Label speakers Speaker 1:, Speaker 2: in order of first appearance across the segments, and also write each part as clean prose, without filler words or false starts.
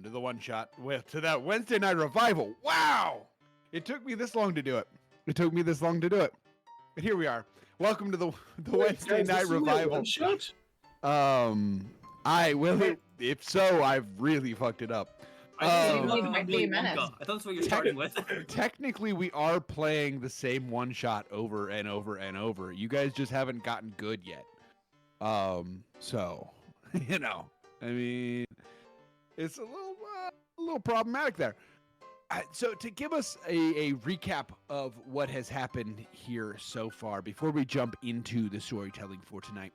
Speaker 1: to the one shot to that Wednesday night revival. Wow! It took me this long to do it. But here we are. Welcome to the Wednesday night revival.
Speaker 2: Shot?
Speaker 1: I will. If so, I've really fucked it up.
Speaker 3: I thought that's what you're starting with.
Speaker 1: Technically, we are playing the same one shot over and over and over. You guys just haven't gotten good yet. So, I mean, it's a little problematic there. So to give us a recap of what has happened here so far, before we jump into the storytelling for tonight,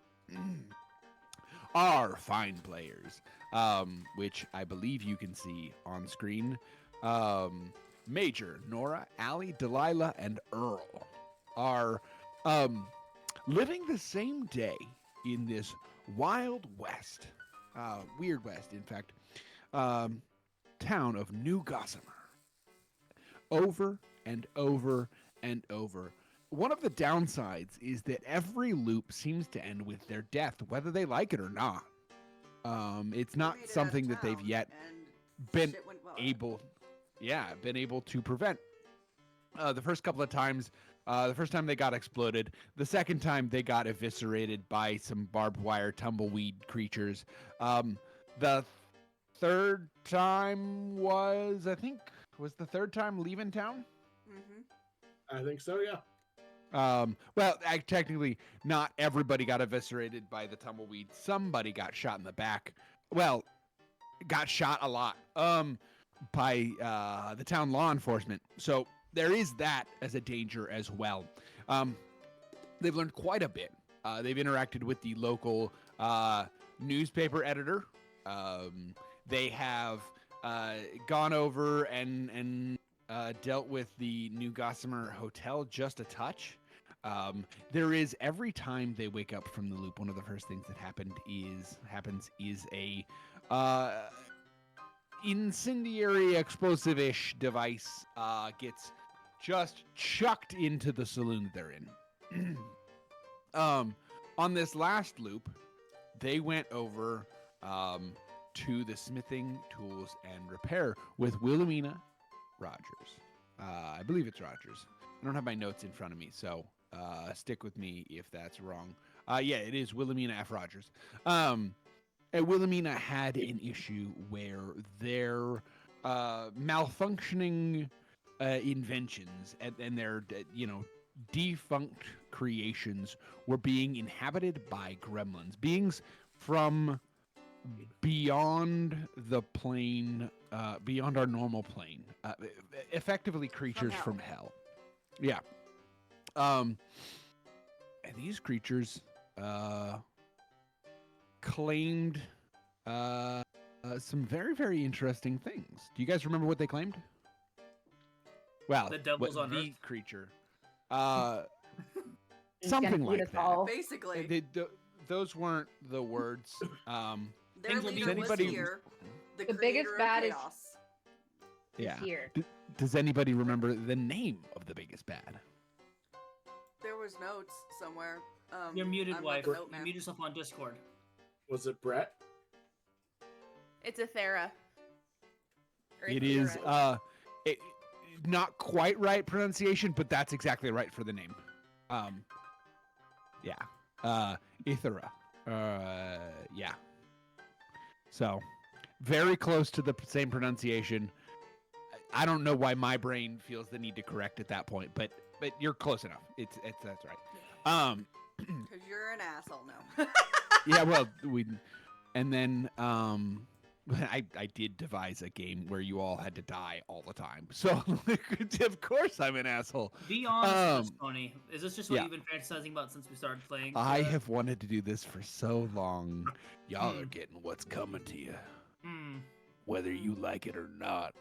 Speaker 1: our fine players, which I believe you can see on screen, Major, Nora, Allie, Delilah, and Earl, are living the same day in this Wild West, Weird West, in fact, town of New Gossamer. Over and over and over. One of the downsides is that every loop seems to end with their death, whether they like it or not. It's not something that they've yet been able to prevent. The first couple of times, the first time they got exploded, the second time they got eviscerated by some barbed wire tumbleweed creatures. The third time was the third time leaving town?
Speaker 2: Mm-hmm. I think so, yeah.
Speaker 1: Well, technically, not everybody got eviscerated by the tumbleweed. Somebody got shot in the back. Well, got shot a lot by the town law enforcement. So there is that as a danger as well. They've learned quite a bit. They've interacted with the local newspaper editor. They have gone over and dealt with the New Gossamer Hotel just a touch. There is, every time they wake up from the loop, one of the first things that happens is a incendiary explosive-ish device gets just chucked into the saloon they're in. On this last loop, they went over to the smithing, tools, and repair with Wilhelmina Rogers. I believe it's Rogers. I don't have my notes in front of me, so stick with me if that's wrong. Yeah, it is Wilhelmina F. Rogers. And Wilhelmina had an issue where their malfunctioning inventions and their defunct creations were being inhabited by gremlins, beings from beyond the plane, beyond our normal plane, effectively creatures from hell. Yeah. And these creatures claimed some very, very interesting things. Do you guys remember what they claimed? Well,
Speaker 3: the devil's on
Speaker 1: the
Speaker 3: Earth
Speaker 1: creature, something like that.
Speaker 4: Basically,
Speaker 1: those weren't the words.
Speaker 4: Their leader was here.
Speaker 5: The biggest bad is
Speaker 1: here. Does anybody remember the name of the biggest bad?
Speaker 4: There was notes somewhere.
Speaker 3: You're muted, wife. You mute yourself on Discord.
Speaker 2: Was it Brett?
Speaker 5: It's Athera.
Speaker 1: It is not quite right pronunciation, but that's exactly right for the name. Ithera. Yeah. So, very close to the same pronunciation. I don't know why my brain feels the need to correct at that point, but you're close enough. It's that's right.
Speaker 4: Because you're an asshole, no.
Speaker 1: Yeah, well, and then I did devise a game where you all had to die all the time. So of course I'm an asshole.
Speaker 3: Be honest, Tony. Is this just what you've been fantasizing about since we started playing?
Speaker 1: I have wanted to do this for so long. Y'all are getting what's coming to you. Whether you like it or not.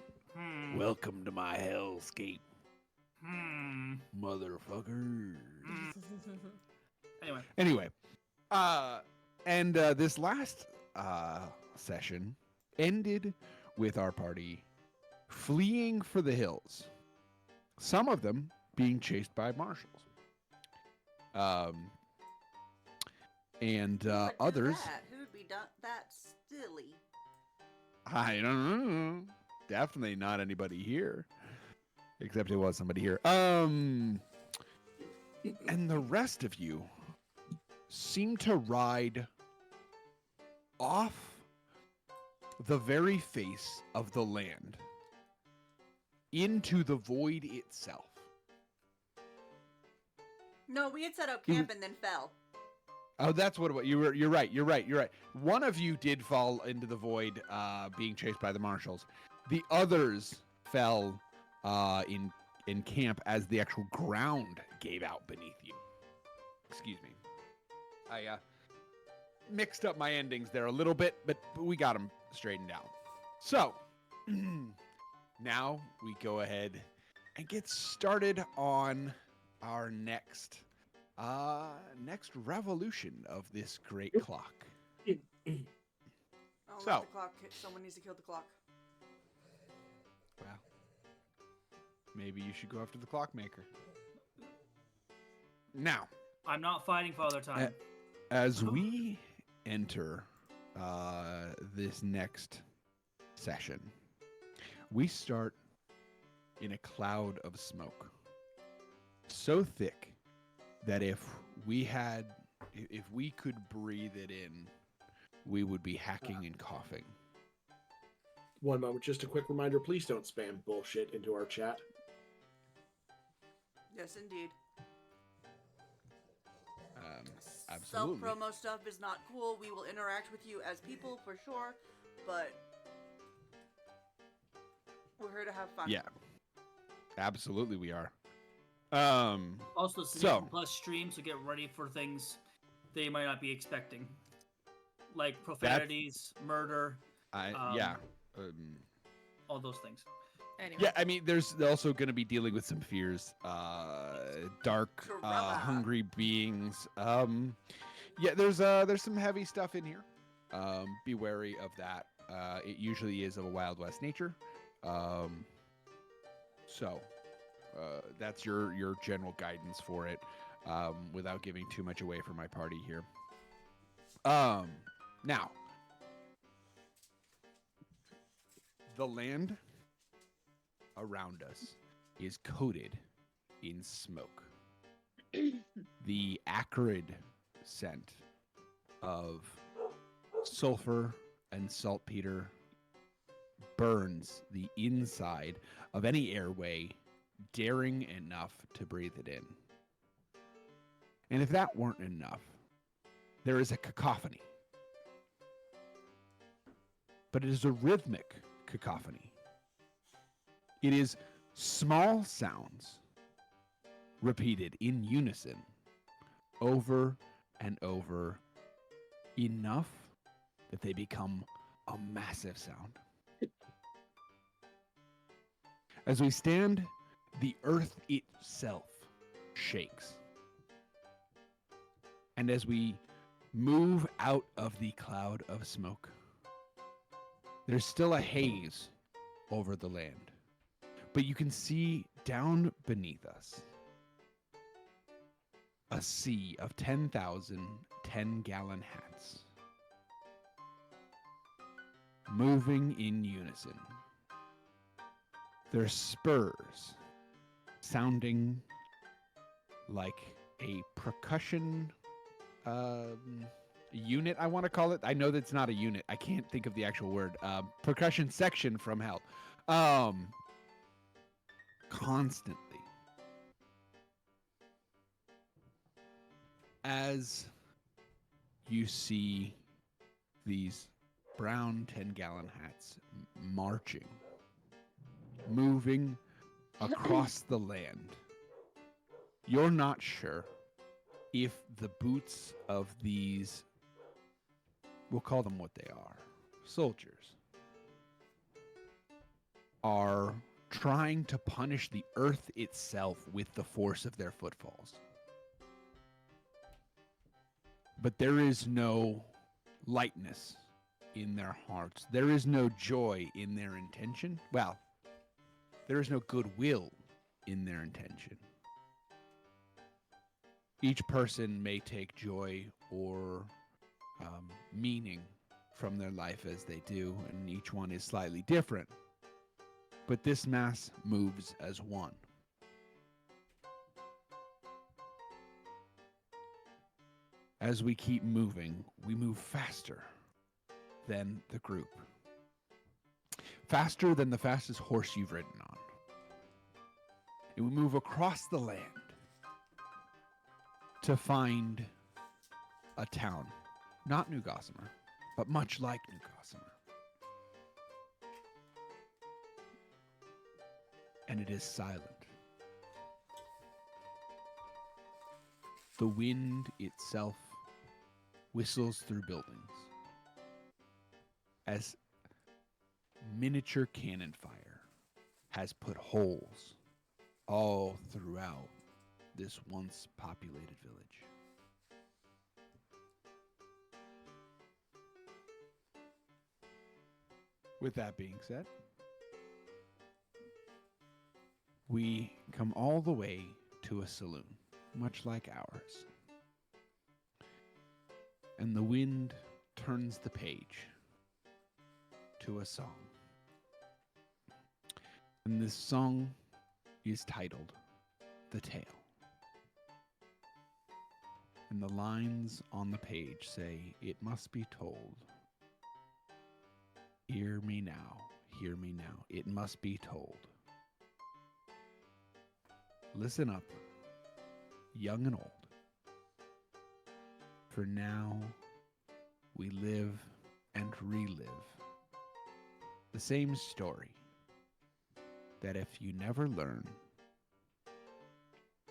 Speaker 1: Welcome to my hellscape. Motherfucker. Anyway. And this last session ended with our party fleeing for the hills. Some of them being chased by marshals. And others.
Speaker 4: Who would be that silly?
Speaker 1: I don't know. Definitely not anybody here. Except it was somebody here. And the rest of you seem to ride off the very face of the land into the void itself.
Speaker 4: No, we had set up camp and then fell.
Speaker 1: Oh, that's what it was. You're right. One of you did fall into the void, being chased by the marshals. The others fell in camp as the actual ground gave out beneath you. Excuse me. I mixed up my endings there a little bit, but we got them straightened out. So now we go ahead and get started on our next revolution of this great clock.
Speaker 4: Oh,
Speaker 1: So-
Speaker 4: not the clock. Someone needs to kill the clock.
Speaker 1: Well, maybe you should go after the clockmaker. Now,
Speaker 3: I'm not fighting Father Time.
Speaker 1: as we enter this next session, we start in a cloud of smoke. So thick that if we could breathe it in, we would be hacking and coughing.
Speaker 2: One moment, just a quick reminder, please don't spam bullshit into our chat.
Speaker 4: Yes, indeed.
Speaker 1: Absolutely.
Speaker 4: Self-promo stuff is not cool. We will interact with you as people for sure, but we're here to have fun.
Speaker 1: Yeah, absolutely we are.
Speaker 3: Also, it's
Speaker 1: So-
Speaker 3: plus stream, so get ready for things they might not be expecting, like profanities, murder,
Speaker 1: Yeah.
Speaker 3: all those things.
Speaker 5: Anyway.
Speaker 1: Yeah, I mean, there's also going to be dealing with some fears, dark,
Speaker 4: Corella.
Speaker 1: hungry beings. Yeah, there's some heavy stuff in here. Be wary of that. It usually is of a Wild West nature. So that's your general guidance for it, without giving too much away for my party here. Now, the land around us is coated in smoke. The acrid scent of sulfur and saltpeter burns the inside of any airway daring enough to breathe it in. And if that weren't enough, there is a cacophony. But it is a rhythmic cacophony. It is small sounds repeated in unison over and over, enough that they become a massive sound. As we stand, the earth itself shakes. And as we move out of the cloud of smoke, there's still a haze over the land. But you can see down beneath us a sea of 10,000 10-gallon hats moving in unison. Their spurs sounding like a percussion unit, I want to call it. I know that's not a unit. I can't think of the actual word. Percussion section from hell. Constantly. As you see these brown 10-gallon hats marching, moving across the land, you're not sure if the boots of these, we'll call them what they are, soldiers, are trying to punish the earth itself with the force of their footfalls. But there is no lightness in their hearts. There is no joy in their intention. Well, there is no goodwill in their intention. Each person may take joy or meaning from their life as they do, and each one is slightly different. But this mass moves as one. As we keep moving, we move faster than the group. Faster than the fastest horse you've ridden on. And we move across the land to find a town. Not New Gossamer, but much like New Gossamer. And it is silent. The wind itself whistles through buildings as miniature cannon fire has put holes all throughout this once populated village. With that being said, we come all the way to a saloon, much like ours. And the wind turns the page to a song. And this song is titled The Tale. And the lines on the page say, "It must be told. Hear me now, hear me now. It must be told. Listen up, young and old. For now, we live and relive the same story that if you never learn,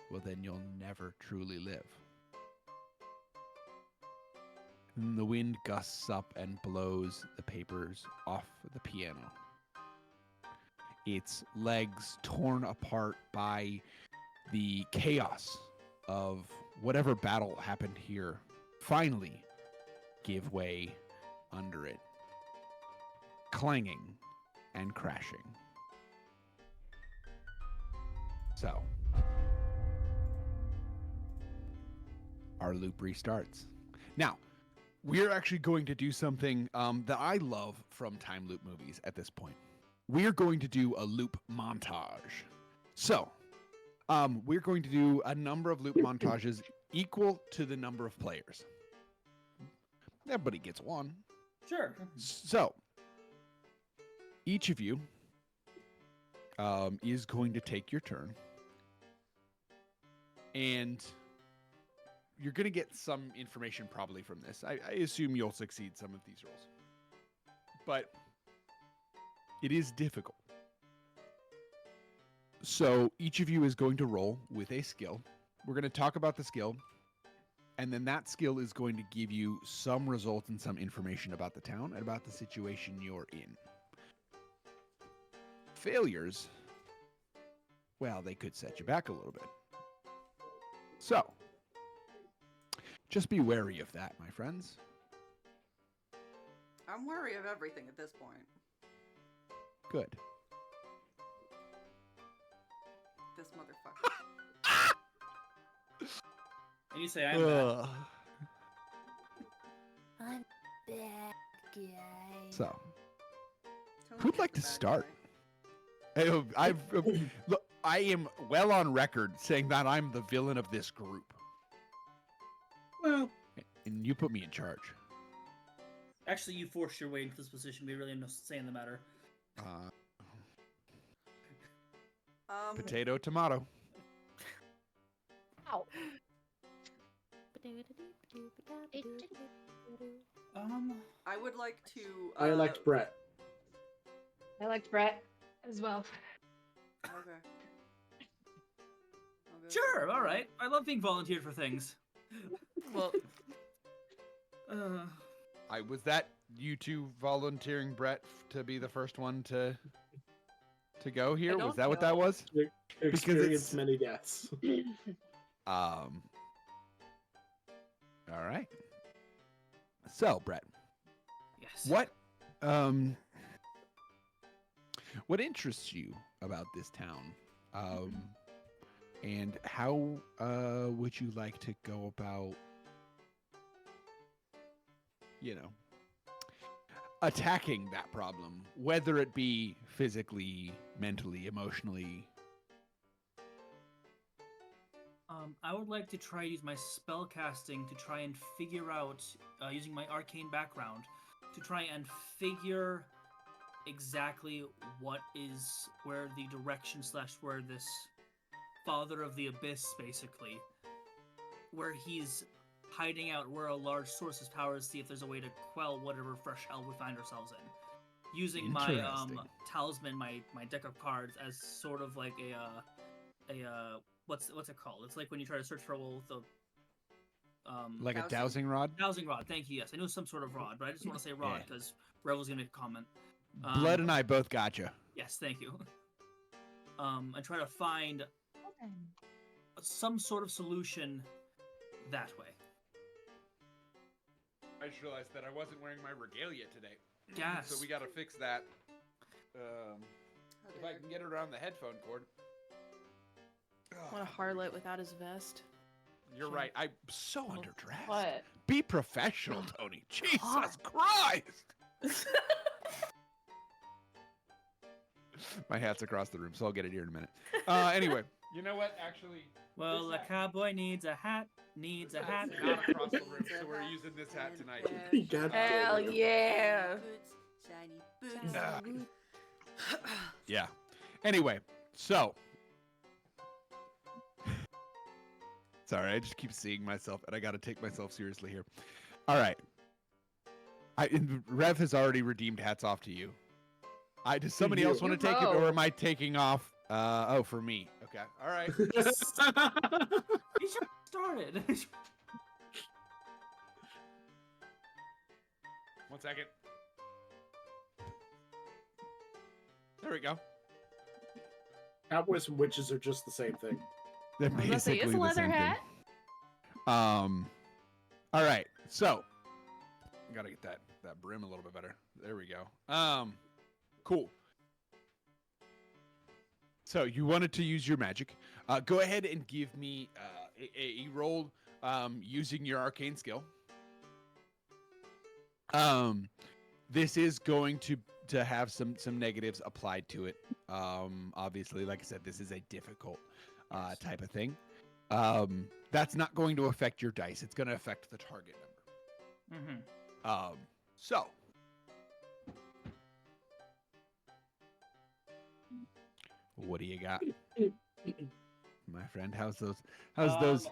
Speaker 1: well, then you'll never truly live." And the wind gusts up and blows the papers off the piano. Its legs torn apart by the chaos of whatever battle happened here finally give way under it, clanging and crashing. So, our loop restarts. Now, we're actually going to do something that I love from time loop movies at this point. We're going to do a loop montage. So, we're going to do a number of loop montages equal to the number of players. Everybody gets one.
Speaker 3: Sure.
Speaker 1: So, each of you is going to take your turn. And you're going to get some information probably from this. I assume you'll succeed some of these rolls. But it is difficult. So each of you is going to roll with a skill. We're going to talk about the skill. And then that skill is going to give you some result and some information about the town and about the situation you're in. Failures, well, they could set you back a little bit. So, just be wary of that, my friends.
Speaker 4: I'm wary of everything at this point.
Speaker 1: Good.
Speaker 4: This motherfucker.
Speaker 3: And you say I'm bad.
Speaker 6: I'm bad guy.
Speaker 1: So,
Speaker 4: Tony
Speaker 1: who'd
Speaker 4: is
Speaker 1: like
Speaker 4: the
Speaker 1: to
Speaker 4: bad
Speaker 1: start?
Speaker 4: guy.
Speaker 1: Look, I am well on record saying that I'm the villain of this group.
Speaker 2: Well,
Speaker 1: And you put me in charge.
Speaker 3: Actually, you forced your way into this position. We really have no say in the matter.
Speaker 1: Potato, tomato.
Speaker 6: Ow.
Speaker 3: I
Speaker 4: would like to.
Speaker 2: I elect Brett.
Speaker 6: I liked Brett as well.
Speaker 4: Okay. I'll go
Speaker 3: Sure,
Speaker 4: for
Speaker 3: all
Speaker 4: Brett.
Speaker 3: right. I love being volunteered for things.
Speaker 4: Well,
Speaker 1: Was that you two volunteering Brett to be the first one to go here?
Speaker 4: I
Speaker 1: Was
Speaker 4: don't
Speaker 1: that what that
Speaker 4: know.
Speaker 1: was?
Speaker 2: Experience many deaths.
Speaker 1: All right. So, Brett,
Speaker 3: yes.
Speaker 1: what interests you about this town? And how would you like to go about, attacking that problem, whether it be physically, mentally, emotionally.
Speaker 3: I would like to try to use my spell casting to try and figure out, using my arcane background, to try and figure exactly where the direction / where this Father of the Abyss, basically, where he's hiding out, where a large source of power, to see if there's a way to quell whatever fresh hell we find ourselves in. Using my talisman, my deck of cards, as sort of like a what's it called? It's like when you try to search for a wolf with a
Speaker 1: Like a dowsing rod?
Speaker 3: Dowsing rod, thank you, yes. I knew some sort of rod, but I just want to say rod because Revel's gonna make a comment.
Speaker 1: Blood and I both gotcha.
Speaker 3: Yes, thank you. And try to find some sort of solution that way.
Speaker 1: I just realized that I wasn't wearing my regalia today.
Speaker 3: Yes.
Speaker 1: So we gotta fix that. If I can get it around the headphone cord.
Speaker 5: What a harlot without his vest.
Speaker 1: You're right. I'm so underdressed.
Speaker 6: What?
Speaker 1: Be professional, Tony. Jesus Christ. My hat's across the room, so I'll get it here in a minute. Anyway, you know what? Actually,
Speaker 3: well, a cowboy needs a hat. Needs a hat.
Speaker 1: not across the room, so we're using this hat tonight.
Speaker 5: Hell yeah.
Speaker 4: Shiny boots.
Speaker 1: Yeah. Anyway, so. Sorry, I just keep seeing myself, and I got to take myself seriously here. All right. Rev has already redeemed hats off to you. Does somebody else want to take it, or am I taking off? For me. Okay. All right.
Speaker 3: He just started.
Speaker 1: 1 second. There we go.
Speaker 2: Cowboys and witches are just the same thing.
Speaker 1: They're
Speaker 6: I was gonna say,
Speaker 1: basically
Speaker 6: it's a
Speaker 1: the
Speaker 6: leather
Speaker 1: same thing.
Speaker 6: hat.
Speaker 1: All right. So, gotta get that brim a little bit better. There we go. Cool. So you wanted to use your magic. Go ahead and give me a roll using your arcane skill. This is going to have some negatives applied to it. Obviously, like I said, this is a difficult type of thing. That's not going to affect your dice. It's going to affect the target number.
Speaker 3: Mm-hmm.
Speaker 1: So. What do you got, my friend? How's those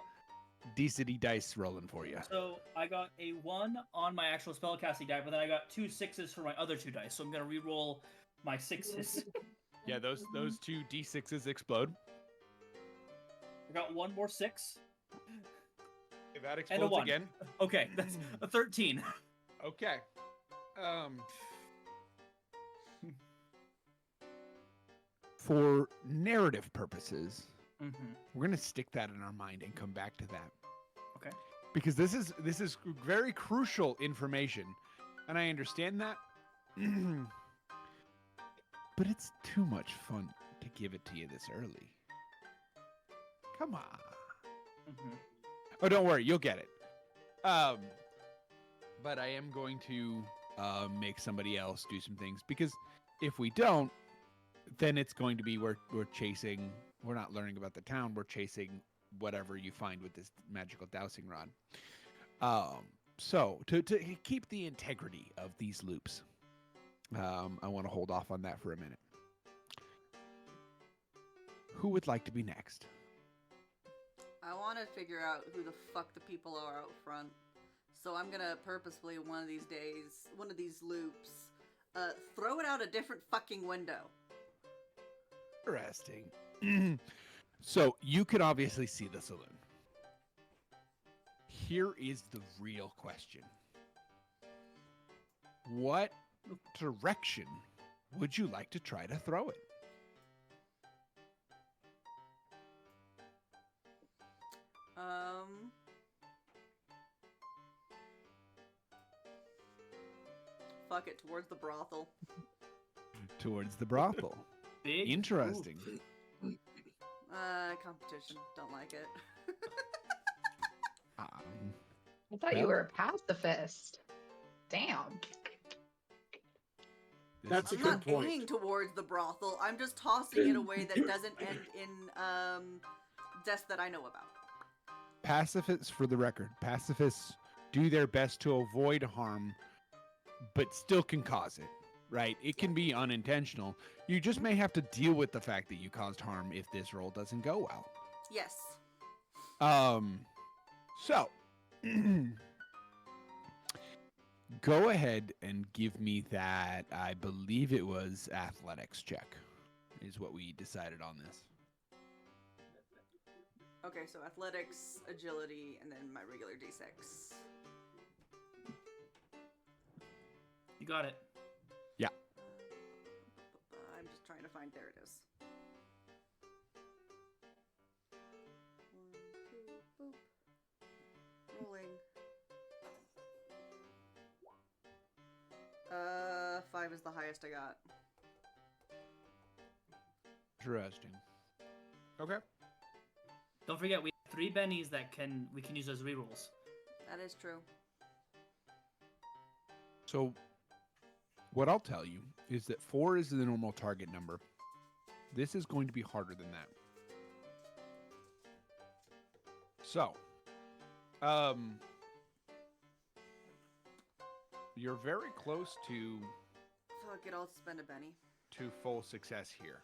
Speaker 1: decent dice rolling for you?
Speaker 3: So I got a 1 on my actual spellcasting die, but then I got 2 6s for my other 2 dice. So I'm gonna re-roll my 6s.
Speaker 1: Yeah, those 2 d6s explode.
Speaker 3: I got 1 more 6.
Speaker 1: If that
Speaker 3: And a
Speaker 1: explodes
Speaker 3: 1.
Speaker 1: again.
Speaker 3: Okay, that's a 13.
Speaker 1: Okay. For narrative purposes, we're gonna stick that in our mind and come back to that.
Speaker 3: Okay.
Speaker 1: Because this is very crucial information, and I understand that. But it's too much fun to give it to you this early. Come on. Oh, don't worry, you'll get it. But I am going to make somebody else do some things, because if we don't, then it's going to be we're chasing. We're not learning about the town. We're chasing whatever you find with this magical dowsing rod. So to keep the integrity of these loops, I want to hold off on that for a minute. Who would like to be next?
Speaker 4: I want to figure out who the fuck the people are out front. So I'm gonna purposefully one of these days, one of these loops, throw it out a different fucking window.
Speaker 1: Interesting. So you can obviously see the saloon. Here is the real question. What direction would you like to try to throw it?
Speaker 4: Fuck it, towards the brothel.
Speaker 1: Towards the brothel.
Speaker 3: Big.
Speaker 1: Interesting.
Speaker 4: Competition. Don't like it.
Speaker 6: I thought you were a pacifist. Damn.
Speaker 2: That's a
Speaker 4: I'm
Speaker 2: good
Speaker 4: not
Speaker 2: point.
Speaker 4: aiming towards the brothel. I'm just tossing it away that doesn't end in deaths that I know about.
Speaker 1: Pacifists, for the record, pacifists do their best to avoid harm, but still can cause it, right? It can be unintentional. You just may have to deal with the fact that you caused harm if this roll doesn't go well.
Speaker 4: Yes.
Speaker 1: So go ahead and give me that. I believe it was athletics check is what we decided on this.
Speaker 4: Okay, so athletics, agility, and then my regular d6.
Speaker 3: You got it.
Speaker 4: I'm just trying to find. There it is. 1, 2, boop. Rolling. 5 is the highest I got.
Speaker 1: Interesting. Okay.
Speaker 3: Don't forget, we have 3 bennies that we can use as rerolls.
Speaker 4: That is true.
Speaker 1: So what I'll tell you is that 4 is the normal target number. This is going to be harder than that. So, you're very close to
Speaker 4: Fuck it, I'll spend a Benny.
Speaker 1: full success here.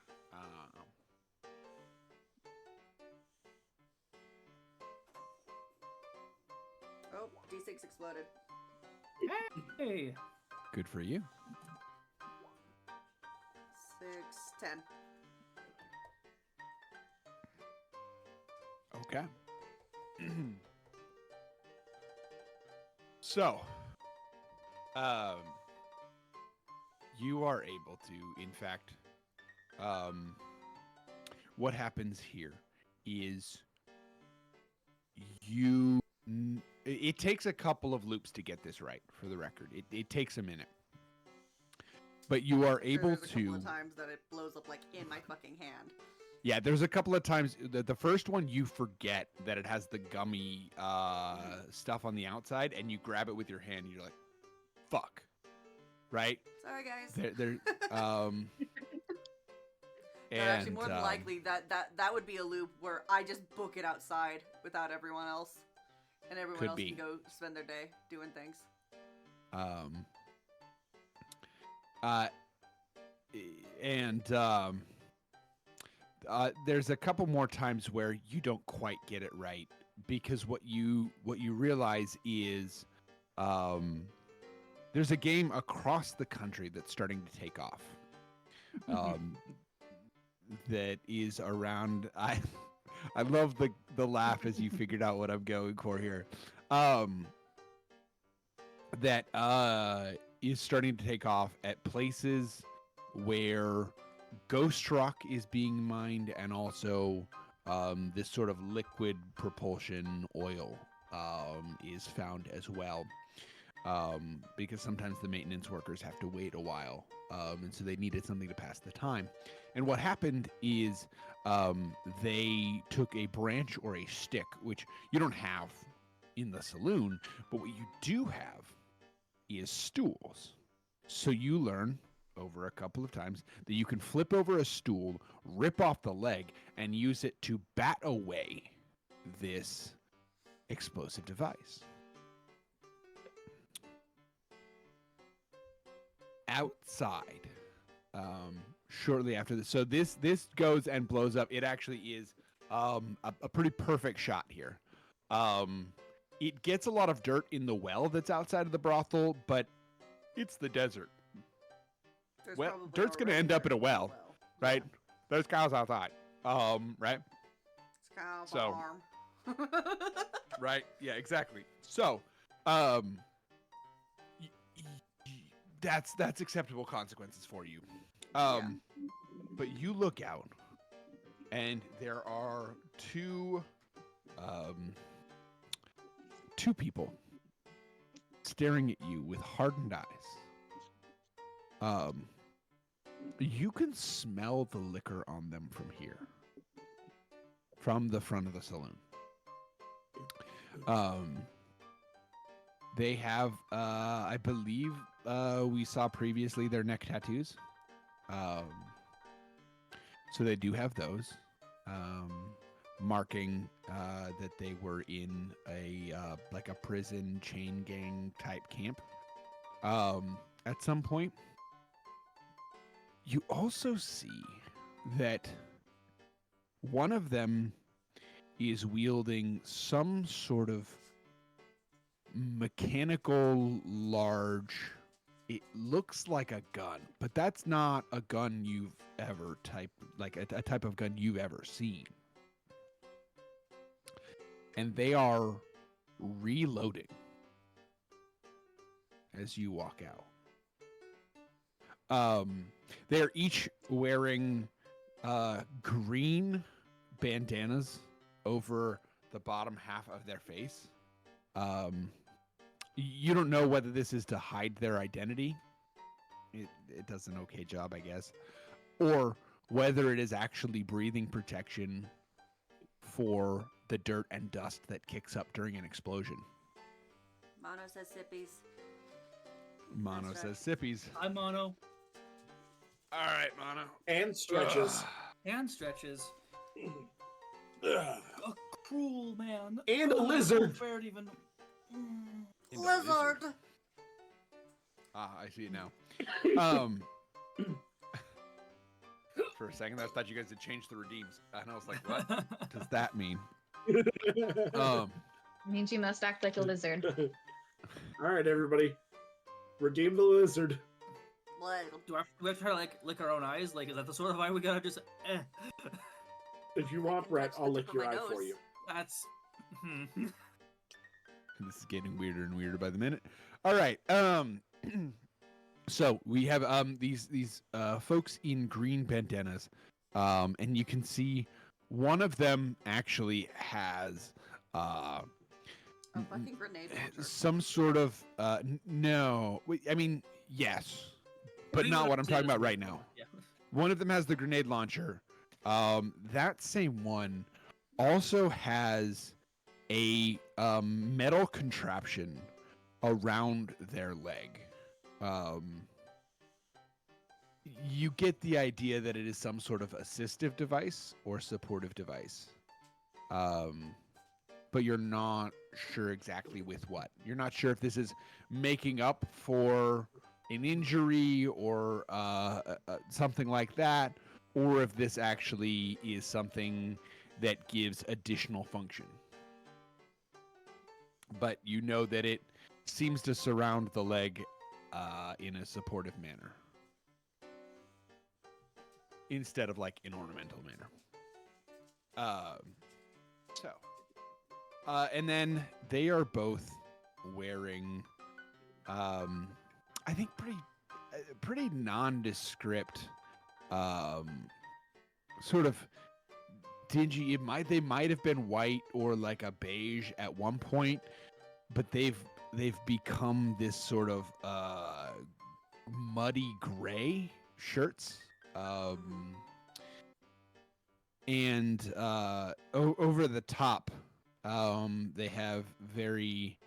Speaker 4: Oh, d6 exploded.
Speaker 3: Hey!
Speaker 1: Good for you.
Speaker 4: 6, 10.
Speaker 1: Okay. So, you are able to, in fact, what happens here is it takes a couple of loops to get this right, for the record. It takes a minute. But you are able
Speaker 4: There's a couple
Speaker 1: to...
Speaker 4: of times that it blows up like in my fucking hand.
Speaker 1: Yeah, there's a couple of times. The first one, you forget that it has the gummy stuff on the outside, and you grab it with your hand, and you're like, fuck. Right?
Speaker 4: Sorry, guys.
Speaker 1: They're
Speaker 4: No, actually, more than likely, that would be a loop where I just book it outside without everyone else. And everyone
Speaker 1: Could
Speaker 4: else
Speaker 1: be.
Speaker 4: can go spend their day doing things.
Speaker 1: There's a couple more times where you don't quite get it right, because what you realize is there's a game across the country that's starting to take off. That is around... I love the laugh as you figured out what I'm going for here. That is starting to take off at places where ghost rock is being mined, and also this sort of liquid propulsion oil is found as well. Because sometimes the maintenance workers have to wait a while, and so they needed something to pass the time. And what happened is they took a branch or a stick, which you don't have in the saloon, but what you do have is stools. So you learn over a couple of times that you can flip over a stool, rip off the leg, and use it to bat away this explosive device. Outside, shortly after this, so this goes and blows up. It actually is a pretty perfect shot here. It gets a lot of dirt in the well that's outside of the brothel, but it's the desert.
Speaker 4: There's
Speaker 1: Well,
Speaker 4: probably
Speaker 1: dirt's gonna
Speaker 4: already
Speaker 1: end up
Speaker 4: dirt
Speaker 1: in a well, right?
Speaker 4: Yeah.
Speaker 1: There's cows outside, right?
Speaker 4: It's kind of
Speaker 1: So-
Speaker 4: farm.
Speaker 1: Right? Yeah, exactly. So, that's acceptable consequences for you. But you look out, and there are two people staring at you with hardened eyes. You can smell the liquor on them from here, from the front of the saloon. They have, I believe, we saw previously, their neck tattoos. So they do have those, marking that they were in a like a prison chain gang type camp at some point. You also see that one of them is wielding some sort of mechanical large, it looks like a gun, but that's not a gun you've ever a type of gun you've ever seen. And they are reloading as you walk out. They're each wearing green bandanas over the bottom half of their face. You don't know whether this is to hide their identity. It does an okay job, I guess. Or whether it is actually breathing protection for the dirt and dust that kicks up during an explosion.
Speaker 4: Mono says sippies.
Speaker 1: Mono
Speaker 4: That's
Speaker 1: says sippies.
Speaker 3: Hi, Mono.
Speaker 1: All right, Mono.
Speaker 2: And stretches.
Speaker 3: Hand stretches.
Speaker 2: Ugh.
Speaker 3: A cruel man.
Speaker 2: And a lizard.
Speaker 3: Fair even.
Speaker 1: And a
Speaker 4: Lizard.
Speaker 1: Ah, I see it now. For a second, I thought you guys had changed the redeems, and I was like, "What does that mean?"
Speaker 6: Means you must act like a lizard.
Speaker 2: All right, everybody. Redeem the lizard.
Speaker 4: What?
Speaker 3: Do we have to try to like lick our own eyes? Like, is that the sort of eye we gotta just?
Speaker 2: If you want, Brett, I'll lick your eye for you.
Speaker 3: That's.
Speaker 1: This is getting weirder and weirder by the minute. All right. So we have these folks in green bandanas, and you can see one of them actually has
Speaker 4: A fucking grenade launcher.
Speaker 1: some sort of no. I mean, yes, but not what I'm talking about right now.
Speaker 3: Yeah.
Speaker 1: One of them has the grenade launcher. That same one also has a metal contraption around their leg. You get the idea that it is some sort of assistive device or supportive device. But you're not sure exactly with what. You're not sure if this is making up for an injury or something like that, or if this actually is something that gives additional function. But you know that it seems to surround the leg in a supportive manner instead of like an ornamental manner. And then they are both wearing, I think pretty nondescript, sort of dingy. They might have been white or like a beige at one point, but they've become this sort of muddy gray shirts. And over the top, they have very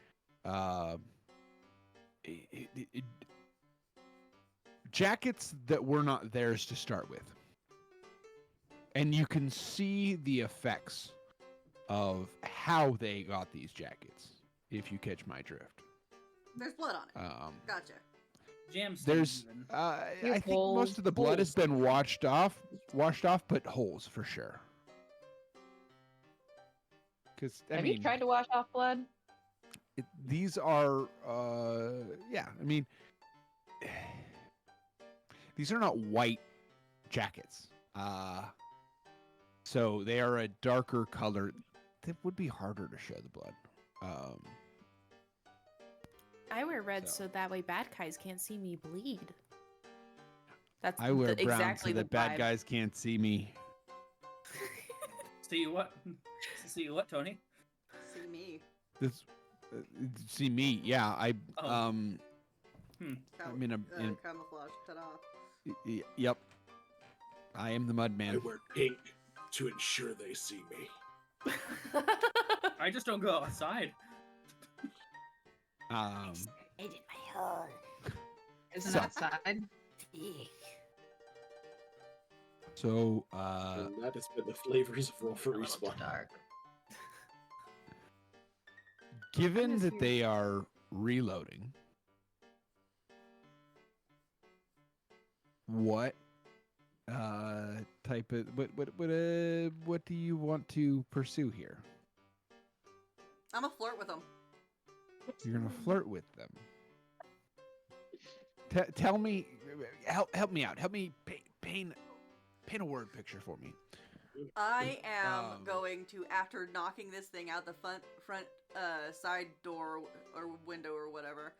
Speaker 1: jackets that were not theirs to start with. And you can see the effects of how they got these jackets, if you catch my drift.
Speaker 4: There's blood on it. Gotcha.
Speaker 3: Jam
Speaker 1: There's,
Speaker 3: even.
Speaker 1: I
Speaker 6: Your
Speaker 1: think most of the blood has been washed off, but holes for sure. Because
Speaker 6: Have you tried to wash off blood?
Speaker 1: these are, yeah. I mean, these are not white jackets. So they are a darker color. It would be harder to show the blood.
Speaker 5: I wear red
Speaker 1: So.
Speaker 5: so that way bad guys can't see me bleed. That's
Speaker 1: I wear brown
Speaker 5: exactly
Speaker 1: so that
Speaker 5: the
Speaker 1: bad
Speaker 5: vibe.
Speaker 1: guys can't see me.
Speaker 3: See what? See what, Tony?
Speaker 4: See me.
Speaker 1: This, see me? Yeah, I
Speaker 3: Oh.
Speaker 1: I'm in a
Speaker 4: Camouflage. Ta-da.
Speaker 1: yep. I am the mud
Speaker 2: I
Speaker 1: man.
Speaker 2: wear pink to ensure they see me.
Speaker 3: I just don't go outside.
Speaker 6: I did my hole. Isn't
Speaker 1: So-
Speaker 6: outside?
Speaker 1: So,
Speaker 2: And that has been the flavors of roll for
Speaker 6: A little too
Speaker 2: respawn.
Speaker 6: dark.
Speaker 1: given
Speaker 5: just
Speaker 1: that
Speaker 5: here.
Speaker 1: they are reloading, what type of what do you want to pursue here?
Speaker 4: I'm a flirt with them.
Speaker 1: You're gonna flirt with them. Tell me, help me out. Help me paint a word picture for me.
Speaker 4: I am
Speaker 1: Um,
Speaker 4: going to, after knocking this thing out the front side door or window or whatever,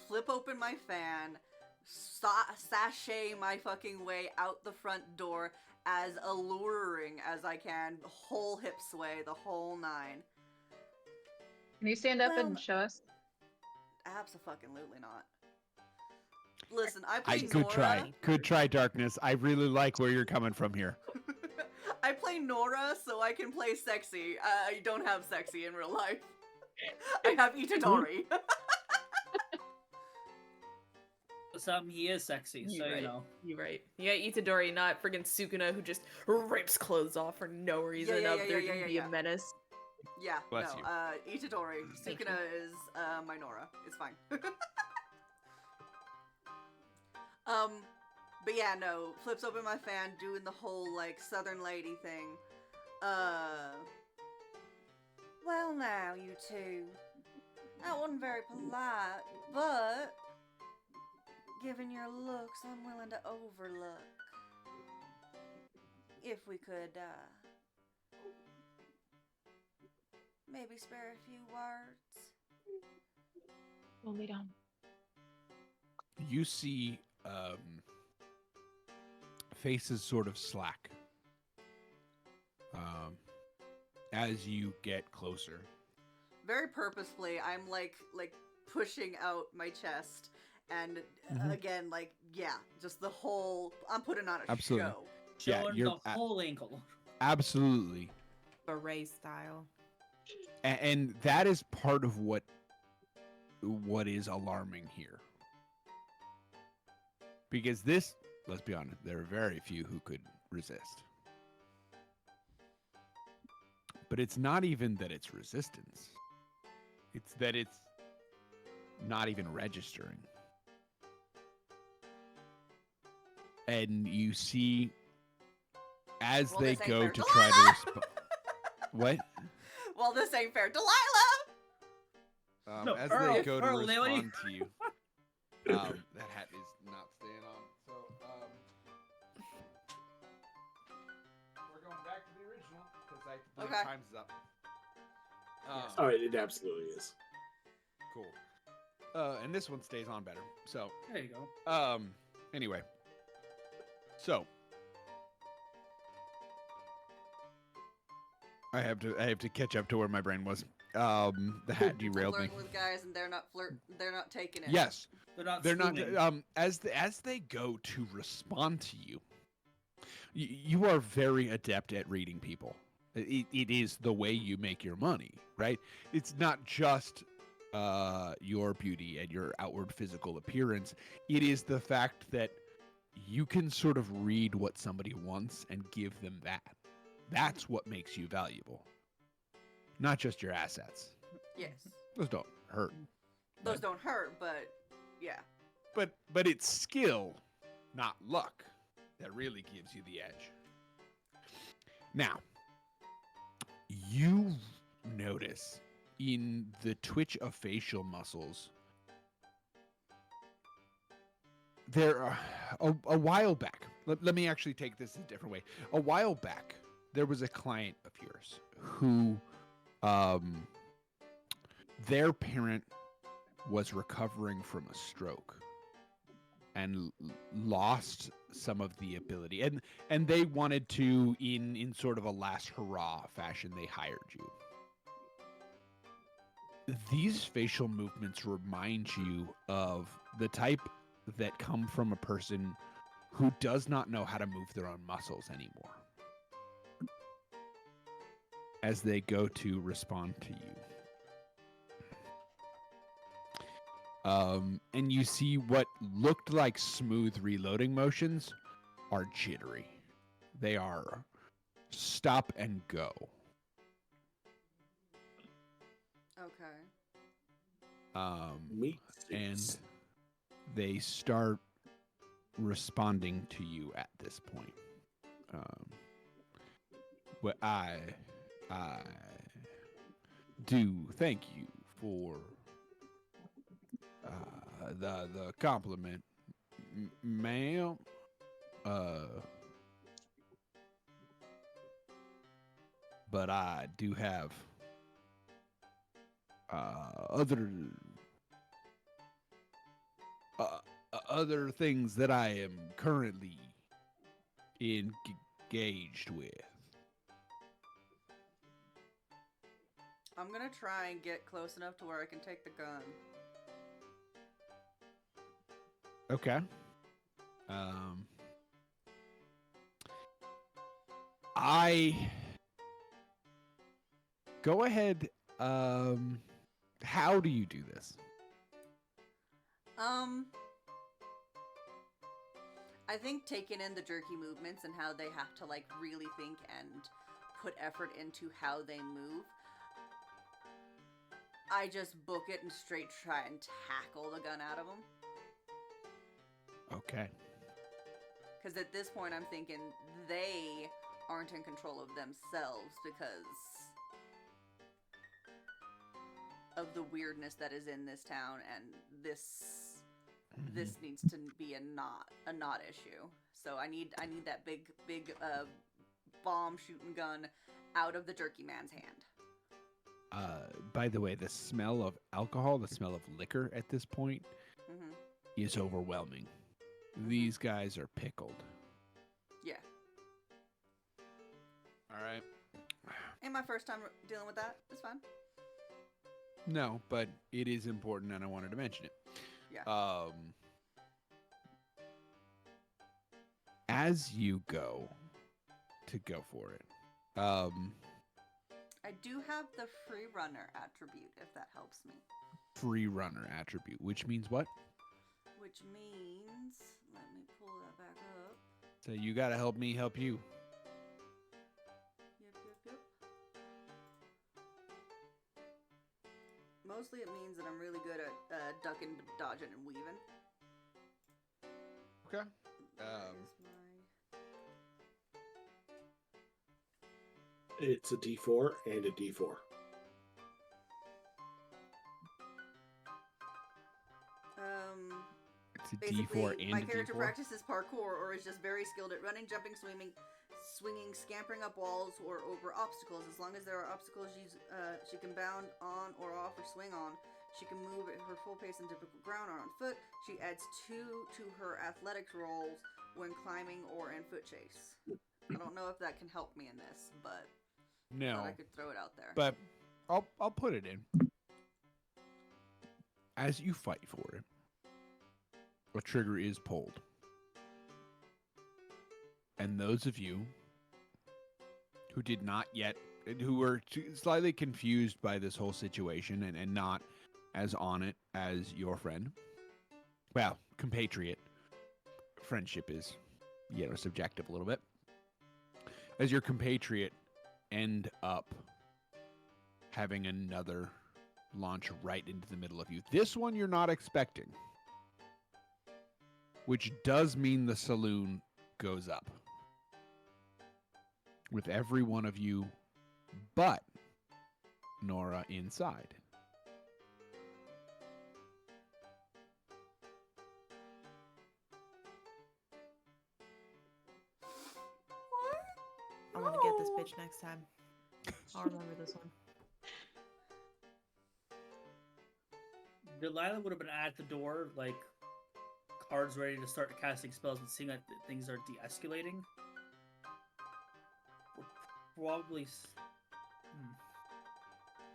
Speaker 4: flip open my fan, sashay my fucking way out the front door as alluring as I can, whole hip sway, the whole nine.
Speaker 6: Can you stand up
Speaker 4: Well,
Speaker 6: and show us?
Speaker 4: Abso-fucking-lutely not. Listen, I play Nora.
Speaker 1: Good try, darkness. I really like where you're coming from here.
Speaker 4: I play Nora, so I can play sexy. I don't have sexy in real life. I have Itadori.
Speaker 3: He is sexy, so you know.
Speaker 5: You're right. Yeah, Itadori, not friggin' Sukuna, who just rips clothes off for no reason
Speaker 4: yeah,
Speaker 5: up
Speaker 4: yeah,
Speaker 5: there
Speaker 4: yeah,
Speaker 5: to
Speaker 4: yeah,
Speaker 5: be
Speaker 4: yeah.
Speaker 5: a menace.
Speaker 4: Yeah,
Speaker 1: Bless
Speaker 4: no,
Speaker 1: you.
Speaker 4: Itadori.
Speaker 5: Thank
Speaker 4: Sukuna is my Nora. It's fine. But yeah, no, flips open my fan, doing the whole, like, southern lady thing. Well now, you two. That wasn't very polite, but given your looks, I'm willing to overlook. If we could, maybe spare a few words.
Speaker 6: We'll lay down.
Speaker 1: You see faces sort of slack as you get closer.
Speaker 4: Very purposefully, I'm like pushing out my chest, and
Speaker 1: Mhm.
Speaker 4: again, like, yeah, just the whole. I'm putting on a
Speaker 1: Absolutely.
Speaker 4: show.
Speaker 1: Yeah,
Speaker 3: Showing
Speaker 1: you're
Speaker 3: the whole ankle.
Speaker 1: Absolutely.
Speaker 5: Beret style.
Speaker 1: And that is part of what is alarming here. Because this, let's be honest, there are very few who could resist. But it's not even that it's resistance. It's that it's not even registering. And you see, as
Speaker 4: Well,
Speaker 1: they
Speaker 4: this ain't
Speaker 1: go
Speaker 4: fair.
Speaker 1: to try to respond. What?
Speaker 4: Well, this ain't fair. Delilah!
Speaker 3: No,
Speaker 1: As
Speaker 3: Earl,
Speaker 1: they go to
Speaker 3: Earl, they already-
Speaker 1: respond to you, that hat is not staying on. So we're going back to the original because I believe
Speaker 4: Okay.
Speaker 1: time's up.
Speaker 2: Oh, it absolutely is.
Speaker 1: Cool. And this one stays on better. So
Speaker 3: There you go.
Speaker 1: anyway, so I have to catch up to where my brain was. The hat derailed me.
Speaker 4: Flirting with guys and they're not taking it.
Speaker 1: Yes.
Speaker 3: They're not. Spooning.
Speaker 1: As they go to respond to you, you are very adept at reading people. It is the way you make your money, right? It's not just your beauty and your outward physical appearance. It is the fact that you can sort of read what somebody wants and give them that. That's what makes you valuable, not just your assets.
Speaker 4: Yes.
Speaker 1: Those don't hurt.
Speaker 4: Those don't hurt, but yeah.
Speaker 1: But it's skill, not luck, that really gives you the edge. Now, you notice in the twitch of facial muscles, there are a while back. Let me actually take this a different way. A while back, there was a client of yours who, their parent was recovering from a stroke and lost some of the ability, and they wanted to, in sort of a last hurrah fashion, they hired you. These facial movements remind you of the type that come from a person who does not know how to move their own muscles anymore as they go to respond to you. And you see what looked like smooth reloading motions are jittery. They are stop and go.
Speaker 4: Okay.
Speaker 2: Meat
Speaker 1: And
Speaker 2: suits.
Speaker 1: they start responding to you at this point. What I do thank you for the compliment, ma'am. But I do have other things that I am currently engaged with.
Speaker 4: I'm gonna try and get close enough to where I can take the gun.
Speaker 1: Okay. I go ahead. How do you do this?
Speaker 4: I think taking in the jerky movements and how they have to like really think and put effort into how they move. I just book it and straight try and tackle the gun out of them.
Speaker 1: Okay.
Speaker 4: Because at this point, I'm thinking they aren't in control of themselves because of the weirdness that is in this town, and this needs to be a not issue. So I need that big bomb shooting gun out of the jerky man's hand.
Speaker 1: By the way, the smell of alcohol, the smell of liquor at this point is overwhelming. These guys are pickled.
Speaker 4: Yeah.
Speaker 1: All right.
Speaker 4: Ain't my first time dealing with that. It's fine.
Speaker 1: No, but it is important, and I wanted to mention it.
Speaker 4: Yeah.
Speaker 1: As you go for it,
Speaker 4: I do have the free runner attribute, if that helps me.
Speaker 1: free runner attribute, which means what?
Speaker 4: Which means, let me pull that back up.
Speaker 1: So you got to help me help you.
Speaker 4: Yep. Mostly it means that I'm really good at ducking, dodging, and weaving.
Speaker 1: Okay.
Speaker 2: It's a D4 and a D4.
Speaker 1: It's a
Speaker 4: Basically,
Speaker 1: D4 and
Speaker 4: my
Speaker 1: a
Speaker 4: character
Speaker 1: D4.
Speaker 4: practices parkour or is just very skilled at running, jumping, swinging, scampering up walls or over obstacles. As long as there are obstacles she can bound on or off or swing on. She can move at her full pace in typical ground or on foot. She adds 2 to her athletics rolls when climbing or in foot chase. I don't know if that can help me in this, but
Speaker 1: No,
Speaker 4: I could throw it out there.
Speaker 1: but I'll put it in. As you fight for it, a trigger is pulled. And those of you who did not yet, who were slightly confused by this whole situation and not as on it as your friend, well, compatriot, friendship is, subjective a little bit. As your compatriot end up having another launch right into the middle of you. This one you're not expecting, which does mean the saloon goes up with every one of you but Nora inside.
Speaker 5: I'm gonna get this bitch next time. I'll remember this one.
Speaker 3: Delilah would have been at the door, like, cards ready to start casting spells and seeing that things are de-escalating. We're probably...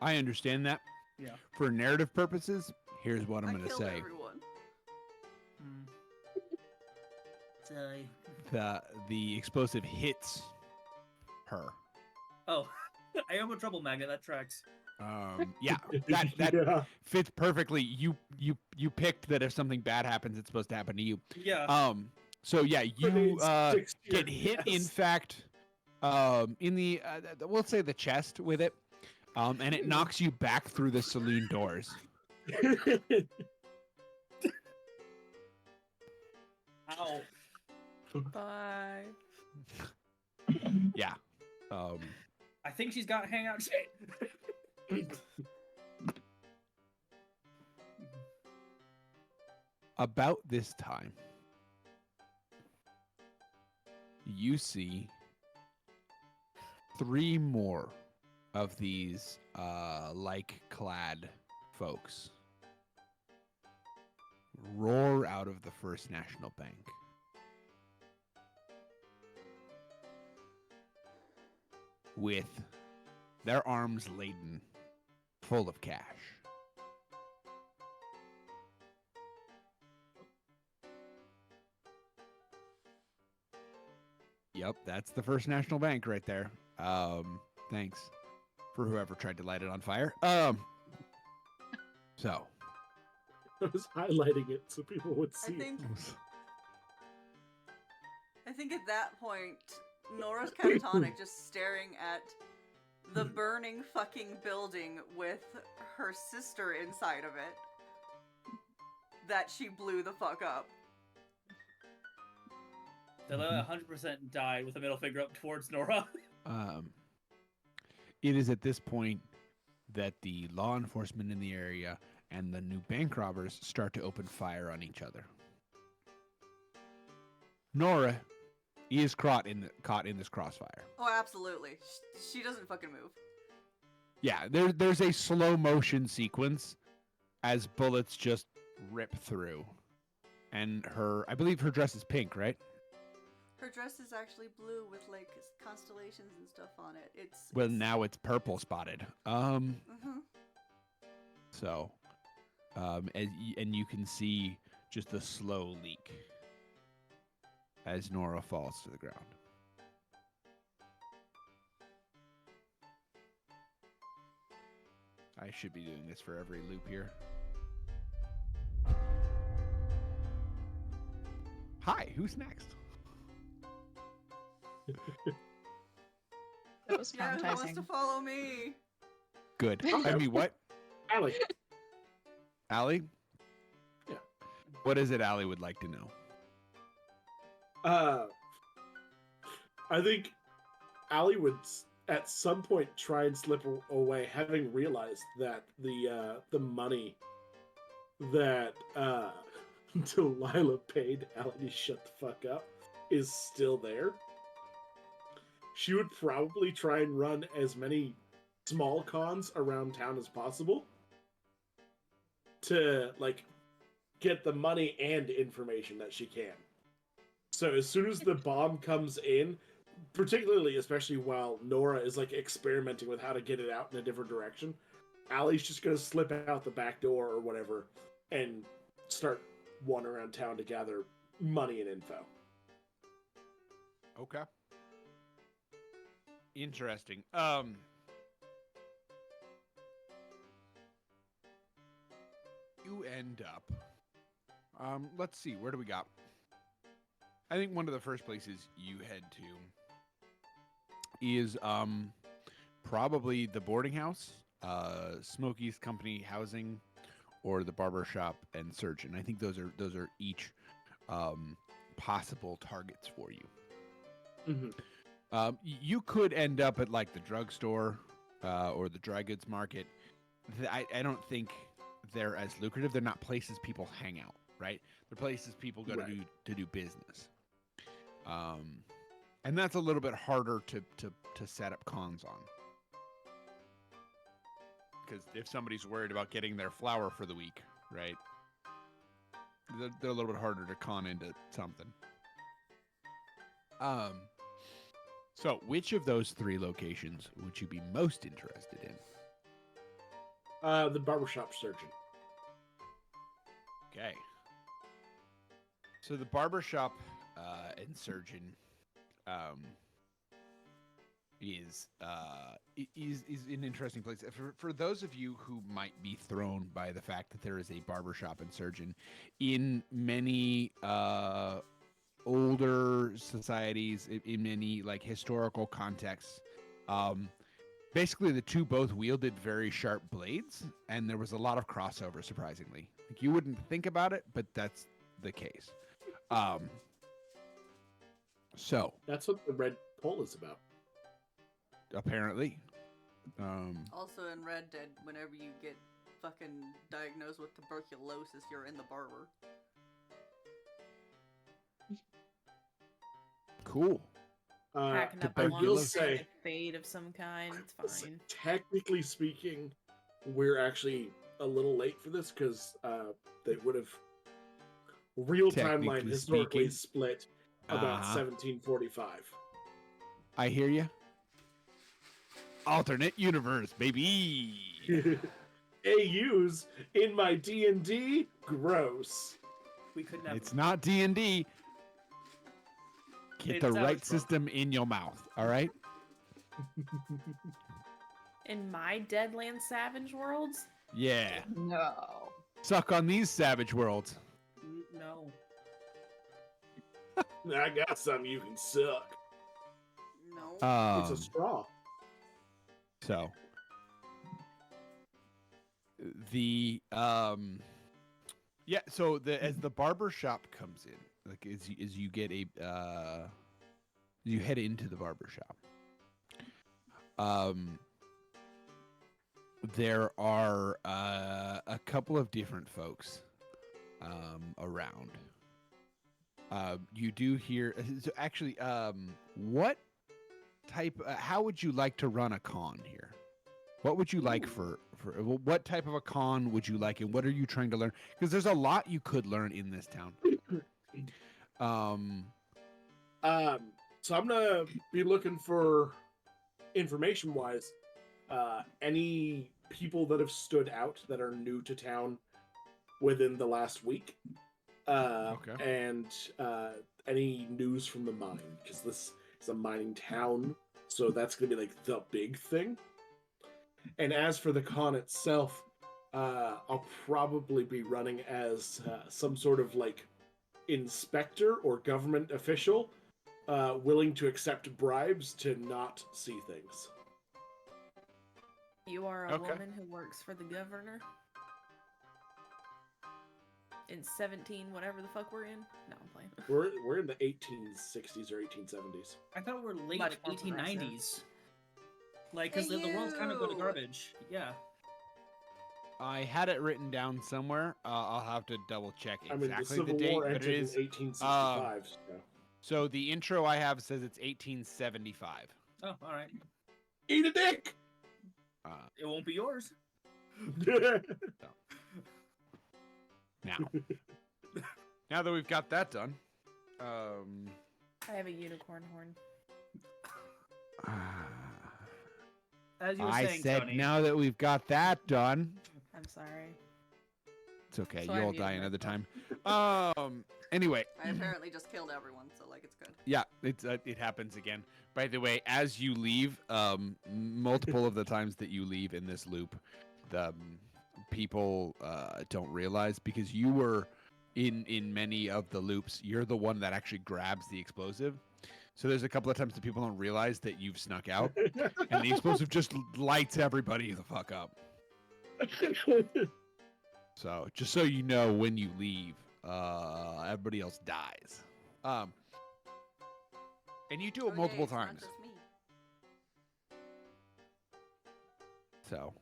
Speaker 1: I understand that.
Speaker 3: Yeah.
Speaker 1: For narrative purposes, here's what I'm going to
Speaker 4: killed
Speaker 1: say.
Speaker 4: everyone.
Speaker 3: Sorry.
Speaker 1: The explosive hits her.
Speaker 3: Oh, I am a trouble magnet. That tracks.
Speaker 1: Yeah, that
Speaker 2: Yeah.
Speaker 1: fits perfectly. You picked that if something bad happens, it's supposed to happen to you.
Speaker 3: Yeah.
Speaker 1: So yeah, you
Speaker 2: Grenades sticks to
Speaker 1: get
Speaker 2: your
Speaker 1: hit. In
Speaker 2: chest.
Speaker 1: fact, in the we'll say the chest with it, and it knocks you back through the saloon doors.
Speaker 3: Ow.
Speaker 5: Bye.
Speaker 1: Yeah.
Speaker 3: I think she's got hangout shit.
Speaker 1: About this time, you see 3 more of these like-clad folks roar out of the First National Bank. With their arms laden full of cash. Yep, that's the First National Bank right there. Thanks for whoever tried to light it on fire. So
Speaker 2: I was highlighting it so people would
Speaker 4: I
Speaker 2: see
Speaker 4: think at that point, Nora's catatonic, just staring at the burning fucking building with her sister inside of it that she blew the fuck up.
Speaker 3: Delilah 100% died with a middle finger up towards Nora.
Speaker 1: it is at this point that the law enforcement in the area and the new bank robbers start to open fire on each other. Nora is caught in this crossfire.
Speaker 4: Oh, absolutely. She doesn't fucking move.
Speaker 1: Yeah, there's a slow motion sequence as bullets just rip through. And I believe her dress is pink, right?
Speaker 4: Her dress is actually blue with like constellations and stuff on it.
Speaker 1: Well, now it's purple spotted.
Speaker 4: Mhm.
Speaker 1: So, and you can see just the slow leak as Nora falls to the ground. I should be doing this for every loop here. Hi, who's next?
Speaker 6: That was
Speaker 4: Yeah, who wants
Speaker 6: traumatizing.
Speaker 4: to follow me?
Speaker 1: Good. I mean, what?
Speaker 2: Allie.
Speaker 1: Allie?
Speaker 2: Yeah.
Speaker 1: What is it Allie would like to know?
Speaker 2: I think Allie would at some point try and slip away, having realized that the money that Delilah paid Allie to shut the fuck up is still there. She would probably try and run as many small cons around town as possible to like get the money and information that she can. So as soon as the bomb comes in, particularly especially while Nora is like experimenting with how to get it out in a different direction, Allie's just gonna slip out the back door or whatever and start wandering around town to gather money and info.
Speaker 1: Okay. Interesting. You end up. Let's see. Where do we got? I think one of the first places you head to is probably the boarding house, Smokey's Company Housing, or the barber shop and surgeon. I think those are each possible targets for you.
Speaker 2: Mm-hmm.
Speaker 1: You could end up at like the drugstore or the dry goods market. I don't think they're as lucrative. They're not places people hang out, right? They're places people go to do business. And that's a little bit harder to set up cons on. Because if somebody's worried about getting their flour for the week, right? They're a little bit harder to con into something. So which of those 3 locations would you be most interested in?
Speaker 2: The barbershop surgeon.
Speaker 1: Okay. So the barbershop and surgeon, is an interesting place. For those of you who might be thrown by the fact that there is a barbershop and surgeon in many older societies, in many like historical contexts, basically the two both wielded very sharp blades, and there was a lot of crossover. Surprisingly, like you wouldn't think about it, but that's the case. So
Speaker 2: That's what the red pole is about.
Speaker 1: apparently,
Speaker 4: Also in Red Dead, whenever you get fucking diagnosed with tuberculosis, you're in the barber.
Speaker 1: cool.
Speaker 5: Packing up
Speaker 2: I
Speaker 5: a
Speaker 2: will
Speaker 5: long
Speaker 2: say,
Speaker 5: fade of some kind. It's fine.
Speaker 2: technically speaking, we're actually a little late for this because they would have real timeline
Speaker 1: Technically
Speaker 2: historically
Speaker 1: speaking.
Speaker 2: split about
Speaker 1: Uh-huh.
Speaker 2: 1745.
Speaker 1: I hear you. Alternate universe, baby.
Speaker 2: AUs in my D&D, gross.
Speaker 3: We could never.
Speaker 1: It's not D&D. Get
Speaker 3: It's
Speaker 1: the
Speaker 3: Savage
Speaker 1: right
Speaker 3: World.
Speaker 1: system in your mouth, all right?
Speaker 5: In my Deadlands Savage worlds,
Speaker 1: Yeah.
Speaker 6: No.
Speaker 1: Suck on these savage worlds.
Speaker 3: No.
Speaker 2: I got some you can suck.
Speaker 4: No.
Speaker 2: It's a straw.
Speaker 1: So the so as the barber shop comes in, like as you get you head into the barber shop, there are a couple of different folks around. You do hear so actually what type how would you like to run a con here? What would you like for what type of a con would you like, and what are you trying to learn? Because there's a lot you could learn in this town.
Speaker 2: So I'm gonna be looking for information wise, any people that have stood out that are new to town within the last week.
Speaker 1: Okay.
Speaker 2: And any news from the mine, because this is a mining town, so that's gonna be like the big thing. And as for the con itself, I'll probably be running as some sort of like inspector or government official, willing to accept bribes to not see things.
Speaker 5: you are a
Speaker 1: Okay.
Speaker 5: woman who works for the governor. In 17, whatever the fuck we're in. No, I'm playing.
Speaker 2: We're in the 1860s or 1870s.
Speaker 3: I thought we were late
Speaker 5: Much more
Speaker 3: 1890s. Like, because
Speaker 4: Hey,
Speaker 3: the world's kind of going to
Speaker 4: you!
Speaker 3: garbage. Yeah.
Speaker 1: I had it written down somewhere. I'll have to double check
Speaker 2: I mean, the
Speaker 1: exactly
Speaker 2: Civil
Speaker 1: the date,
Speaker 2: War
Speaker 1: but
Speaker 2: ended
Speaker 1: it
Speaker 2: in
Speaker 1: is.
Speaker 2: 1865.
Speaker 1: So the intro I have says it's 1875.
Speaker 3: Oh, all right.
Speaker 2: Eat a dick!
Speaker 3: It won't be yours.
Speaker 1: Now that we've got that done,
Speaker 5: I have a unicorn horn.
Speaker 3: As you were
Speaker 1: I
Speaker 3: saying,
Speaker 1: said
Speaker 3: Tony.
Speaker 1: now that we've got that done.
Speaker 5: I'm sorry.
Speaker 1: It's okay.
Speaker 5: So
Speaker 1: You'll
Speaker 5: I'm
Speaker 1: die
Speaker 5: muted
Speaker 1: another time.
Speaker 5: myself.
Speaker 1: Anyway,
Speaker 4: I apparently just killed everyone, so like it's good.
Speaker 1: yeah, it happens again. By the way, as you leave, multiple of the times that you leave in this loop, the people don't realize because you were in many of the loops. You're the one that actually grabs the explosive. So there's a couple of times that people don't realize that you've snuck out, and the explosive just lights everybody the fuck up. So just so you know, when you leave, everybody else dies. And you do it
Speaker 4: Oh,
Speaker 1: multiple
Speaker 4: yay, it's not
Speaker 1: times.
Speaker 4: just me.
Speaker 1: So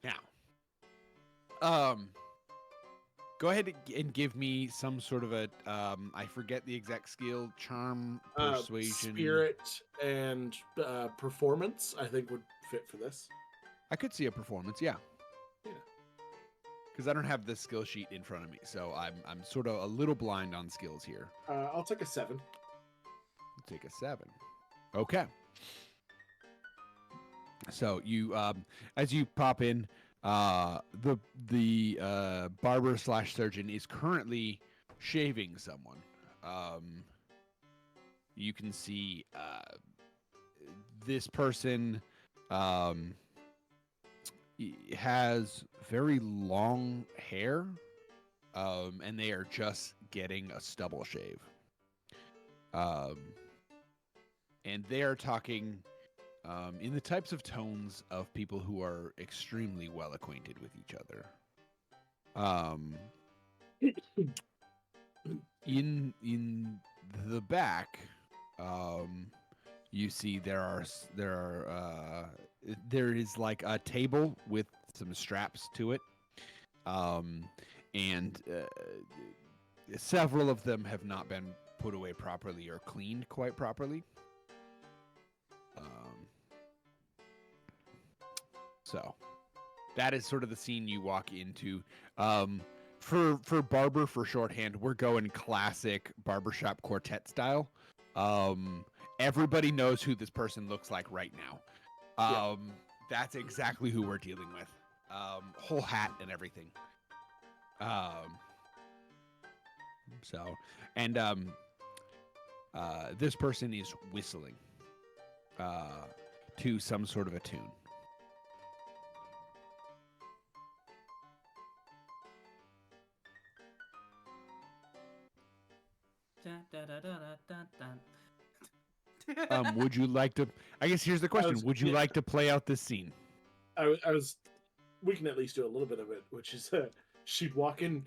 Speaker 1: now, go ahead and give me some sort of a I forget the exact skill, charm, persuasion,
Speaker 2: Spirit, and performance, I think, would fit for this.
Speaker 1: I could see a performance, yeah.
Speaker 2: Yeah.
Speaker 1: Because I don't have the skill sheet in front of me, so I'm sort of a little blind on skills here.
Speaker 2: I'll take a 7.
Speaker 1: Take a 7. Okay. So you, as you pop in, the barber / surgeon is currently shaving someone. you can see this person has very long hair, and they are just getting a stubble shave. And they are talking in the types of tones of people who are extremely well acquainted with each other. In the back, you see there is like a table with some straps to it, and several of them have not been put away properly or cleaned quite properly. So that is sort of the scene you walk into. For barber, for shorthand, we're going classic barbershop quartet style. Everybody knows who this person looks like right now. That's exactly who we're dealing with. Whole hat and everything. This person is whistling to some sort of a tune. Would you like to? I guess here's the question: would you like to play out this scene?
Speaker 2: We can at least do a little bit of it, which is she'd walk in.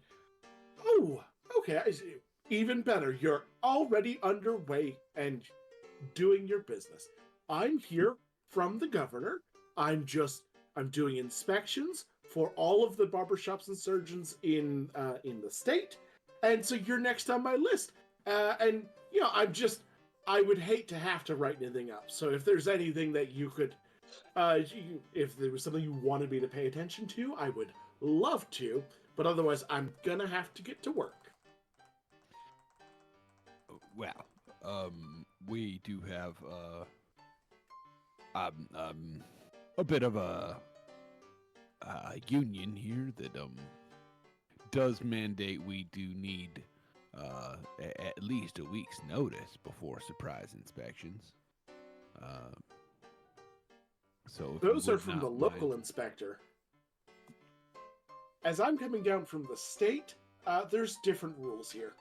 Speaker 2: Oh, okay. I see. Even better. You're already underway and doing your business. I'm here from the governor. I'm doing inspections for all of the barbershops and surgeons in the state, and so you're next on my list. And you know, I would hate to have to write anything up. So if there's anything that you could, if there was something you wanted me to pay attention to, I would love to. But otherwise, I'm gonna have to get to work.
Speaker 1: Well, we do have a bit of a union here that does mandate we do need at least a week's notice before surprise inspections. So
Speaker 2: those are from the local inspector. As I'm coming down from the state, there's different rules here.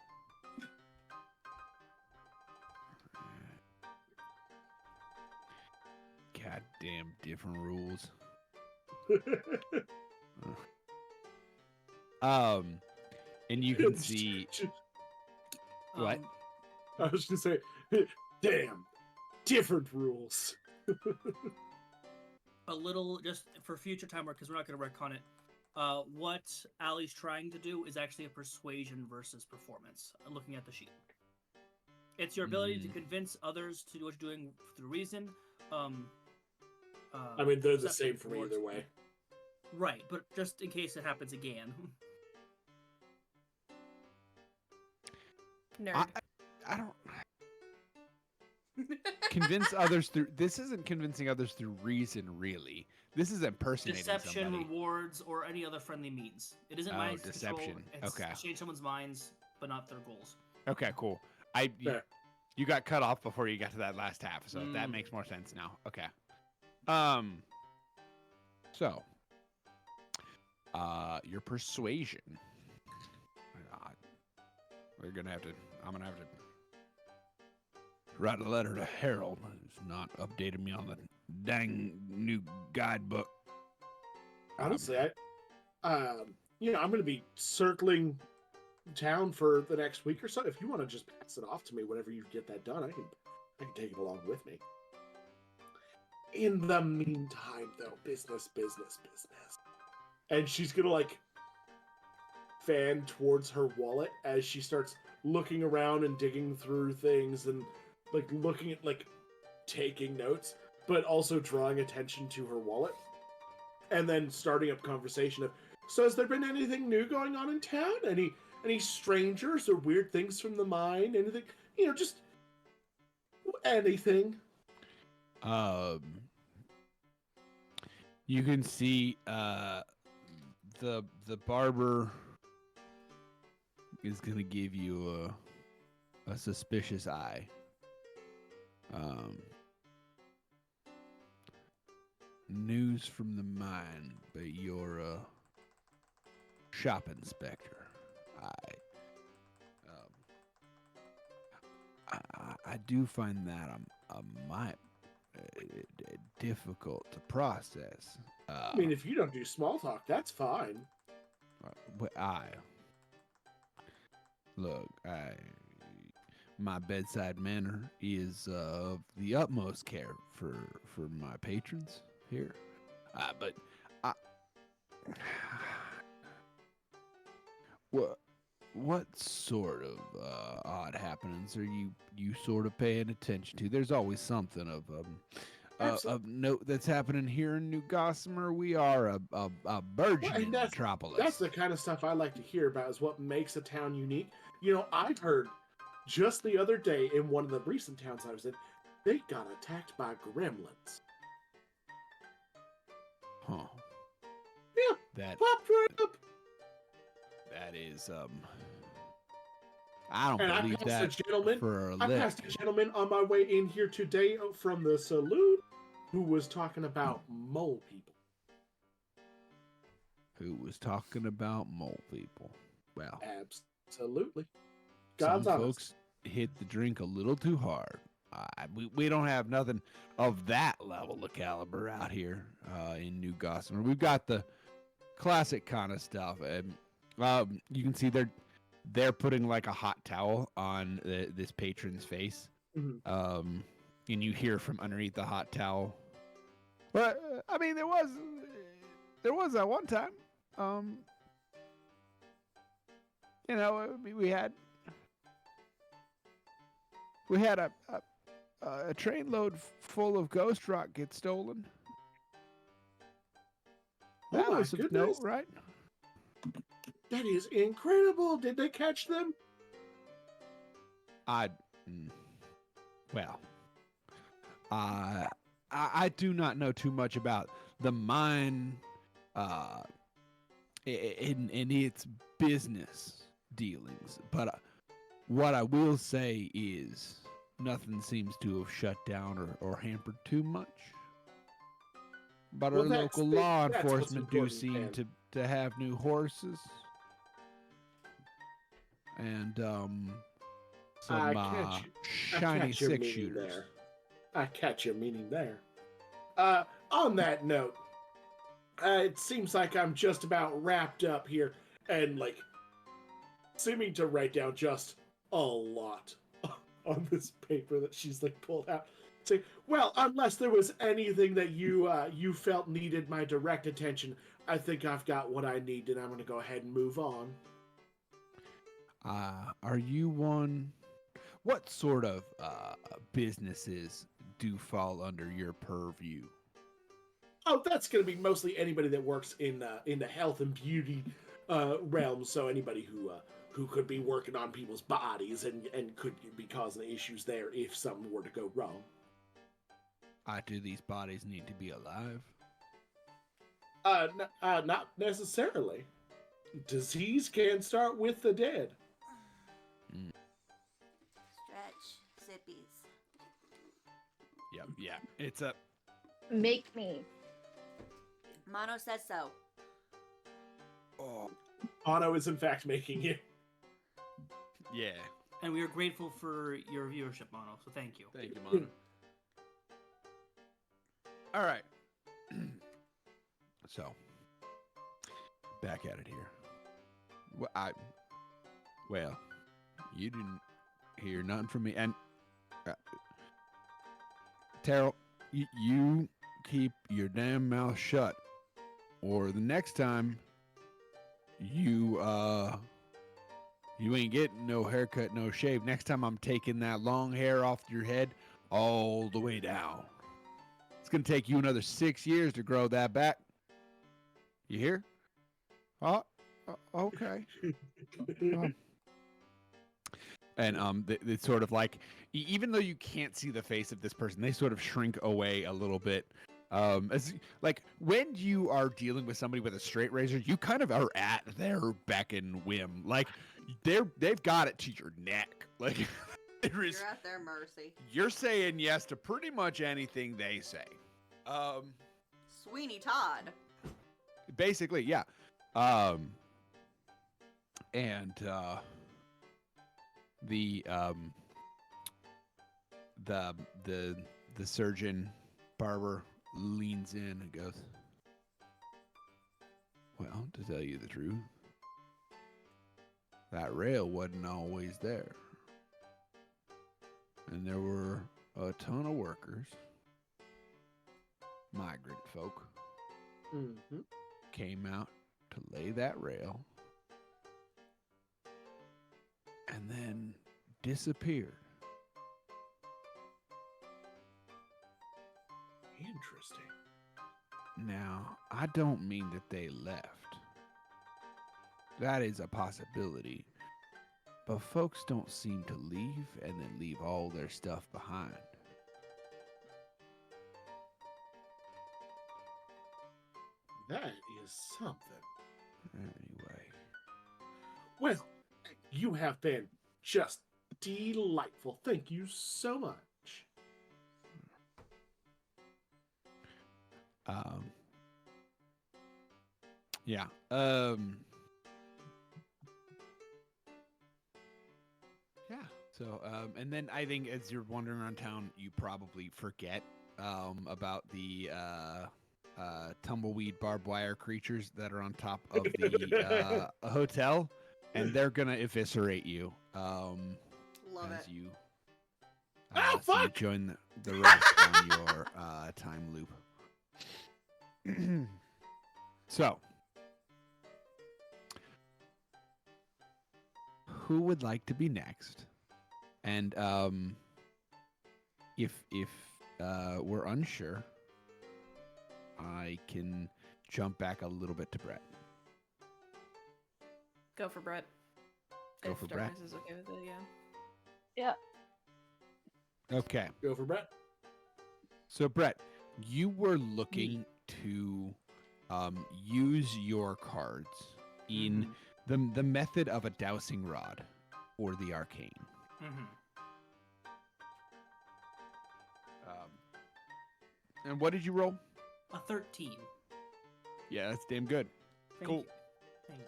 Speaker 1: Goddamn different rules. And you can see what?
Speaker 2: I was gonna say, damn, different rules.
Speaker 3: A little, just for future time work, because we're not going to work on it. What Allie's trying to do is actually a persuasion versus performance. Looking at the sheet, it's your ability to convince others to do what you're doing through reason.
Speaker 2: I mean, they're the same for me either way.
Speaker 3: Right, but just in case it happens again.
Speaker 5: Nerd.
Speaker 1: I don't convince others through. This isn't convincing others through reason, really. This is impersonating
Speaker 3: Deception,
Speaker 1: somebody.
Speaker 3: rewards, or any other friendly means. It isn't mind
Speaker 1: deception.
Speaker 3: Control. It's
Speaker 1: okay.
Speaker 3: Change someone's minds, but not their goals.
Speaker 1: Okay, cool. You got cut off before you got to that last half, so that makes more sense now. Okay. So, your persuasion. I'm gonna have to write a letter to Harold, who's not updated me on the dang new guidebook.
Speaker 2: Honestly, I'm going to be circling town for the next week or so. If you want to just pass it off to me whenever you get that done, I can take it along with me. In the meantime, though, business. And she's going to fan towards her wallet as she starts looking around and digging through things and looking at taking notes, but also drawing attention to her wallet, and then starting up conversation of, so has there been anything new going on in town? Any strangers or weird things from the mine? Anything, just anything.
Speaker 1: You can see the barber is gonna give you a suspicious eye. News from the mine, but you're a shop inspector. I do find that a mite difficult to process.
Speaker 2: I mean, if you don't do small talk, that's fine.
Speaker 1: But look, my bedside manner is of the utmost care for my patrons here. But what sort of odd happenings are you sort of paying attention to? There's always something of note that's happening here in New Gossamer. We are a burgeoning metropolis.
Speaker 2: That's the kind of stuff I like to hear about, is what makes a town unique. You know, I've heard just the other day in one of the recent towns I was in, they got attacked by gremlins.
Speaker 1: Huh.
Speaker 2: Yeah,
Speaker 1: that
Speaker 2: popped right up.
Speaker 1: That is I don't
Speaker 2: And
Speaker 1: believe that for a
Speaker 2: I
Speaker 1: lick.
Speaker 2: passed a gentleman on my way in here today from the saloon who was talking about mole people.
Speaker 1: Who was talking about mole people? Well,
Speaker 2: Absolutely.
Speaker 1: some
Speaker 2: God's honest.
Speaker 1: folks hit the drink a little too hard. We don't have nothing of that level of caliber out here in New Gossamer. We've got the classic kind of stuff, and you can see they're putting like a hot towel on this patron's face,
Speaker 2: Mhm.
Speaker 1: and you hear from underneath the hot towel. But I mean, there was that one time, you know, we had a train load full of ghost rock get stolen.
Speaker 2: Oh
Speaker 1: That
Speaker 2: my
Speaker 1: was of note,
Speaker 2: goodness.
Speaker 1: right?
Speaker 2: That is incredible. Did they catch them?
Speaker 1: Well, I do not know too much about the mine in its business dealings, but what I will say is nothing seems to have shut down or hampered too much. But
Speaker 2: Well,
Speaker 1: our
Speaker 2: that's
Speaker 1: local
Speaker 2: the-
Speaker 1: law
Speaker 2: that's what's
Speaker 1: enforcement do
Speaker 2: important,
Speaker 1: seem
Speaker 2: Dan.
Speaker 1: to have new horses. And some
Speaker 2: I catch
Speaker 1: shiny
Speaker 2: your
Speaker 1: six
Speaker 2: meaning
Speaker 1: shooters.
Speaker 2: there. I catch your meaning there. On that note, it seems like I'm just about wrapped up here, and like seeming to write down just a lot on this paper that she's like pulled out. Say, well, unless there was anything that you felt needed my direct attention, I think I've got what I need, and I'm going to go ahead and move on.
Speaker 1: Are you one? What sort of businesses do fall under your purview?
Speaker 2: Oh, that's going to be mostly anybody that works in the health and beauty realm. So anybody who could be working on people's bodies and could be causing issues there if something were to go wrong.
Speaker 1: Do these bodies need to be alive?
Speaker 2: Not necessarily. Disease can start with the dead.
Speaker 4: Stretch, zippies.
Speaker 1: Yep, yeah. It's a
Speaker 6: Make me.
Speaker 4: Mono says so.
Speaker 1: oh
Speaker 2: Ano is in fact making you.
Speaker 1: yeah.
Speaker 3: And we are grateful for your viewership, Mono. So thank you.
Speaker 1: Thank you, Mom. All right. So, back at it here. Well, you didn't hear nothing from me, and Terrell, you keep your damn mouth shut, or the next time you ain't getting no haircut, no shave. Next time I'm taking that long hair off your head all the way down. It's gonna take you another 6 years to grow that back. You hear? Oh, okay. And it's sort of like, even though you can't see the face of this person, they sort of shrink away a little bit. As like when you are dealing with somebody with a straight razor, you kind of are at their beck and whim. Like they've got it to your neck. Like There is.
Speaker 4: You're at their mercy.
Speaker 1: You're saying yes to pretty much anything they say.
Speaker 4: Sweeney Todd.
Speaker 1: Basically, yeah. And the surgeon barber leans in and goes, well, to tell you the truth, that rail wasn't always there. And there were a ton of workers, migrant folk,
Speaker 2: Mm-hmm.
Speaker 1: came out to lay that rail and then disappeared.
Speaker 2: Interesting.
Speaker 1: Now, I don't mean that they left. That is a possibility. But folks don't seem to leave and then leave all their stuff behind.
Speaker 2: That is something.
Speaker 1: Anyway.
Speaker 2: Well, you have been just delightful. Thank you so much.
Speaker 1: Yeah. Yeah. So, and then I think as you're wandering around town, you probably forget about the tumbleweed barbed wire creatures that are on top of the hotel, and they're gonna eviscerate you.
Speaker 4: Love
Speaker 1: as
Speaker 4: it.
Speaker 1: you
Speaker 2: Oh,
Speaker 1: so you
Speaker 2: fuck!
Speaker 1: join the rest on your time loop. So, who would like to be next? And if we're unsure, I can jump back a little bit to Brett.
Speaker 5: Go for Brett.
Speaker 1: Go
Speaker 5: if
Speaker 1: for Brett.
Speaker 5: Darkness is okay with it, yeah.
Speaker 6: Yeah.
Speaker 1: Okay.
Speaker 2: Go for Brett.
Speaker 1: So Brett, you were looking to use your cards in the method of a dowsing rod or the arcane.
Speaker 3: Mm-hmm.
Speaker 1: And what did you roll?
Speaker 3: A 13.
Speaker 1: Yeah, that's damn good.
Speaker 3: Thank
Speaker 1: Cool.
Speaker 3: you. Thank you.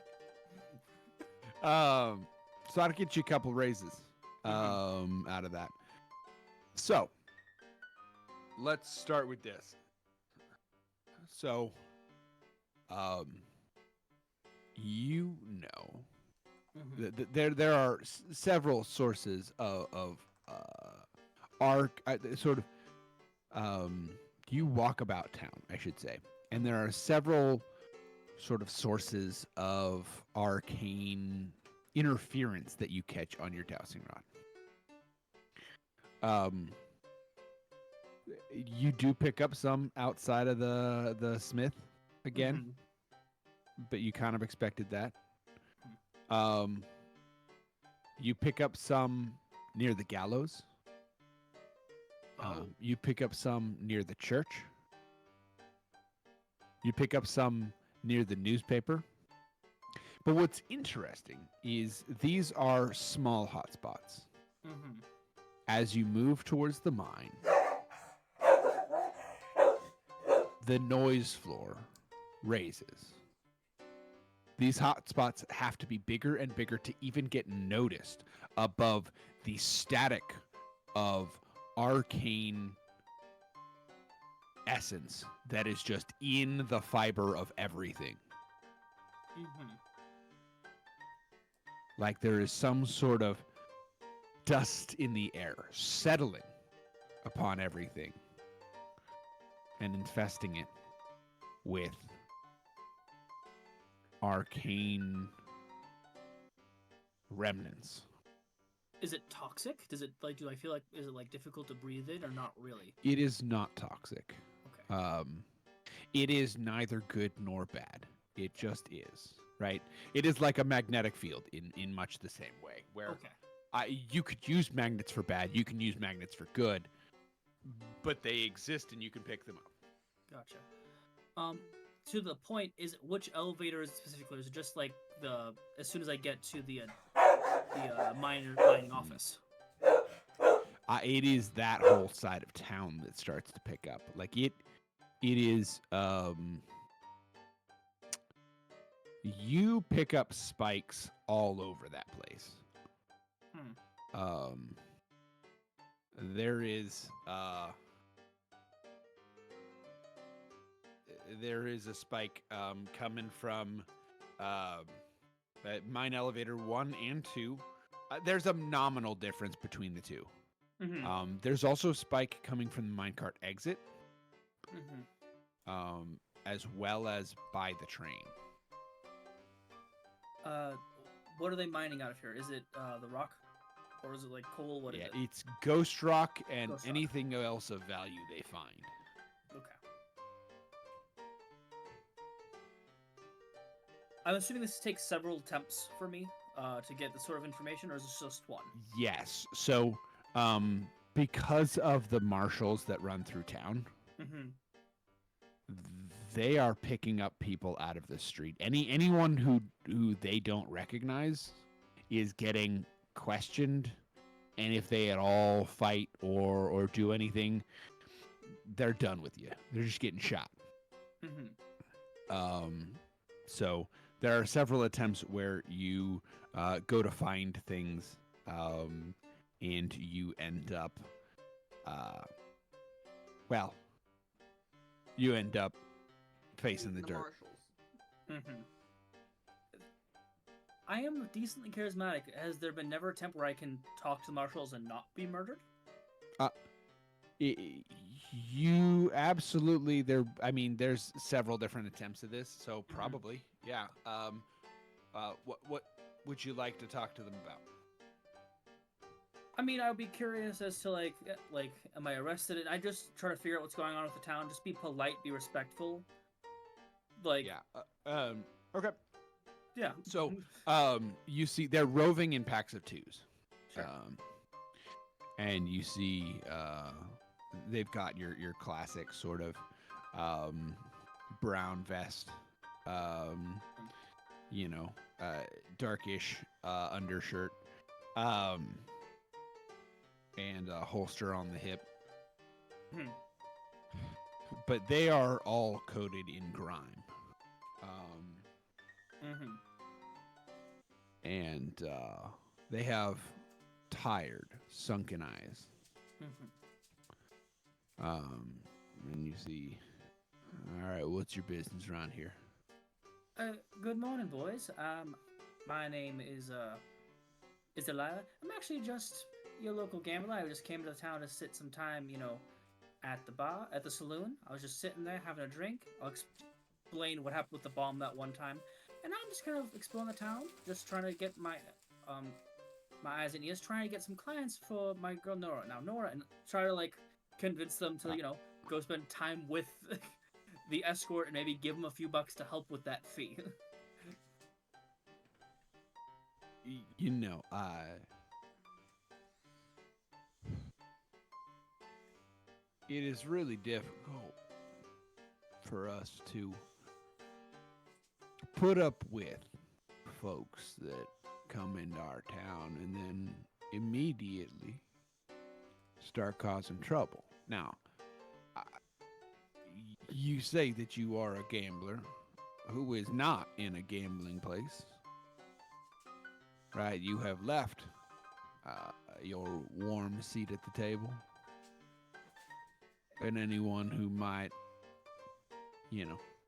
Speaker 1: So I'll get you a couple raises out of that. So let's start with this. So, you know, there are several sources of arc sort of you walk about town, I should say, and there are several sort of sources of arcane interference that you catch on your dowsing rod. You do pick up some outside of the smith again, but you kind of expected that. You pick up some near the gallows. You pick up some near the church. You pick up some near the newspaper. But what's interesting is these are small hotspots. As you move towards the mine, the noise floor raises. These hotspots have to be bigger and bigger to even get noticed above the static of arcane essence that is just in the fiber of everything. Like there is some sort of dust in the air settling upon everything and infesting it with arcane remnants.
Speaker 3: Is it toxic? Does it do I feel like is it difficult to breathe in or not really?
Speaker 1: It is not toxic.
Speaker 3: Okay.
Speaker 1: It is neither good nor bad. It just is, right? It is like a magnetic field in much the same way, where you could use magnets for bad, you can use magnets for good, but they exist and you can pick them up.
Speaker 3: Gotcha. To the point, is which elevator is specifically? Is it just like as soon as I get to the mining office?
Speaker 1: It is that whole side of town that starts to pick up. Like it is. You pick up spikes all over that place. There is a spike coming from mine elevator 1 and 2. There's a nominal difference between the two. There's also a spike coming from the minecart exit, as well as by the train.
Speaker 3: What are they mining out of here? Is it the rock, or is it like coal? What is it?
Speaker 1: It's ghost rock and
Speaker 3: Ghost rock.
Speaker 1: anything else of value they find.
Speaker 3: Okay. I'm assuming this takes several attempts for me to get this sort of information, or is this just one?
Speaker 1: Yes. So, because of the marshals that run through town, they are picking up people out of the street. Anyone who they don't recognize is getting questioned, and if they at all fight or do anything, they're done with you. They're just getting shot. So there are several attempts where you go to find things, and you end up, you end up facing the dirt.
Speaker 4: Marshals.
Speaker 3: I am decently charismatic. Has there been never a attempt where I can talk to the marshals and not be murdered?
Speaker 1: You absolutely there's several different attempts of this, so probably, yeah. What would you like to talk to them about?
Speaker 3: I mean, I would be curious as to like, am I arrested? And I just try to figure out what's going on with the town. Just be polite, be respectful. Like,
Speaker 1: yeah. Okay.
Speaker 3: Yeah.
Speaker 1: So, you see, they're roving in packs of 2s.
Speaker 3: Sure.
Speaker 1: And you see, they've got your classic sort of brown vest, darkish undershirt, and a holster on the hip. But they are all coated in grime. And they have tired, sunken eyes. And you see, all right, what's your business around here?
Speaker 3: Good morning, boys. My name is Delilah. I'm actually just your local gambler. I just came to town to sit some time, at the saloon. I was just sitting there having a drink. I'll explain what happened with the bomb that one time. And I'm just kind of exploring the town, just trying to get my eyes and ears, trying to get some clients for my girl Nora. Now, Nora, and try to convince them to, go spend time with the escort and maybe give them a few bucks to help with that fee.
Speaker 1: It is really difficult for us to put up with folks that come into our town and then immediately start causing trouble. Now, you say that you are a gambler who is not in a gambling place, right? You have left your warm seat at the table, and anyone who might,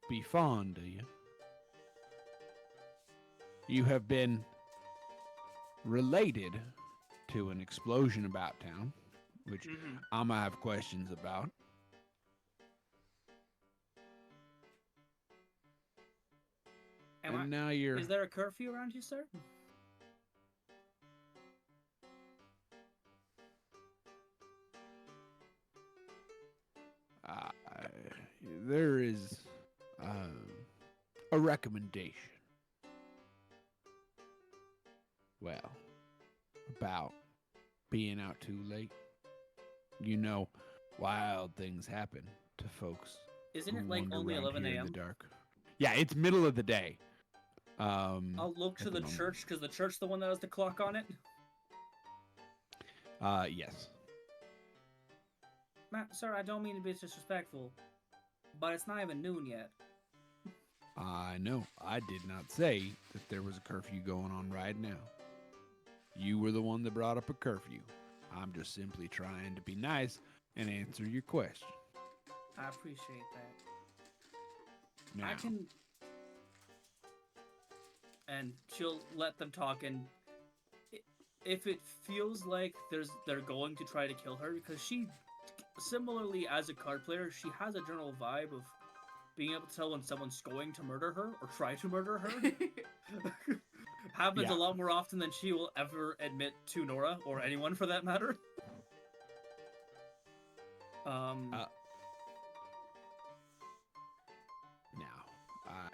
Speaker 1: be fond of you. You have been related to an explosion about town, which I'm going to have questions about. Now you're...
Speaker 3: Is there a curfew around you, sir?
Speaker 1: There is a recommendation. Well, about being out too late. Wild things happen to folks.
Speaker 3: Isn't
Speaker 1: who
Speaker 3: it like
Speaker 1: wander
Speaker 3: only
Speaker 1: around
Speaker 3: 11
Speaker 1: here in
Speaker 3: a.m.?
Speaker 1: the dark. Yeah, it's middle of the day.
Speaker 3: I'll look to the church, because the church the one that has the clock on it.
Speaker 1: Yes.
Speaker 3: Sir, I don't mean to be disrespectful, but it's not even noon yet.
Speaker 1: I know. I did not say that there was a curfew going on right now. You were the one that brought up a curfew. I'm just simply trying to be nice and answer your question.
Speaker 3: I appreciate that.
Speaker 1: Now,
Speaker 3: I can. And she'll let them talk, and if it feels like they're going to try to kill her, because she, similarly as a card player, she has a general vibe of being able to tell when someone's going to murder her or try to murder her. Happens
Speaker 1: Yeah.
Speaker 3: a lot more often than she will ever admit to Nora, or anyone for that matter.
Speaker 1: now, I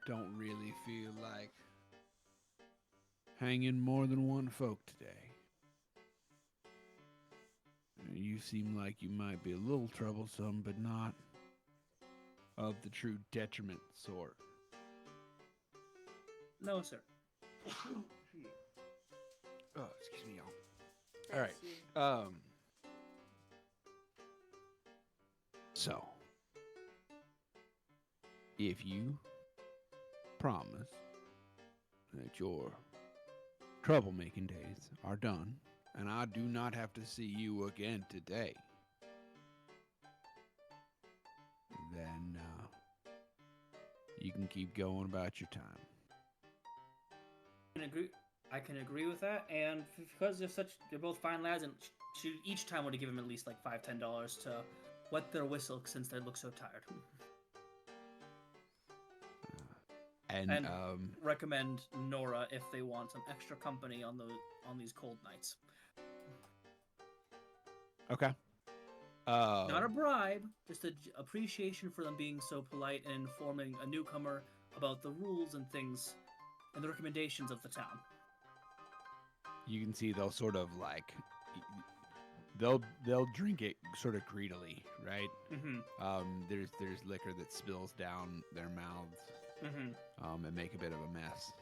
Speaker 1: don't really feel like hanging more than one folk today. You seem like you might be a little troublesome, but not of the true detriment sort.
Speaker 3: No, sir.
Speaker 1: Oh, excuse me, y'all.
Speaker 4: Thanks,
Speaker 1: All right.
Speaker 4: you.
Speaker 1: So, if you promise that your troublemaking days are done, and I do not have to see you again today, then you can keep going about your time.
Speaker 3: I can agree with that, and because they're both fine lads, and she each time would have given them at least like $5-10 to wet their whistle since they look so tired.
Speaker 1: And
Speaker 3: Recommend Nora if they want some extra company on these cold nights.
Speaker 1: okay.
Speaker 3: Not a bribe, just an appreciation for them being so polite and informing a newcomer about the rules and things and the recommendations of the town.
Speaker 1: You can see they'll sort of like they'll drink it sort of greedily, right?
Speaker 3: Mm-hmm.
Speaker 1: There's liquor that spills down their mouths,
Speaker 3: Mm-hmm.
Speaker 1: and make a bit of a mess.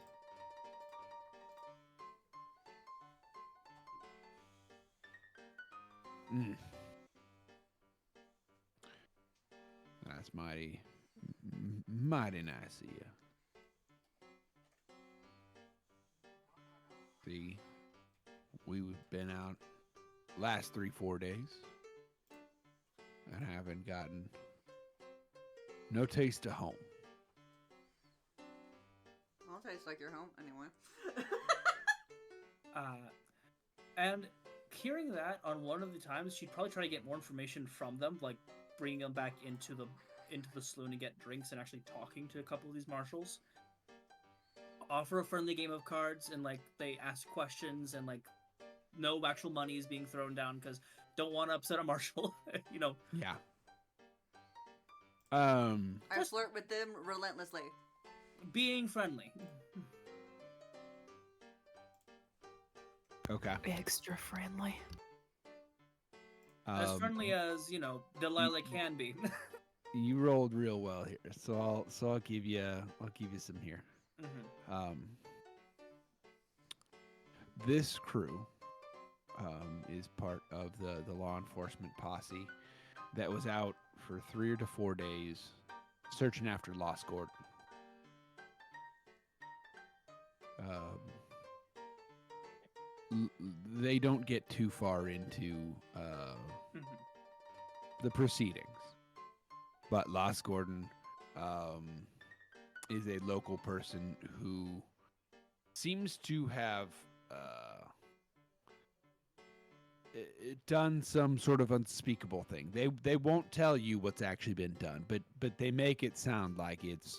Speaker 1: Mm. That's mighty nice of you. See, we've been out last 3-4 days and haven't gotten no taste of home.
Speaker 4: I'll taste like your home anyway.
Speaker 3: And hearing that on one of the times, she'd probably try to get more information from them, like bringing them back into the saloon and get drinks and actually talking to a couple of these marshals. Offer a friendly game of cards, and like they ask questions, and like no actual money is being thrown down because don't want to upset a marshal.
Speaker 1: Yeah.
Speaker 4: I flirt with them relentlessly.
Speaker 3: Being friendly.
Speaker 1: Okay.
Speaker 5: Extra friendly.
Speaker 3: As friendly as, Delilah can be.
Speaker 1: You rolled real well here, so I'll give you some here.
Speaker 3: Mm-hmm.
Speaker 1: This crew is part of the law enforcement posse that was out for 3 to 4 days searching after Lost Gordon. They don't get too far into the proceedings, but Lost Gordon is a local person who seems to have done some sort of unspeakable thing. They won't tell you what's actually been done, but they make it sound like it's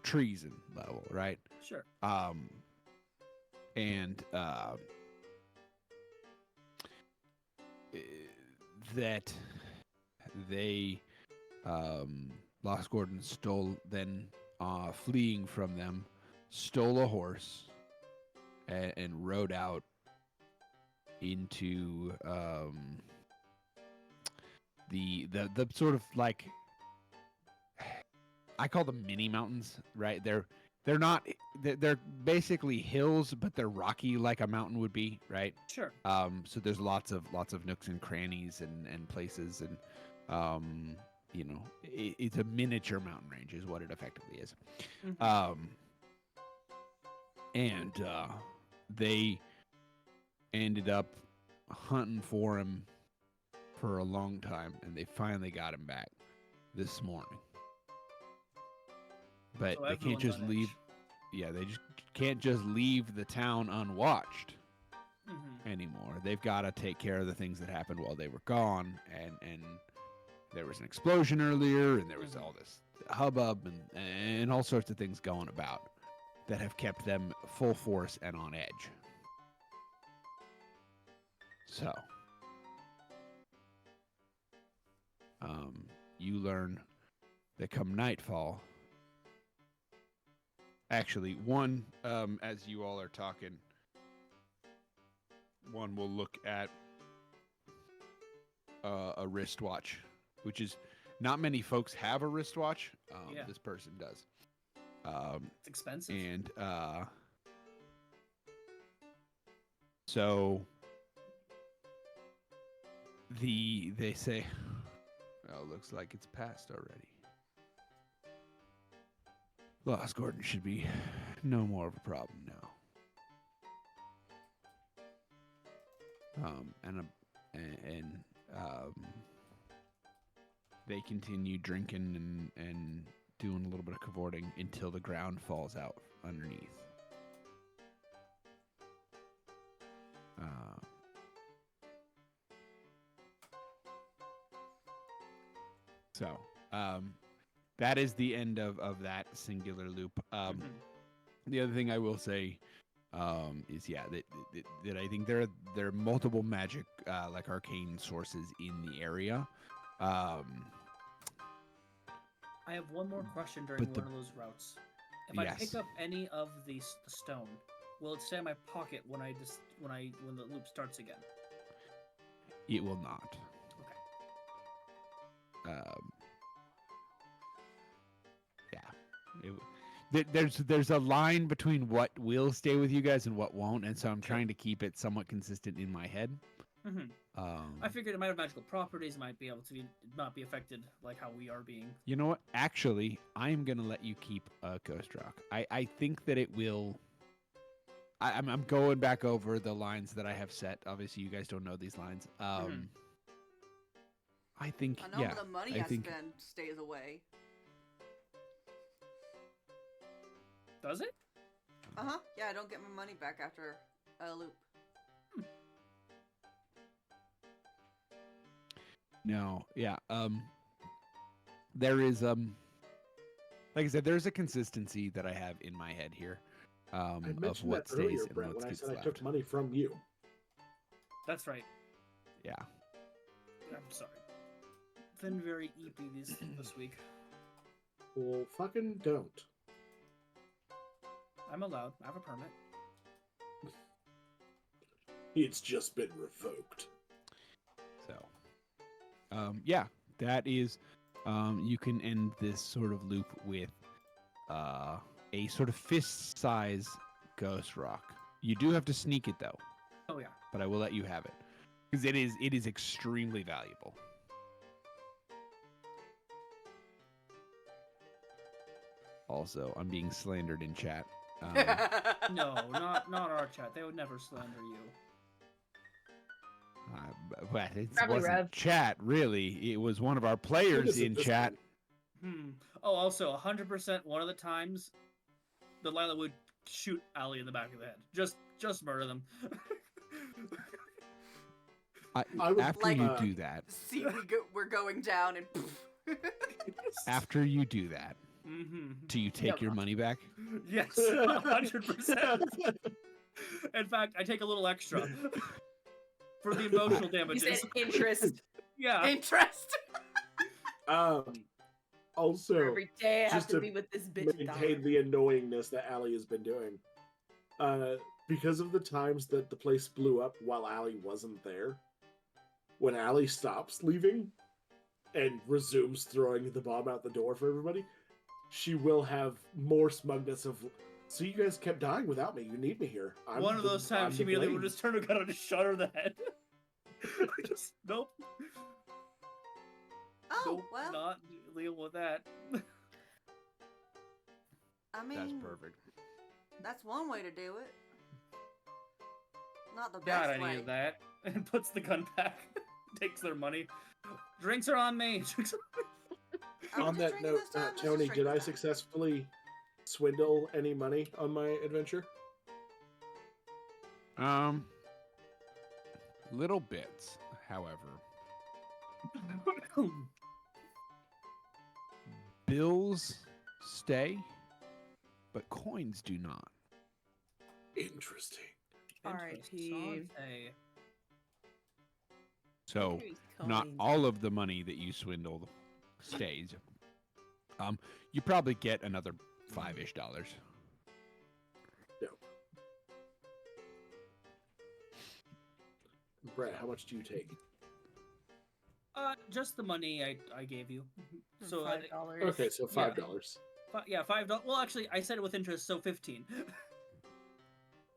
Speaker 1: treason level, right?
Speaker 3: Sure.
Speaker 1: And that they Lost Gordon stole, then fleeing from them, stole a horse and rode out into the sort of like, I call them mini mountains, right? They're they're not. They're basically hills, but they're rocky like a mountain would be, right?
Speaker 3: Sure.
Speaker 1: So there's lots of nooks and crannies and places, and you know, it's a miniature mountain range, is what it effectively is.
Speaker 3: Mhm.
Speaker 1: And they ended up hunting for him for a long time, and they finally got him back this morning. But
Speaker 3: So
Speaker 1: they can't
Speaker 3: everyone's
Speaker 1: just
Speaker 3: on
Speaker 1: leave.
Speaker 3: edge.
Speaker 1: Yeah, they just can't just leave the town unwatched
Speaker 3: Mhm.
Speaker 1: anymore. They've got to take care of the things that happened while they were gone, and there was an explosion earlier, and there was all this hubbub and all sorts of things going about that have kept them full force and on edge. So, you learn that come nightfall. Actually, one, as you all are talking, one will look at a wristwatch, which is not many folks have a wristwatch.
Speaker 3: Yeah.
Speaker 1: This person does.
Speaker 3: It's expensive.
Speaker 1: And so they say, well, looks like it's passed already. Lost Gordon should be no more of a problem now. They continue drinking and doing a little bit of cavorting until the ground falls out underneath. So, that is the end of that singular loop. The other thing I will say is, yeah, that I think there are multiple magic, like arcane sources in the area.
Speaker 3: I have one more question during
Speaker 1: But
Speaker 3: one of those routes. If I
Speaker 1: Yes.
Speaker 3: pick up any of the stone, will it stay in my pocket when the loop starts again?
Speaker 1: It will not.
Speaker 3: Okay.
Speaker 1: There's a line between what will stay with you guys and what won't, and so I'm trying to keep it somewhat consistent in my head.
Speaker 3: I figured it might have magical properties, might be able to not be affected like how we are being.
Speaker 1: You know what? Actually, I'm gonna let you keep Ghost Rock. I think that it will. I'm going back over the lines that I have set. Obviously, you guys don't know these lines. I think
Speaker 4: I know the money I
Speaker 1: think
Speaker 4: spend stays away.
Speaker 3: Does it?
Speaker 4: Uh-huh. Yeah, I don't get my money back after a loop.
Speaker 1: No, yeah. There is like I said, there's a consistency that I have in my head here.
Speaker 2: I
Speaker 1: Of
Speaker 2: mentioned
Speaker 1: what
Speaker 2: that earlier,
Speaker 1: stays and
Speaker 2: Brett,
Speaker 1: what
Speaker 2: when I
Speaker 1: gets
Speaker 2: said I
Speaker 1: left.
Speaker 2: took money from you.
Speaker 3: That's right.
Speaker 1: Yeah.
Speaker 3: I'm sorry. Been very eepy this week.
Speaker 2: Well, fucking don't.
Speaker 3: I'm allowed. I have a permit.
Speaker 2: It's just been revoked.
Speaker 1: So, yeah, that is, you can end this sort of loop with a sort of fist-size ghost rock. You do have to sneak it though.
Speaker 3: Oh yeah.
Speaker 1: But I will let you have it because it is extremely valuable. Also, I'm being slandered in chat.
Speaker 3: No, not our chat. They would never slander you.
Speaker 1: But it
Speaker 6: Probably
Speaker 1: wasn't
Speaker 6: Rev.
Speaker 1: chat, really. It was one of our players in chat.
Speaker 3: Oh, also, 100% one of the times, Delilah would shoot Allie in the back of the head. Just murder them.
Speaker 2: I would
Speaker 1: After
Speaker 4: like-
Speaker 1: you do that,
Speaker 4: See, we're going down and poof.
Speaker 1: after you do that, do you take your money back?
Speaker 3: Yes, 100%. In fact, I take a little extra for the emotional
Speaker 5: You
Speaker 3: damages.
Speaker 5: said interest
Speaker 3: Yeah.
Speaker 4: Interest.
Speaker 2: Also,
Speaker 5: every day. I have
Speaker 2: just
Speaker 5: to
Speaker 2: to
Speaker 5: be with this bitch.
Speaker 2: maintain the annoyingness that Allie has been doing. Because of the times that the place blew up while Allie wasn't there, when Allie stops leaving and resumes throwing the bomb out the door for everybody, she will have more smugness of. So you guys kept dying without me. You need me here.
Speaker 3: One of those times she immediately would just turn her gun and just shut her in the head. Just nope.
Speaker 4: Oh,
Speaker 3: Nope,
Speaker 4: well,
Speaker 3: not deal with that.
Speaker 4: I mean,
Speaker 1: That's perfect.
Speaker 4: that's one way to do it. Not the
Speaker 3: God,
Speaker 4: best
Speaker 3: I
Speaker 4: way.
Speaker 3: needed that. And puts the gun back. Takes their money. Drinks are on me. Drinks are-
Speaker 4: Are we
Speaker 2: On
Speaker 4: just
Speaker 2: that
Speaker 4: drinking
Speaker 2: note,
Speaker 4: this time? Let's just
Speaker 2: Tony,
Speaker 4: drink
Speaker 2: did
Speaker 4: this
Speaker 2: I
Speaker 4: time.
Speaker 2: successfully swindle any money on my adventure?
Speaker 1: Little bits, however. Bills stay, but coins do not.
Speaker 2: Interesting.
Speaker 5: R.I.P.
Speaker 3: Interessante.
Speaker 1: So not all of the money that you swindled stays. You probably get another $5-ish.
Speaker 2: Dope. Brett, how much do you take?
Speaker 3: Just the money I gave you. So
Speaker 5: $5.
Speaker 2: Okay, so $5.
Speaker 3: yeah, $5. Well, actually, I said it with interest, so 15.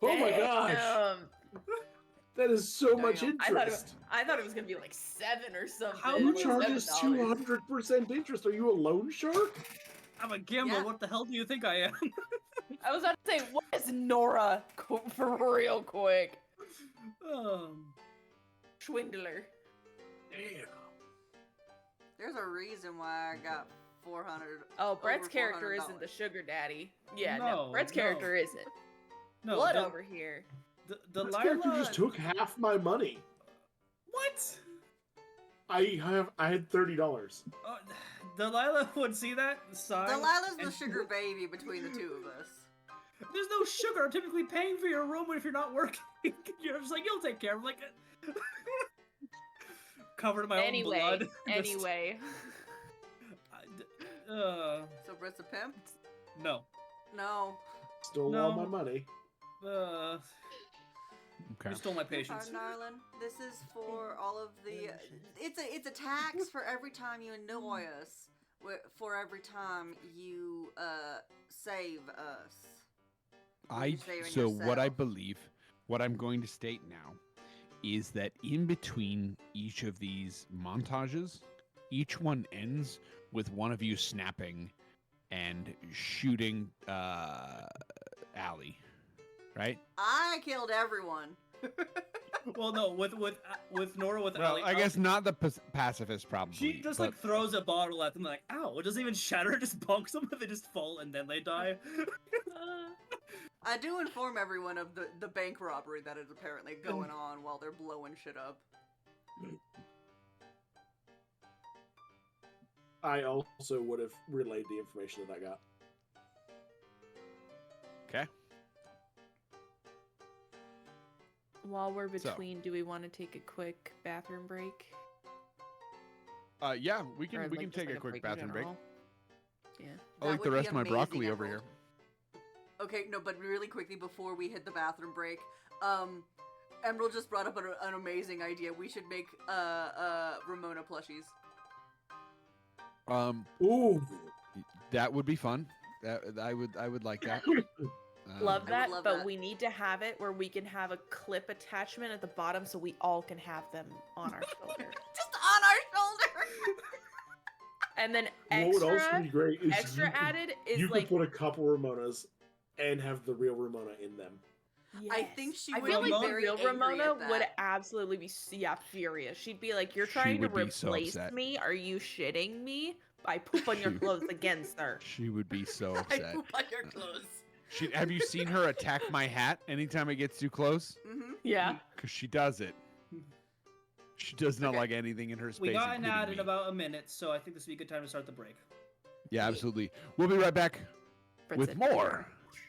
Speaker 2: Oh my gosh,
Speaker 5: Damn.
Speaker 2: that is so much
Speaker 5: Damn.
Speaker 2: interest.
Speaker 5: I thought it was gonna be like 7 or something.
Speaker 3: How
Speaker 2: Who
Speaker 3: much
Speaker 2: charges
Speaker 5: $7.
Speaker 2: 200% interest? Are you a loan shark?
Speaker 3: I'm a gambler.
Speaker 4: Yeah.
Speaker 3: What the hell do you think I am?
Speaker 5: I was about to say, what is Nora for real quick? Schwindler.
Speaker 2: Damn.
Speaker 4: There's a reason why I got 400.
Speaker 5: Oh, Brett's
Speaker 4: over
Speaker 5: character
Speaker 4: $400.
Speaker 5: isn't the sugar daddy. Yeah,
Speaker 3: No,
Speaker 5: no, Brett's
Speaker 3: no.
Speaker 5: character isn't.
Speaker 3: No,
Speaker 5: Blood
Speaker 3: the,
Speaker 5: over here.
Speaker 3: the
Speaker 2: This
Speaker 3: Delilah.
Speaker 2: character just took half my money.
Speaker 3: What?
Speaker 2: I had $30.
Speaker 3: Delilah would see that sign.
Speaker 4: Delilah's the
Speaker 3: and-
Speaker 4: sugar baby between the two of us.
Speaker 3: There's no sugar. I'm typically paying for your room if you're not working. You're just like, you'll take care of like covered in my own blood. Just-
Speaker 5: Anyway.
Speaker 4: So Brett's a pimp?
Speaker 3: No.
Speaker 4: No.
Speaker 2: Stole
Speaker 3: No.
Speaker 2: all my money.
Speaker 1: Okay.
Speaker 3: You stole my
Speaker 4: Your
Speaker 3: patience.
Speaker 4: pardon, Arlen. This is for all of the. It's a tax for every time you annoy us. For every time you save us. You're saving
Speaker 1: So what I
Speaker 4: yourself.
Speaker 1: believe, what I'm going to state now, is that in between each of these montages, each one ends with one of you snapping and shooting Allie, right?
Speaker 4: I killed everyone.
Speaker 3: Well, no, with Nora with
Speaker 1: Well,
Speaker 3: Ellie.
Speaker 1: I guess not the pacifist, probably.
Speaker 3: She just
Speaker 1: but
Speaker 3: like throws a bottle at them, like, ow! It doesn't even shatter; it just bonks them, and they just fall, and then they die.
Speaker 4: I do inform everyone of the bank robbery that is apparently going on while they're blowing shit up.
Speaker 2: I also would have relayed the information that I got.
Speaker 1: Okay.
Speaker 5: While we're between, do we want to take a quick bathroom break?
Speaker 1: Yeah, we
Speaker 5: Or,
Speaker 1: can
Speaker 5: like,
Speaker 1: take
Speaker 5: just,
Speaker 1: a
Speaker 5: like,
Speaker 1: quick
Speaker 5: in
Speaker 1: bathroom break.
Speaker 5: general? Yeah.
Speaker 1: I
Speaker 4: That
Speaker 1: like the
Speaker 4: would be
Speaker 1: rest of my
Speaker 4: amazing,
Speaker 1: broccoli over here.
Speaker 4: Emerald. Okay, no, but really quickly before we hit the bathroom break, Emerald just brought up an amazing idea. We should make Ramona plushies.
Speaker 2: Ooh.
Speaker 1: That would be fun. That I would like that.
Speaker 5: Love
Speaker 4: I would
Speaker 5: that,
Speaker 4: love
Speaker 5: but
Speaker 4: that.
Speaker 5: we need to have it where we can have a clip attachment at the bottom so we all can have them on our shoulder.
Speaker 4: Just on our shoulder.
Speaker 5: And then
Speaker 2: What would also be great is
Speaker 5: extra added is
Speaker 2: you
Speaker 5: like
Speaker 2: could put a couple Ramonas and have the real Ramona in them.
Speaker 4: I
Speaker 5: yes.
Speaker 4: think she
Speaker 5: I
Speaker 4: would
Speaker 5: feel
Speaker 4: be
Speaker 5: like the
Speaker 4: very
Speaker 5: real
Speaker 4: angry
Speaker 5: Ramona
Speaker 4: at that.
Speaker 5: would absolutely be furious. She'd be like, "You're
Speaker 1: She
Speaker 5: trying to
Speaker 1: would be so
Speaker 5: replace
Speaker 1: upset.
Speaker 5: me? Are you shitting me? I poop on your
Speaker 1: She-
Speaker 5: clothes again, sir."
Speaker 1: She would be so
Speaker 4: I
Speaker 1: upset.
Speaker 4: poop on your clothes.
Speaker 1: Have you seen her attack my hat anytime it gets too close?
Speaker 4: Mm-hmm.
Speaker 5: Yeah.
Speaker 1: Because she does it. She does not
Speaker 4: Okay.
Speaker 1: like anything in her space.
Speaker 3: We got an
Speaker 1: including
Speaker 3: ad in
Speaker 1: me.
Speaker 3: about a minute, so I think this would be a good time to start the break.
Speaker 1: Yeah, absolutely. We'll be right back
Speaker 5: Fritz
Speaker 1: with
Speaker 5: it.
Speaker 1: more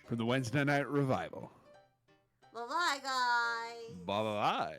Speaker 1: from the Wednesday Night Revival.
Speaker 4: Bye-bye, guys.
Speaker 1: Bye bye.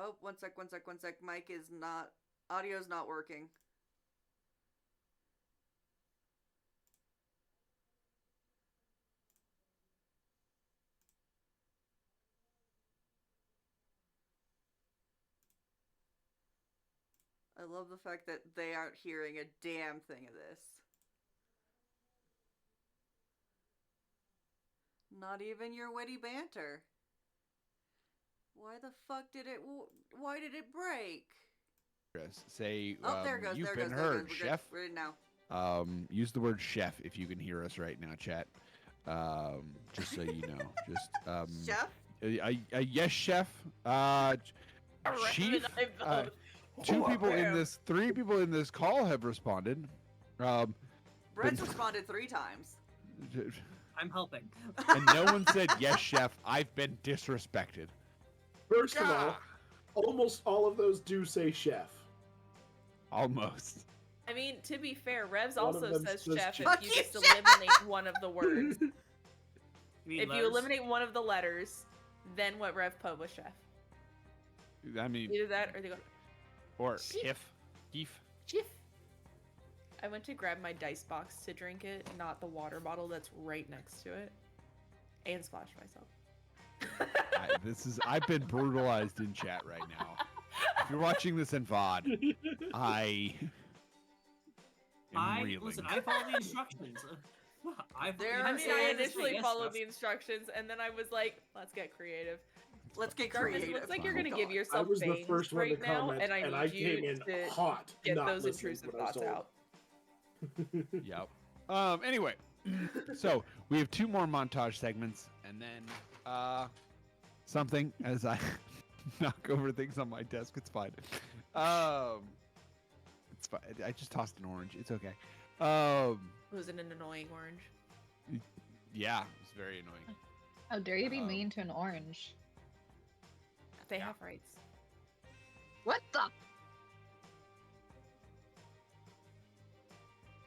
Speaker 4: Oh, one sec. Mic is not... Audio's not working. I love the fact that they aren't hearing a damn thing of this. Not even your witty banter. Why the fuck did it... Why did it break?
Speaker 1: Say,
Speaker 4: Oh, there it goes.
Speaker 1: you've
Speaker 4: There it
Speaker 1: been
Speaker 4: goes. There it
Speaker 1: heard,
Speaker 4: goes.
Speaker 1: chef.
Speaker 4: We're in now.
Speaker 1: Use the word chef if you can hear us right now, chat. Just so you know. Just
Speaker 4: Chef?
Speaker 1: yes, chef. Chief. Three people in this call have responded.
Speaker 4: Brett's responded 3 times.
Speaker 3: I'm helping.
Speaker 1: And no one said yes, chef. I've been disrespected.
Speaker 2: First of all, almost all of those do say chef.
Speaker 1: Almost.
Speaker 5: I mean, to be fair, Revs
Speaker 2: One of
Speaker 5: also
Speaker 2: them
Speaker 5: says
Speaker 2: says
Speaker 5: chef
Speaker 2: chef.
Speaker 5: if you just eliminate one of the words.
Speaker 3: You mean
Speaker 5: If you
Speaker 3: letters?
Speaker 5: eliminate one of the letters, then what Rev put was chef.
Speaker 1: I mean,
Speaker 5: Either that or they go,
Speaker 1: or
Speaker 5: Chief.
Speaker 1: Hif.
Speaker 5: chef. I went to grab my dice box to drink it, not the water bottle that's right next to it, and splashed myself.
Speaker 1: I've been brutalized in chat right now. If you're watching this in VOD, I am reeling.
Speaker 3: Listen, I follow the instructions.
Speaker 4: There
Speaker 5: I
Speaker 4: are
Speaker 5: mean, I
Speaker 4: is-
Speaker 5: initially
Speaker 3: yes,
Speaker 5: followed
Speaker 3: yes.
Speaker 5: the instructions, and then I was like, let's get creative.
Speaker 4: Let's get
Speaker 5: Darkness,
Speaker 4: creative.
Speaker 5: looks like you're
Speaker 4: Oh,
Speaker 5: gonna give
Speaker 4: God.
Speaker 2: I
Speaker 5: yourself
Speaker 2: was the
Speaker 5: bangs
Speaker 2: first one to
Speaker 5: right now,
Speaker 2: comment,
Speaker 5: and I need you
Speaker 2: came in
Speaker 5: to
Speaker 2: hot,
Speaker 5: get
Speaker 2: not
Speaker 5: those
Speaker 2: listening
Speaker 5: intrusive
Speaker 2: to what I was
Speaker 5: thoughts
Speaker 2: told.
Speaker 5: out.
Speaker 1: Yep. Anyway, so we have 2 more montage segments, and then something as I knock over things on my desk. It's fine. It's fine. I just tossed an orange. It's okay.
Speaker 5: It was an annoying orange.
Speaker 1: Yeah, it's very annoying.
Speaker 6: How dare you be
Speaker 1: Um,
Speaker 6: mean to an orange?
Speaker 5: They have rights.
Speaker 6: What the?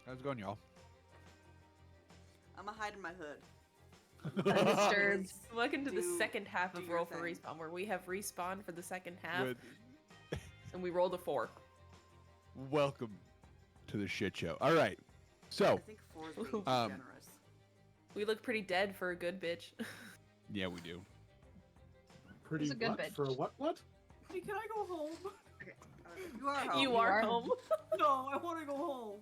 Speaker 1: How's it going, y'all?
Speaker 4: I'm gonna hide in my hood.
Speaker 6: Disturbed.
Speaker 5: Welcome to the
Speaker 4: Do-
Speaker 5: second half
Speaker 4: do
Speaker 5: of
Speaker 4: your
Speaker 5: Roll for
Speaker 4: thing.
Speaker 5: Respawn, where we have respawn for the second half,
Speaker 1: Good.
Speaker 5: and we rolled a 4.
Speaker 1: Welcome to the shit show. All right. So,
Speaker 4: I think 4 is being too
Speaker 1: Um,
Speaker 4: generous.
Speaker 5: We look pretty dead for a good bitch.
Speaker 1: yeah, we do.
Speaker 2: Pretty
Speaker 6: He's a good
Speaker 2: what?
Speaker 6: bitch.
Speaker 2: For a what?
Speaker 3: Hey, can I go home?
Speaker 4: You are home.
Speaker 5: You
Speaker 6: You
Speaker 5: are
Speaker 6: are
Speaker 5: home.
Speaker 3: No, I want to go home.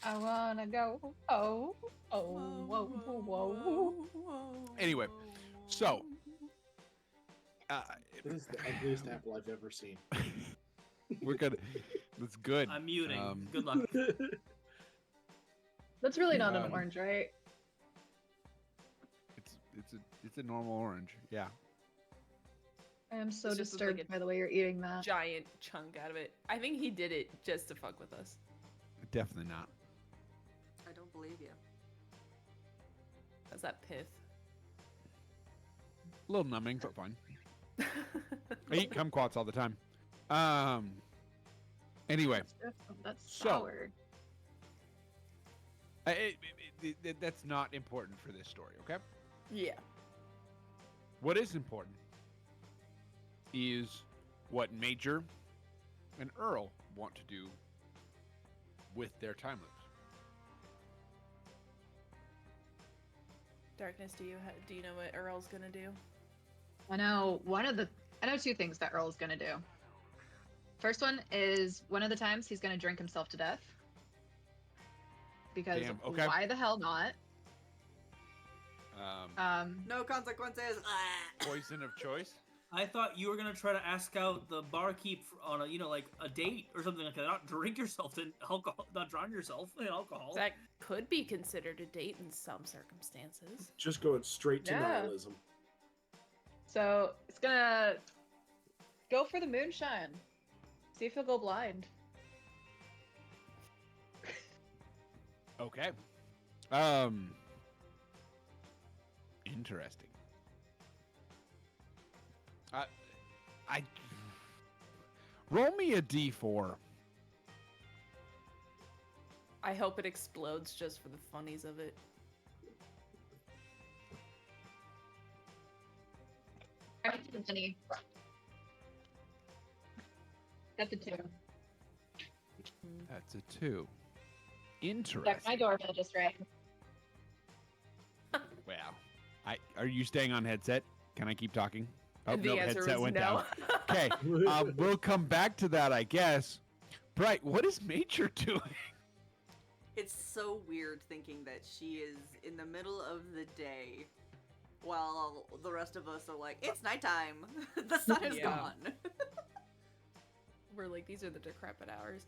Speaker 6: I wanna go. Oh, whoa, whoa.
Speaker 1: Anyway, so
Speaker 2: It is the ugliest apple I've ever seen.
Speaker 1: we're gonna. That's good.
Speaker 3: I'm muting.
Speaker 1: Um,
Speaker 3: Good luck.
Speaker 6: That's really not an
Speaker 1: Um,
Speaker 6: orange, right?
Speaker 1: It's a normal orange. Yeah.
Speaker 6: I am so
Speaker 5: It's just like
Speaker 6: disturbed
Speaker 5: a
Speaker 6: by the way you're eating that.
Speaker 5: Giant chunk out of it. I think he did it just to fuck with us.
Speaker 1: Definitely not.
Speaker 4: I don't believe you.
Speaker 5: That's that pith.
Speaker 1: A little numbing, but fine. I eat kumquats all the time. Anyway,
Speaker 6: That's
Speaker 1: So-
Speaker 6: sour.
Speaker 1: that's not important for this story. Okay.
Speaker 5: Yeah.
Speaker 1: What is important is what Major and Earl want to do with their time loops.
Speaker 5: Darkness, do you know what Earl's gonna do?
Speaker 6: I know I know 2 things that Earl's gonna do. First one is one of the times he's gonna drink himself to death. Because
Speaker 1: Damn, okay.
Speaker 6: why the hell not?
Speaker 4: No consequences. Ah.
Speaker 1: Poison of choice.
Speaker 3: I thought you were gonna try to ask out the barkeep on like a date or something like that. Not drink yourself in alcohol, not drown yourself in alcohol.
Speaker 5: That could be considered a date in some circumstances.
Speaker 2: Just going straight to
Speaker 6: Yeah.
Speaker 2: nihilism.
Speaker 6: So it's gonna go for the moonshine. See if he'll go blind.
Speaker 1: Okay. Interesting. I roll me a d4.
Speaker 5: I hope it explodes just for the funnies of it.
Speaker 6: the penny. That's a 2.
Speaker 1: That's a 2.
Speaker 6: Check
Speaker 1: Interesting.
Speaker 6: my doorbell just right.
Speaker 1: Well, are you staying on headset? Can I keep talking? Oh,
Speaker 5: The
Speaker 1: no,
Speaker 5: answer
Speaker 1: headset
Speaker 5: was
Speaker 1: went
Speaker 5: no.
Speaker 1: down. Okay, we'll come back to that, I guess. Bright, what is Major doing?
Speaker 4: It's so weird thinking that she is in the middle of the day while the rest of us are like, it's nighttime. The sun is
Speaker 5: Yeah.
Speaker 4: gone.
Speaker 5: We're like, these are the decrepit hours.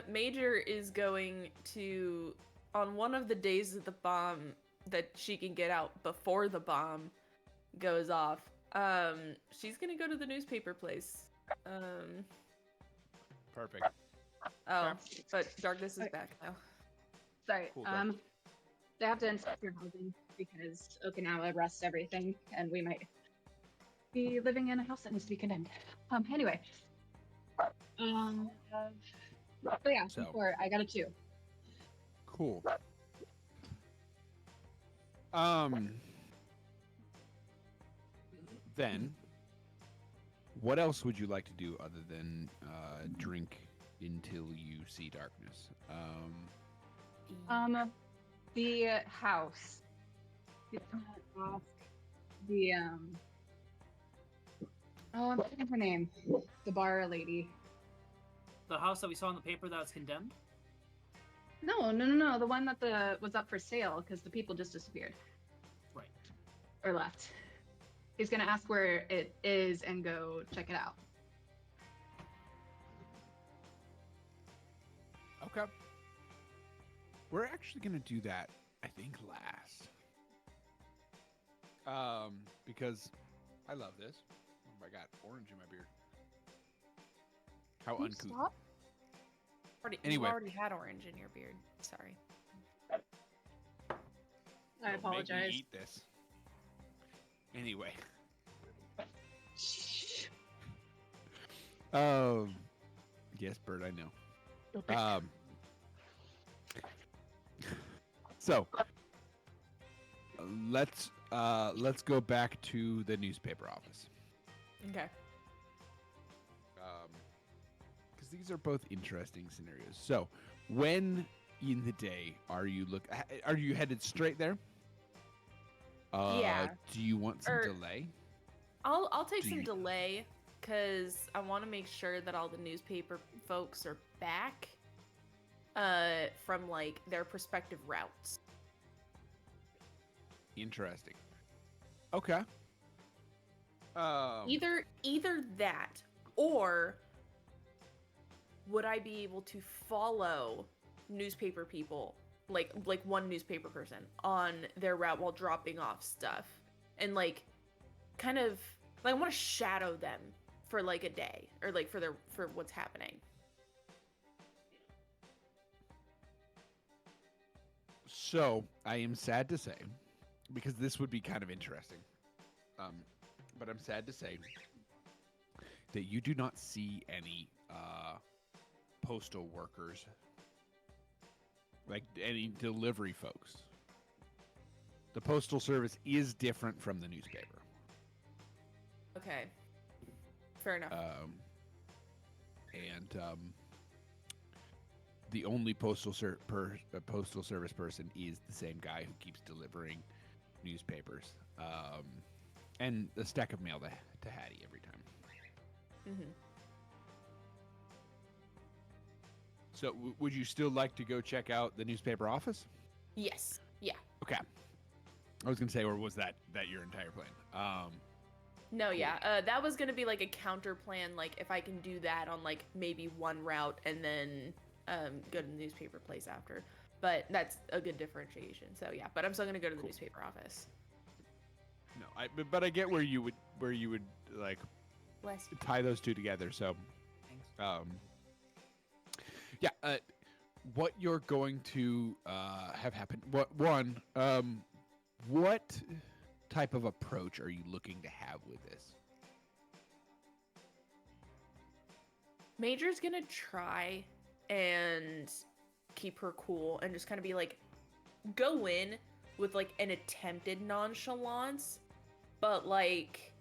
Speaker 5: Major is going to, on one of the days that the bomb, that she can get out before the bomb goes off, she's gonna go to the newspaper place.
Speaker 1: Perfect.
Speaker 5: Oh, but darkness is back now.
Speaker 6: Sorry.
Speaker 1: Cool, Doc.
Speaker 6: They have to inspect your housing because Okinawa arrests everything, and we might be living in a house that needs to be condemned. Anyway. But yeah,
Speaker 1: So.
Speaker 6: 4. I got a 2.
Speaker 1: Cool. Then, what else would you like to do other than drink until you see darkness?
Speaker 6: The house. Ask the Oh, I'm forgetting her name. The bar lady.
Speaker 3: The house that we saw in the paper that was condemned?
Speaker 6: No. The one that was up for sale because the people just disappeared.
Speaker 3: Right.
Speaker 6: Or left. He's gonna ask where it is and go check it out.
Speaker 1: Okay. We're actually gonna do that, I think, last. Because I love this. Oh, I got orange in my beard. How
Speaker 6: Can you
Speaker 1: uncouth.
Speaker 6: stop?
Speaker 1: Anyway.
Speaker 5: You already had orange in your beard. Sorry.
Speaker 6: I
Speaker 1: Don't make me
Speaker 6: apologize.
Speaker 1: eat this. Anyway. Yes, Bird, I know. So let's go back to the newspaper office.
Speaker 5: Okay.
Speaker 1: Because these are both interesting scenarios. So, when in the day are you headed straight there?
Speaker 5: Yeah.
Speaker 1: Do you want some
Speaker 5: Or-
Speaker 1: delay?
Speaker 5: I'll take
Speaker 1: Do
Speaker 5: some
Speaker 1: you-
Speaker 5: delay because I want to make sure that all the newspaper folks are back from like their respective routes.
Speaker 1: Interesting. Okay.
Speaker 5: Either that or would I be able to follow newspaper people like one newspaper person on their route while dropping off stuff and like kind of like I want to shadow them for like a day or like for what's happening.
Speaker 1: So, I am sad to say, because this would be kind of interesting, but I'm sad to say that you do not see any postal workers, like any delivery folks. The postal service is different from the newspaper.
Speaker 5: Okay. Fair enough.
Speaker 1: The only postal service person is the same guy who keeps delivering newspapers, and a stack of mail to Hattie every time.
Speaker 5: Mm-hmm.
Speaker 1: So, would you still like to go check out the newspaper office?
Speaker 5: Yes. Yeah.
Speaker 1: Okay. I was gonna say, or was that your entire plan?
Speaker 5: No,
Speaker 1: Cool.
Speaker 5: yeah. That was gonna be like a counter plan, like if I can do that on like maybe one route and then go to the newspaper place after. But that's a good differentiation. So yeah, but I'm still gonna go to the
Speaker 1: Cool.
Speaker 5: newspaper office.
Speaker 1: No, but I get where you would like
Speaker 5: Bless you.
Speaker 1: tie those two together. So,
Speaker 3: Thanks.
Speaker 1: yeah. What you're going to have happen? What type of approach are you looking to have with this?
Speaker 5: Major's gonna try and keep her cool and just kind of be like, go in with like an attempted nonchalance, but like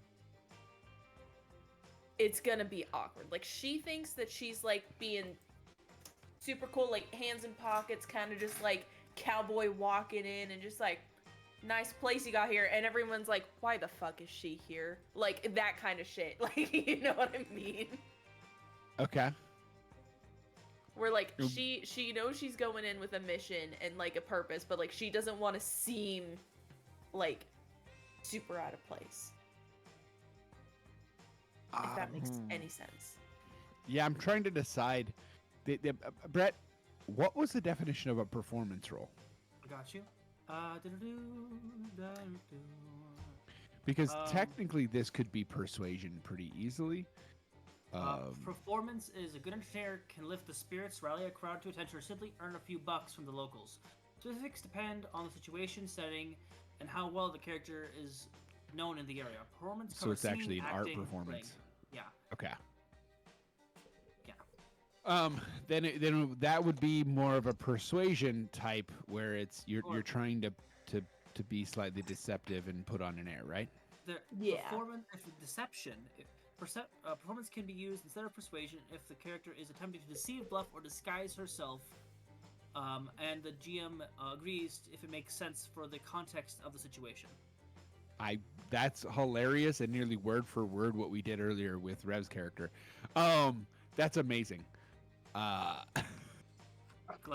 Speaker 5: it's gonna be awkward. Like, she thinks that she's like being super cool, like hands in pockets, kind of just like cowboy walking in and just like, nice place you got here, and everyone's like, why the fuck is she here? Like, that kind of shit. Like, you know what I mean?
Speaker 1: Okay.
Speaker 5: Where like she knows she's going in with a mission and like a purpose, but like she doesn't want to seem like super out of place. If that makes any sense.
Speaker 1: Yeah, I'm trying to decide. Brett, what was the definition of a performance role?
Speaker 3: I got you.
Speaker 1: Because technically this could be persuasion pretty easily.
Speaker 3: Performance is a good entertainer can lift the spirits, rally a crowd to attention, or simply earn a few bucks from the locals. Specifics depend on the situation, setting, and how well the character is known in the area. Performance
Speaker 1: So
Speaker 3: covers
Speaker 1: it's actually
Speaker 3: singing,
Speaker 1: an art
Speaker 3: acting,
Speaker 1: performance.
Speaker 3: playing. Yeah.
Speaker 1: Okay.
Speaker 3: Yeah.
Speaker 1: Then that would be more of a persuasion type, where it's you're trying to be slightly deceptive and put on an air, right?
Speaker 3: Performance, deception. Performance can be used instead of persuasion if the character is attempting to deceive, bluff, or disguise herself, and the GM agrees if it makes sense for the context of the situation.
Speaker 1: That's hilarious and nearly word for word what we did earlier with Rev's character. That's amazing.
Speaker 3: Glad.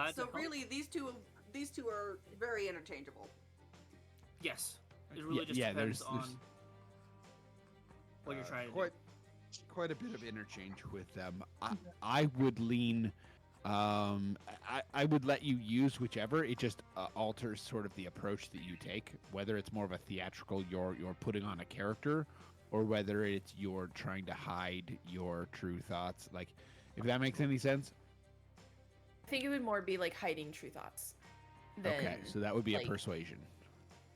Speaker 4: So
Speaker 3: to help.
Speaker 4: really, these two are very interchangeable.
Speaker 3: Yes. It really just depends on what you're trying to do.
Speaker 1: Quite a bit of interchange with them. I would lean. I would let you use whichever. It just alters sort of the approach that you take, whether it's more of a theatrical, you're putting on a character, or whether it's you're trying to hide your true thoughts. Like, if that makes any sense.
Speaker 5: I think it would more be like hiding true thoughts.
Speaker 1: Okay, so that would be
Speaker 5: like,
Speaker 1: a persuasion.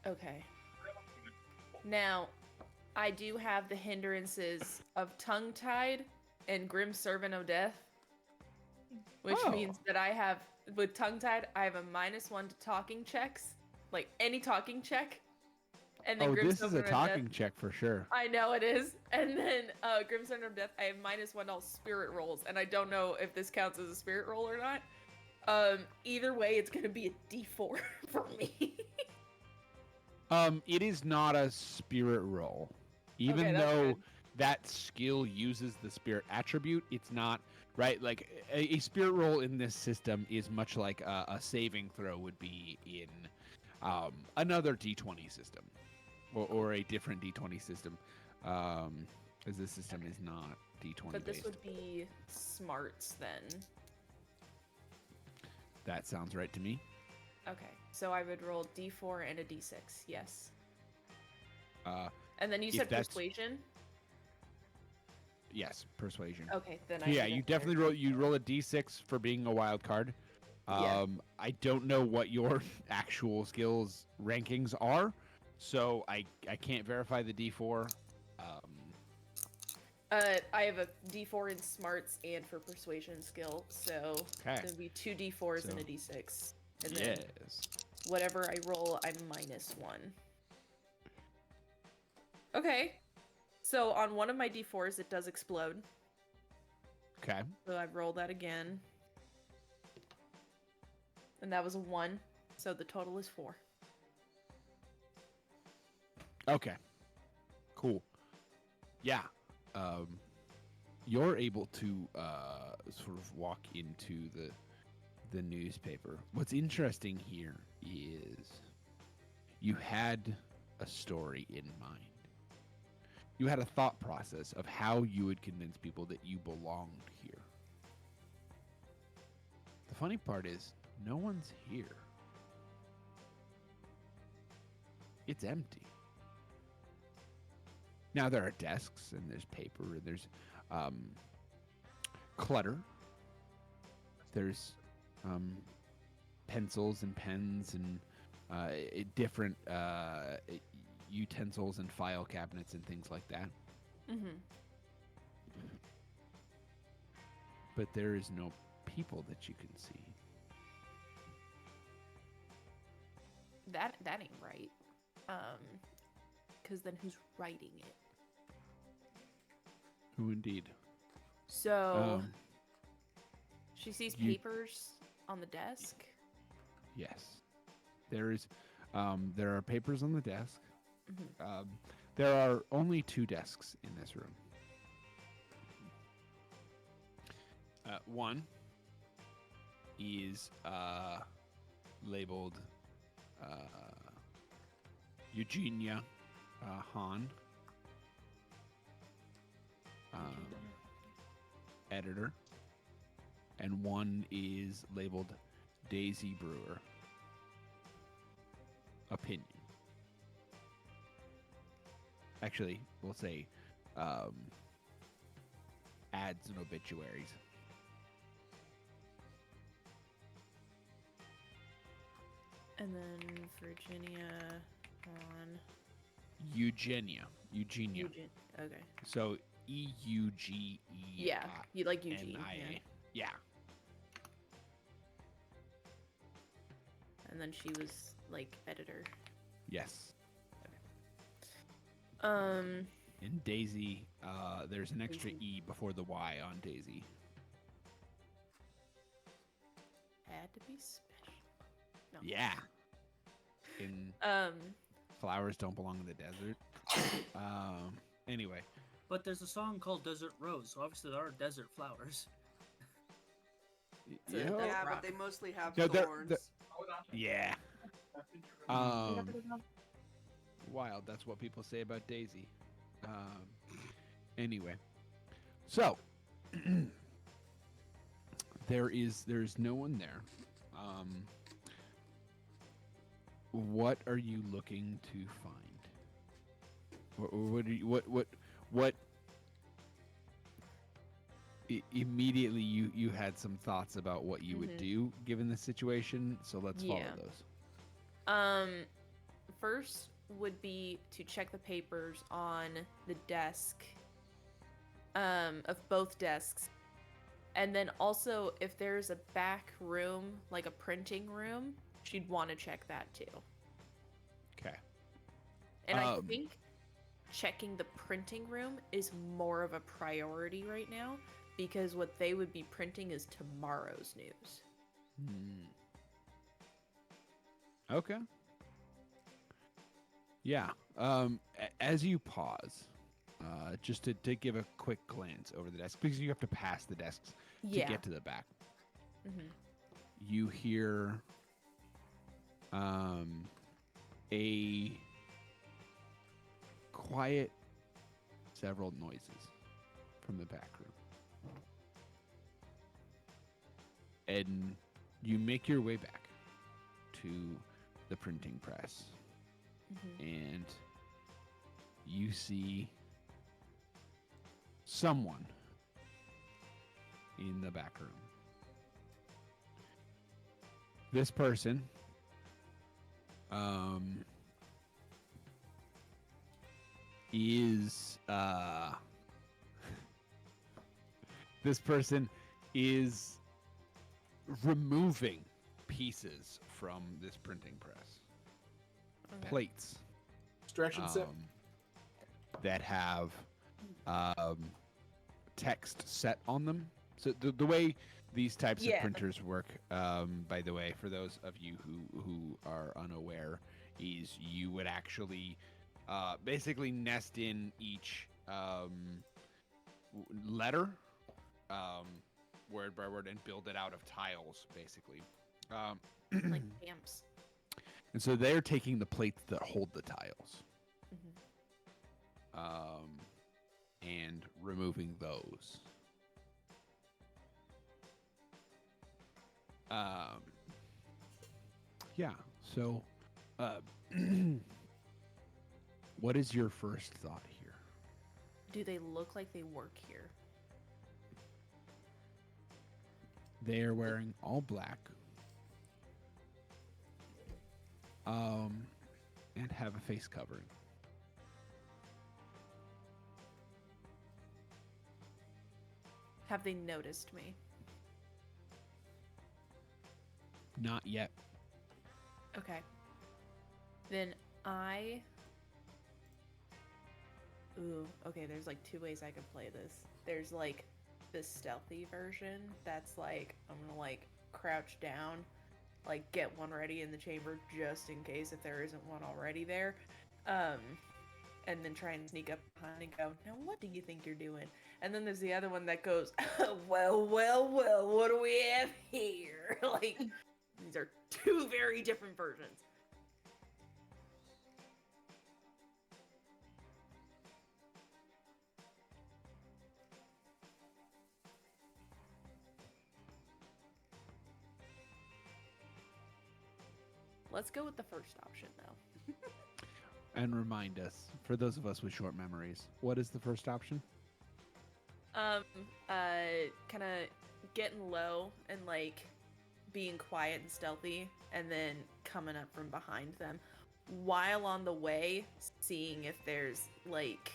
Speaker 5: Okay. Now, I do have the hindrances of tongue-tied and grim servant of death, which means that I have, with tongue-tied, I have a -1 to talking checks, like any talking check. And then
Speaker 1: this is a talking check for sure.
Speaker 5: I know it is. And then Grim Servant of Death, I have -1 all spirit rolls, and I don't know if this counts as a spirit roll or not. Either way, it's gonna be a D4 for me.
Speaker 1: It is not a spirit roll. Even though that skill uses the spirit attribute, it's not, right? Like, a spirit roll in this system is much like a saving throw would be in another D20 system. Or a different D20 system, as this system is not D20
Speaker 5: But this
Speaker 1: based.
Speaker 5: would be smarts then.
Speaker 1: That sounds right to me.
Speaker 5: Okay, so I would roll D4 and a D6, yes. And then you said persuasion?
Speaker 1: Yes, persuasion.
Speaker 5: Okay, then
Speaker 1: You definitely roll a D6 for being a wild card. I don't know what your actual skills rankings are, so I can't verify the D4.
Speaker 5: I have a D4 in smarts and for persuasion skill, so it'll be 2 D4s and a D6. And then whatever I roll, I'm -1. Okay. So on one of my D4s, it does explode.
Speaker 1: Okay.
Speaker 5: So I roll that again. And that was a 1. So the total is 4.
Speaker 1: Okay. Cool. Yeah. You're able to sort of walk into the newspaper. What's interesting here is you had a story in mind. You had a thought process of how you would convince people that you belonged here. The funny part is, no one's here. It's empty. Now there are desks and there's paper and there's clutter. There's pencils and pens and different utensils and file cabinets and things like that.
Speaker 5: Mm-hmm.
Speaker 1: But there is no people that you can see.
Speaker 5: That ain't right. Because then who's writing it?
Speaker 1: Who indeed?
Speaker 5: So
Speaker 1: Um,
Speaker 5: she sees
Speaker 1: you-
Speaker 5: papers on the desk.
Speaker 1: Yes. There is. There are papers on the desk.
Speaker 5: Mhm.
Speaker 1: There are only 2 desks in this room. One is labeled Eugenia Hahn, editor, and one is labeled Daisy Brewer, opinion. Actually, we'll say ads and obituaries.
Speaker 5: And then Virginia on
Speaker 1: Eugenia.
Speaker 5: Eugene. Okay.
Speaker 1: So EUGE.
Speaker 5: Yeah, you like Eugene.
Speaker 1: NIA.
Speaker 5: Yeah.
Speaker 1: Yeah.
Speaker 5: And then she was like editor.
Speaker 1: Yes.
Speaker 5: And
Speaker 1: Daisy, there's an extra
Speaker 5: Daisy.
Speaker 1: E before the Y on Daisy.
Speaker 5: had to be special. No.
Speaker 1: Yeah. In flowers don't belong in the desert. Anyway.
Speaker 3: But there's a song called Desert Rose, so obviously there are desert flowers.
Speaker 1: Yeah.
Speaker 4: Yeah, but they mostly have
Speaker 1: No,
Speaker 4: thorns.
Speaker 1: Yeah. Wild. That's what people say about Daisy. Anyway. So there's no one there. What are you looking to find? What immediately you had some thoughts about what you would do given the situation, so let's follow those.
Speaker 5: First would be to check the papers on the desk of both desks. And then also if there's a back room, like a printing room, she'd want to check that too.
Speaker 1: Okay.
Speaker 5: And I think checking the printing room is more of a priority right now because what they would be printing is tomorrow's news.
Speaker 1: Okay. Yeah. As you pause, just to give a quick glance over the desk, because you have to pass the desks to get to the back. You hear a quiet several noises from the back room. And you make your way back to the printing press. And you see someone in the back room. This person is this person is removing pieces from this printing press.
Speaker 5: Okay.
Speaker 1: Plates
Speaker 2: Extraction set.
Speaker 1: that have text set on them. So the way these types of printers work, by the way, for those of you who are unaware, is you would actually basically nest in each letter, word by word, and build it out of tiles, basically.
Speaker 5: Like stamps.
Speaker 1: And so they're taking the plates that hold the tiles, and removing those. Yeah. So, what is your first thought here?
Speaker 5: Do they look like they work here?
Speaker 1: They are wearing all black. And have a face covering.
Speaker 5: Have they noticed me?
Speaker 1: Not yet.
Speaker 5: Okay. Then I Ooh, okay, there's like two ways I could play this. There's like the stealthy version that's like, I'm gonna like crouch down, like get one ready in the chamber just in case if there isn't one already there. And then try and sneak up behind and go, now what do you think you're doing? And then there's the other one that goes, well, what do we have here? Like, these are two very different versions. Let's go with the first option, though.
Speaker 1: And remind us, for those of us with short memories, what is the first option?
Speaker 5: Kind of getting low and like being quiet and stealthy, and then coming up from behind them, while on the way seeing if there's like,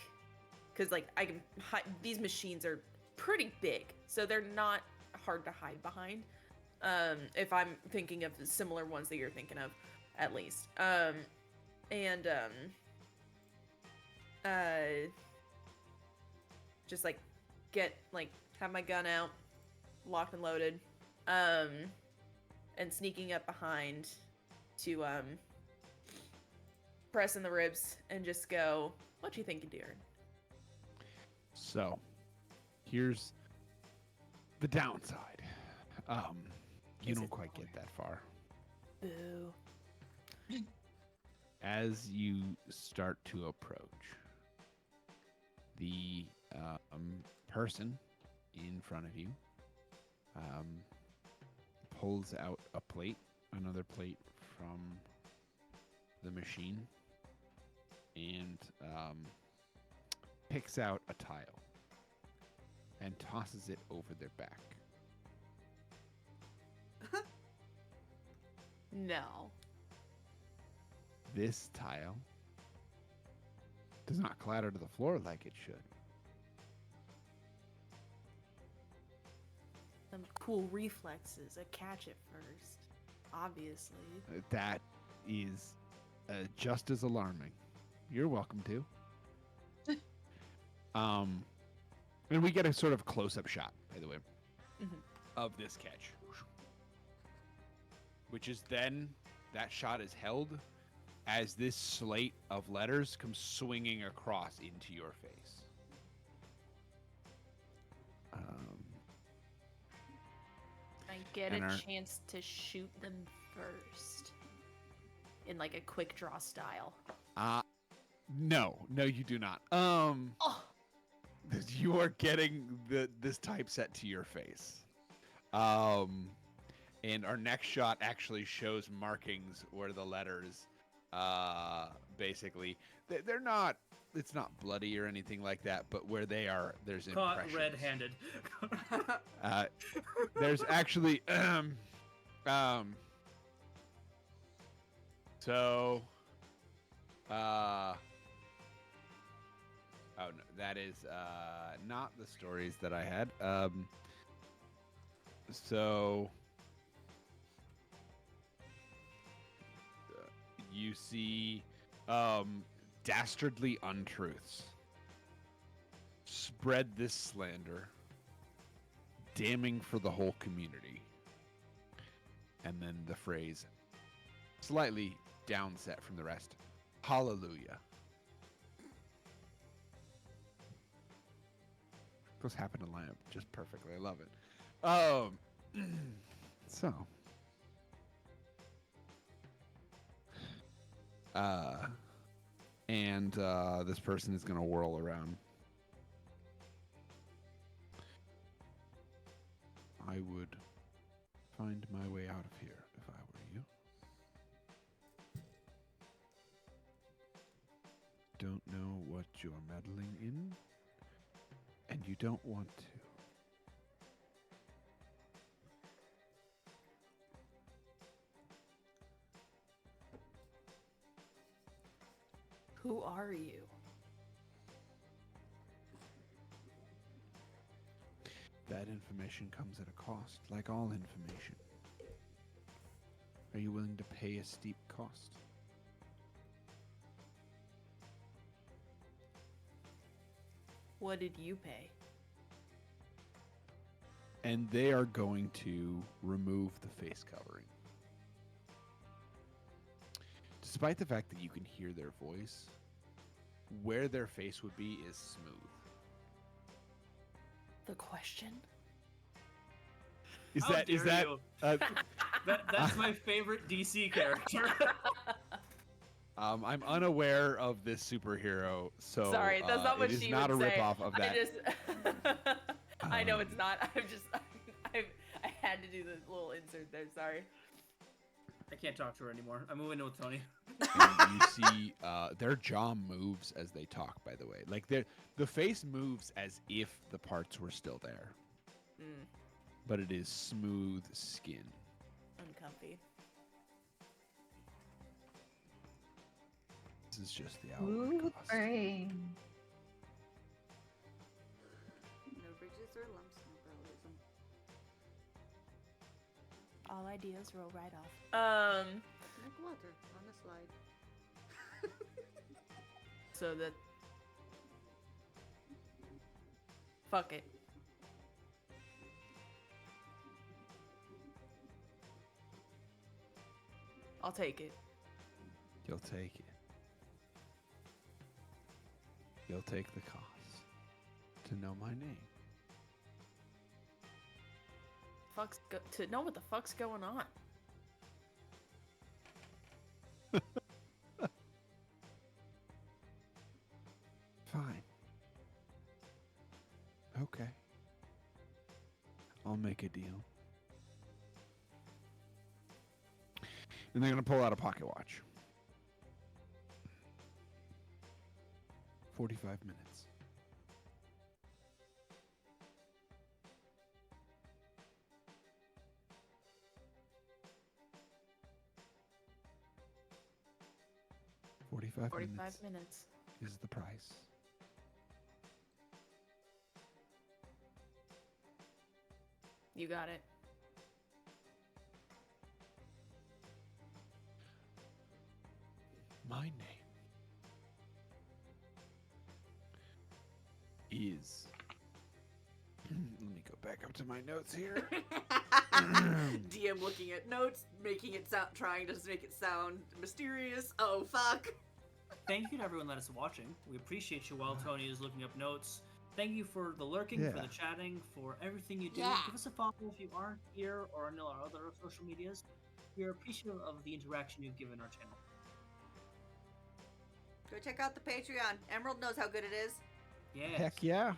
Speaker 5: because like I can hide. These machines are pretty big, so they're not hard to hide behind. If I'm thinking of similar ones that you're thinking of, at least. Just like have my gun out, locked and loaded, and sneaking up behind to press in the ribs and just go, what do you think you're doing?
Speaker 1: So, here's the downside. You
Speaker 5: Is
Speaker 1: don't
Speaker 5: it
Speaker 1: quite get that far.
Speaker 5: Boo.
Speaker 1: As you start to approach, the person in front of you pulls out a plate, another plate from the machine, and picks out a tile and tosses it over their back.
Speaker 5: No.
Speaker 1: This tile does not clatter to the floor like it should.
Speaker 5: Some cool reflexes. I catch it first. Obviously.
Speaker 1: That is just as alarming. You're welcome to. And we get a sort of close-up shot, by the way, of this catch. Which is then, that shot is held as this slate of letters comes swinging across into your face.
Speaker 5: I get
Speaker 1: And
Speaker 5: a
Speaker 1: our-
Speaker 5: chance to shoot them first. In like a quick draw style.
Speaker 1: No, you do not.
Speaker 5: Oh!
Speaker 1: You are getting this typeset to your face. And our next shot actually shows markings where the letters, basically, they're not, it's not bloody or anything like that, but where they are, there's
Speaker 3: Caught
Speaker 1: impressions.
Speaker 3: red-handed.
Speaker 1: There's actually, so, oh no, that is not the stories that I had. So you see dastardly untruths. Spread this slander, damning for the whole community. And then the phrase, slightly downset from the rest, hallelujah. Those happen to line up just perfectly. I love it. So. And this person is going to whirl around. I would find my way out of here if I were you. Don't know what you're meddling in, and you don't want to.
Speaker 5: Who are you?
Speaker 1: That information comes at a cost, like all information. Are you willing to pay a steep cost?
Speaker 5: What did you pay?
Speaker 1: And they are going to remove the face covering. Despite the fact that you can hear their voice, where their face would be is smooth.
Speaker 5: The question?
Speaker 1: Is
Speaker 3: How
Speaker 1: that
Speaker 3: dare you.
Speaker 1: uh,
Speaker 3: That's my favorite DC character.
Speaker 1: I'm unaware of this superhero, so
Speaker 5: Sorry, that's not what
Speaker 1: it is
Speaker 5: she
Speaker 1: not
Speaker 5: would
Speaker 1: a
Speaker 5: say.
Speaker 1: ripoff of that.
Speaker 5: I just, I know it's not. I had to do the little insert there. Sorry.
Speaker 3: I can't talk to her anymore. I'm moving in with Tony.
Speaker 1: And you see their jaw moves as they talk, by the way. Like the face moves as if the parts were still there.
Speaker 5: Mm,
Speaker 1: But it is smooth skin.
Speaker 5: uncomfy.
Speaker 1: This is just the
Speaker 6: Ooh,
Speaker 1: outward cost.
Speaker 6: brain.
Speaker 4: No bridges or lumps, no parallelism.
Speaker 5: All ideas roll right off.
Speaker 4: Like water on a slide.
Speaker 5: So that. Fuck it. I'll take it.
Speaker 1: You'll take it. You'll take the cost to know my name.
Speaker 5: To know what the fuck's going on.
Speaker 1: Fine. Okay. I'll make a deal. And they're going to pull out a pocket watch. 45 minutes. Forty-five
Speaker 5: 45 minutes.
Speaker 1: is the price.
Speaker 5: You got it.
Speaker 1: My name is. Let me go back up to my notes here.
Speaker 4: DM looking at notes, making it sound, trying to make it sound mysterious. Oh fuck!
Speaker 3: Thank you to everyone that is watching. We appreciate you while Tony is looking up notes. Thank you for the lurking, for
Speaker 1: Yeah.
Speaker 3: the chatting, for everything you do.
Speaker 4: Yeah.
Speaker 3: Give us a follow if you aren't here or on our other social medias. We are appreciative of the interaction you've given our channel.
Speaker 4: Go check out the Patreon. Emerald knows how good it is.
Speaker 3: Yes.
Speaker 1: Heck yeah.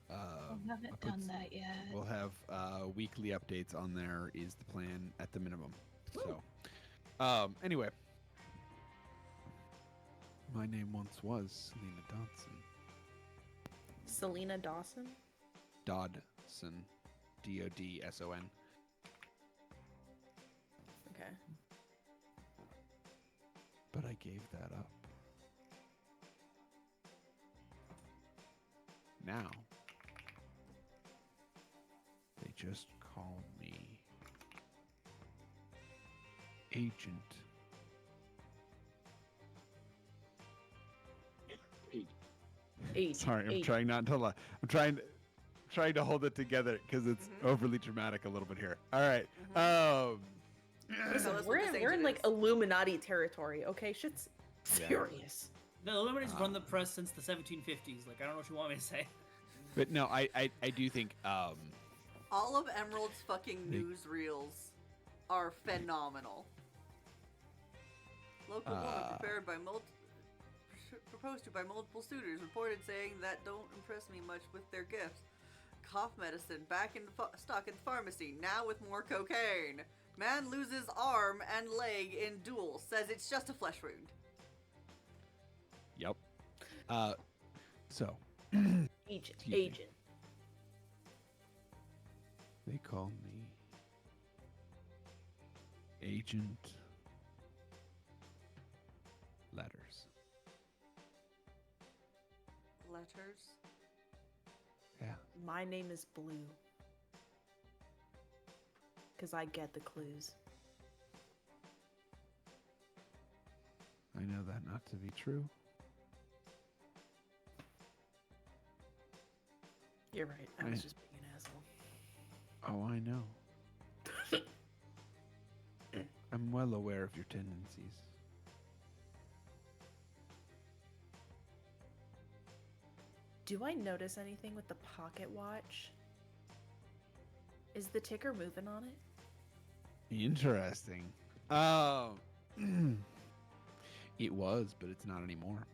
Speaker 6: I haven't
Speaker 1: I'll put
Speaker 6: done that yet.
Speaker 1: We'll have weekly updates on there is the plan at the minimum. So, anyway. My name once was Selena Dodson.
Speaker 5: Selena Dawson?
Speaker 1: Dodson. Dodson.
Speaker 5: Okay.
Speaker 1: But I gave that up. Now, they just call me Agent.
Speaker 5: Age.
Speaker 1: Sorry, I'm
Speaker 5: age.
Speaker 1: trying not to lie. I'm trying to hold it together because it's overly dramatic a little bit here. All right.
Speaker 5: Listen,
Speaker 4: Tell us what
Speaker 5: we're
Speaker 4: this
Speaker 5: in
Speaker 4: agent
Speaker 5: like
Speaker 4: is.
Speaker 5: Illuminati territory, okay? Shit's
Speaker 1: Yeah.
Speaker 5: serious.
Speaker 3: The Illuminati's run the press since the 1750s. Like, I don't know what you want me to say.
Speaker 1: But no, I do think
Speaker 4: All of Emerald's fucking newsreels are phenomenal. Local woman prepared by proposed to by multiple suitors reported saying that don't impress me much with their gifts. Cough medicine back in stock at the pharmacy now with more cocaine. Man loses arm and leg in duel. Says it's just a flesh wound.
Speaker 1: yep. So
Speaker 5: Agent.
Speaker 1: Excuse me.
Speaker 5: Agent.
Speaker 1: they call me Agent Letters.
Speaker 4: Letters.
Speaker 1: Yeah.
Speaker 5: My name is Blue. Because I get the clues.
Speaker 1: I know that not to be true.
Speaker 5: You're right. I was
Speaker 1: Right.
Speaker 5: just being an asshole.
Speaker 1: Oh, I know. I'm well aware of your tendencies.
Speaker 5: Do I notice anything with the pocket watch? Is the ticker moving on it?
Speaker 1: Interesting. Oh, it was, but it's not anymore.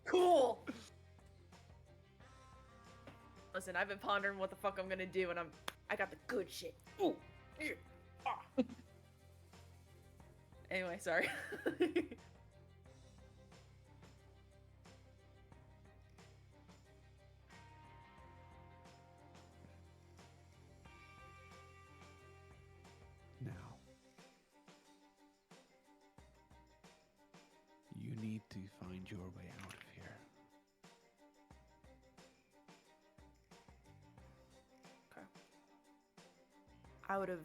Speaker 5: Cool. Listen, I've been pondering what the fuck I'm gonna do, and I got the good shit. Ooh. Yeah. Ah. Anyway, sorry.
Speaker 1: Now, you need to find your way out of here.
Speaker 5: Okay. Out of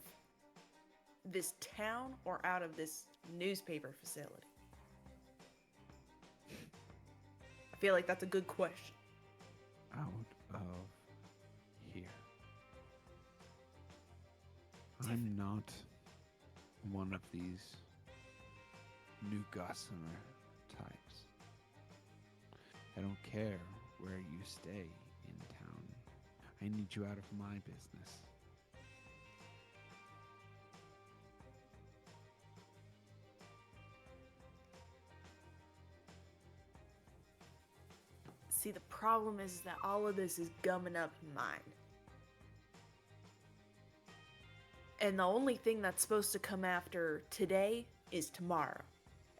Speaker 5: this town or out of this newspaper facility? I feel like that's a good question.
Speaker 1: Out of here. I'm not one of these new Gossamer types. I don't care where you stay in town. I need you out of my business.
Speaker 5: See, the problem is that all of this is gumming up mine. And the only thing that's supposed to come after today is tomorrow.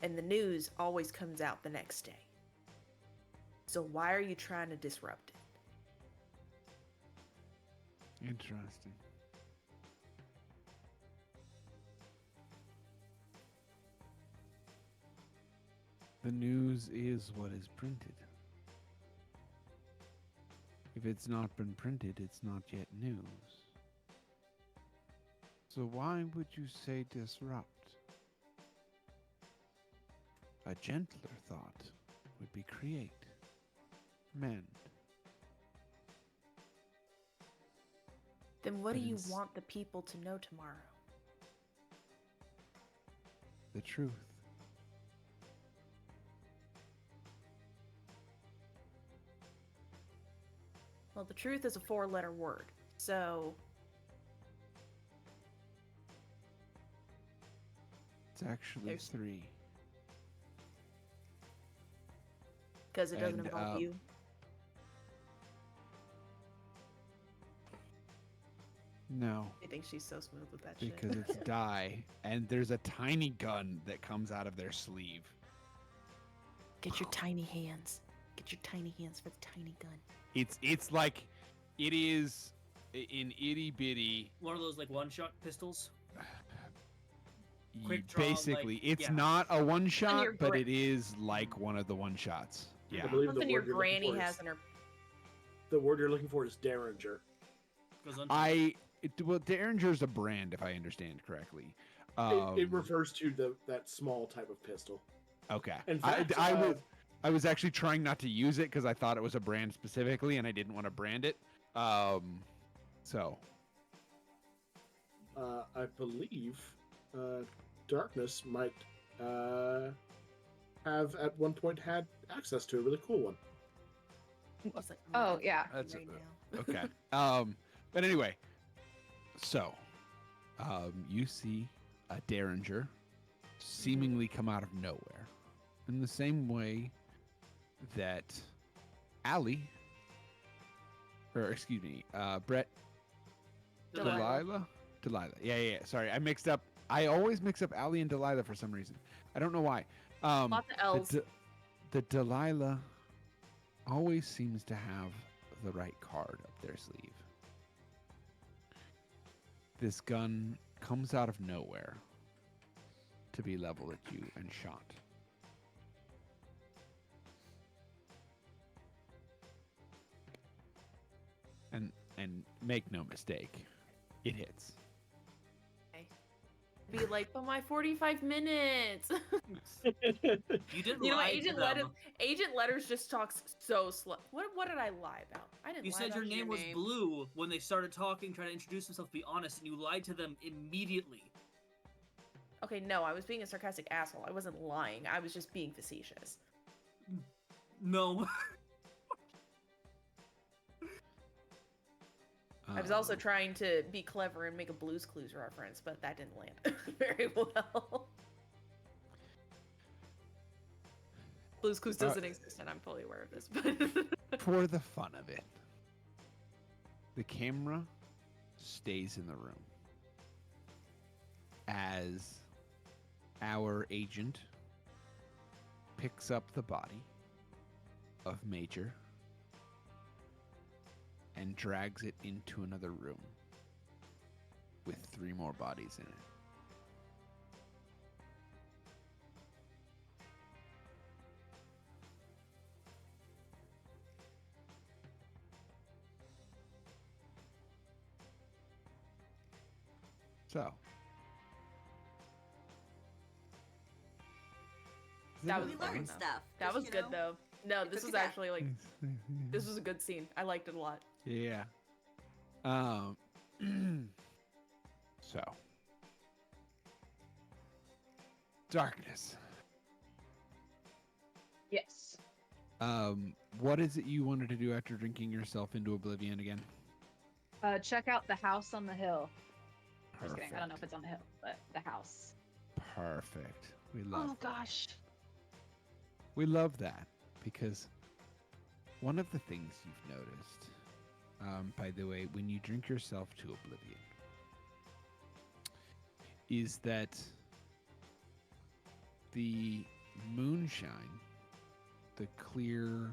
Speaker 5: And the news always comes out the next day. So why are you trying to disrupt it?
Speaker 1: Interesting. The news is what is printed. If it's not been printed, it's not yet news. So why would you say disrupt? A gentler thought would be create, mend.
Speaker 5: Then what do you
Speaker 1: It's-
Speaker 5: want the people to know tomorrow?
Speaker 1: The truth.
Speaker 5: Well, the truth is a 4-letter word. So
Speaker 1: It's actually
Speaker 5: There's-
Speaker 1: 3.
Speaker 5: because it doesn't
Speaker 1: And,
Speaker 5: involve you.
Speaker 1: No,
Speaker 5: I think she's so smooth with that
Speaker 1: because
Speaker 5: shit.
Speaker 1: it's die, and there's a tiny gun that comes out of their sleeve.
Speaker 5: Get your tiny hands. Get your tiny hands for the tiny gun.
Speaker 1: It's like it is in itty bitty.
Speaker 3: One of those like one-shot pistols. Quick draw,
Speaker 1: Basically,
Speaker 3: like,
Speaker 1: it's
Speaker 3: yeah.
Speaker 1: not a one
Speaker 5: your
Speaker 1: shot, but
Speaker 5: gra-
Speaker 1: it is like one of the one shots.
Speaker 2: I
Speaker 1: Yeah.
Speaker 2: believe the
Speaker 5: Something your
Speaker 2: word you're looking
Speaker 5: granny
Speaker 2: for
Speaker 5: has
Speaker 2: is,
Speaker 5: in her.
Speaker 2: the word you're looking for is Derringer.
Speaker 3: Goes on.
Speaker 1: Well, Derringer's a brand, if I understand correctly.
Speaker 2: It refers to that small type of pistol.
Speaker 1: Okay.
Speaker 2: In fact,
Speaker 1: I was actually trying not to use it because I thought it was a brand specifically, and I didn't want to brand it. So.
Speaker 2: I believe Darkness might have at one point had access to a really cool one.
Speaker 5: It's like,
Speaker 6: Oh,
Speaker 5: looking
Speaker 6: yeah.
Speaker 5: at me
Speaker 1: That's
Speaker 5: right now.
Speaker 1: Okay. But anyway, so you see a Derringer seemingly come out of nowhere, in the same way that Allie, or excuse me, Brett, Delilah. Yeah. Sorry, I mixed up. I always mix up Allie and Delilah for some reason. I don't know why.
Speaker 5: Lots of L's.
Speaker 1: The Delilah always seems to have the right card up their sleeve. This gun comes out of nowhere to be leveled at you and shot. And make no mistake, it hits.
Speaker 5: Okay. be like, but my 45 minutes.
Speaker 3: You didn't
Speaker 5: You know what?
Speaker 3: lie to them.
Speaker 5: Agent Letters just talks so slow. What did I lie about? I didn't
Speaker 3: You
Speaker 5: lie
Speaker 3: said
Speaker 5: about
Speaker 3: your
Speaker 5: your
Speaker 3: name was
Speaker 5: name.
Speaker 3: Blue when they started talking, trying to introduce themselves, be honest, and you lied to them immediately.
Speaker 5: Okay, no, I was being a sarcastic asshole. I wasn't lying. I was just being facetious.
Speaker 3: No.
Speaker 5: I was also
Speaker 1: Um,
Speaker 5: trying to be clever and make a Blue's Clues reference, but that didn't land very well. Blue's Clues doesn't exist, and I'm fully aware of this. But
Speaker 1: for the fun of it, the camera stays in the room as our agent picks up the body of Major and drags it into another room with 3 more bodies in it. So,
Speaker 5: That
Speaker 4: We
Speaker 5: was
Speaker 4: learned
Speaker 5: fun, though.
Speaker 4: stuff.
Speaker 5: that
Speaker 4: just,
Speaker 5: was
Speaker 4: you
Speaker 5: good
Speaker 4: know,
Speaker 5: though. No,
Speaker 4: it
Speaker 5: this
Speaker 4: took
Speaker 5: was
Speaker 4: you back.
Speaker 5: actually like this was a good scene. I liked it a lot.
Speaker 1: Yeah. So, darkness.
Speaker 6: Yes.
Speaker 1: What is it you wanted to do after drinking yourself into oblivion again?
Speaker 6: Check out the house on the hill. Just kidding. I don't know if it's on the hill, but the house.
Speaker 1: Perfect. We love.
Speaker 6: Oh gosh.
Speaker 1: We love that because one of the things you've noticed, by the way, when you drink yourself to oblivion, is that the moonshine, the clear,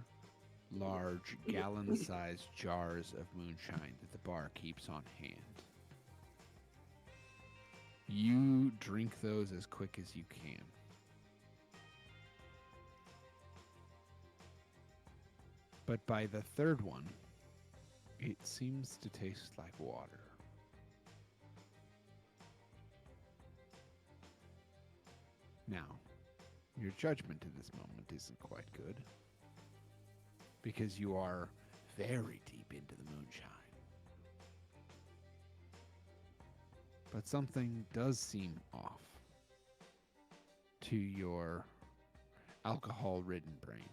Speaker 1: large, gallon-sized jars of moonshine that the bar keeps on hand, you drink those as quick as you can. But by the third one, it seems to taste like water. Now, your judgment in this moment isn't quite good, because you are very deep into the moonshine. But something does seem off to your alcohol-ridden brain.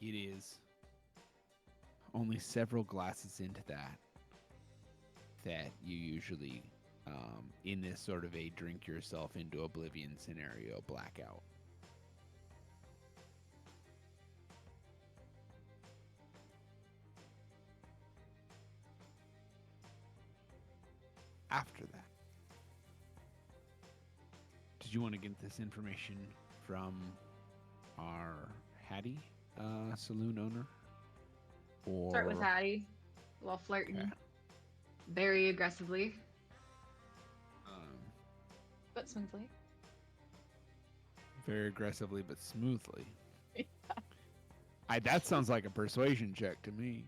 Speaker 1: It is only several glasses into that you usually, in this sort of a drink yourself into oblivion scenario, blackout. After that, did you want to get this information from our Hattie saloon owner? Or
Speaker 6: Start with Hattie while flirting
Speaker 1: Okay.
Speaker 6: very aggressively,
Speaker 1: um,
Speaker 6: but smoothly.
Speaker 1: very aggressively but smoothly. That sounds like a persuasion check to me.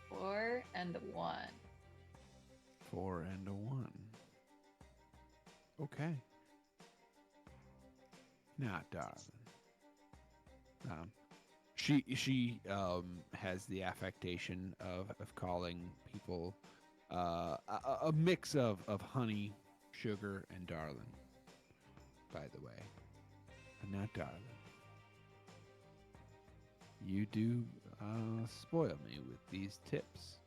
Speaker 6: Four and a 1.
Speaker 1: 4 and a 1. Okay. Now, darling. She has the affectation of calling people a mix of honey, sugar, and darling. By the way, but not darling. You do spoil me with these tips.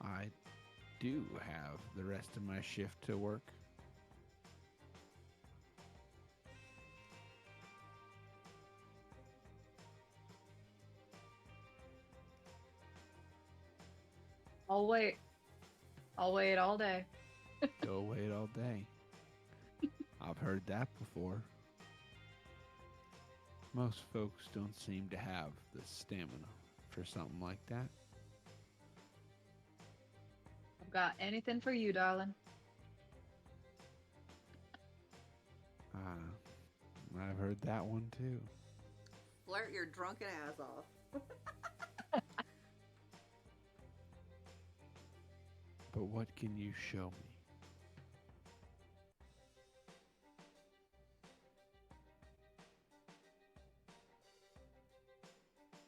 Speaker 1: I do have the rest of my shift to work.
Speaker 6: I'll wait. I'll wait all day.
Speaker 1: Go wait all day. I've heard that before. Most folks don't seem to have the stamina for something like that.
Speaker 6: I've got anything for you, darling.
Speaker 1: I've heard that one too.
Speaker 4: Flirt your drunken ass off.
Speaker 1: But what can you show me?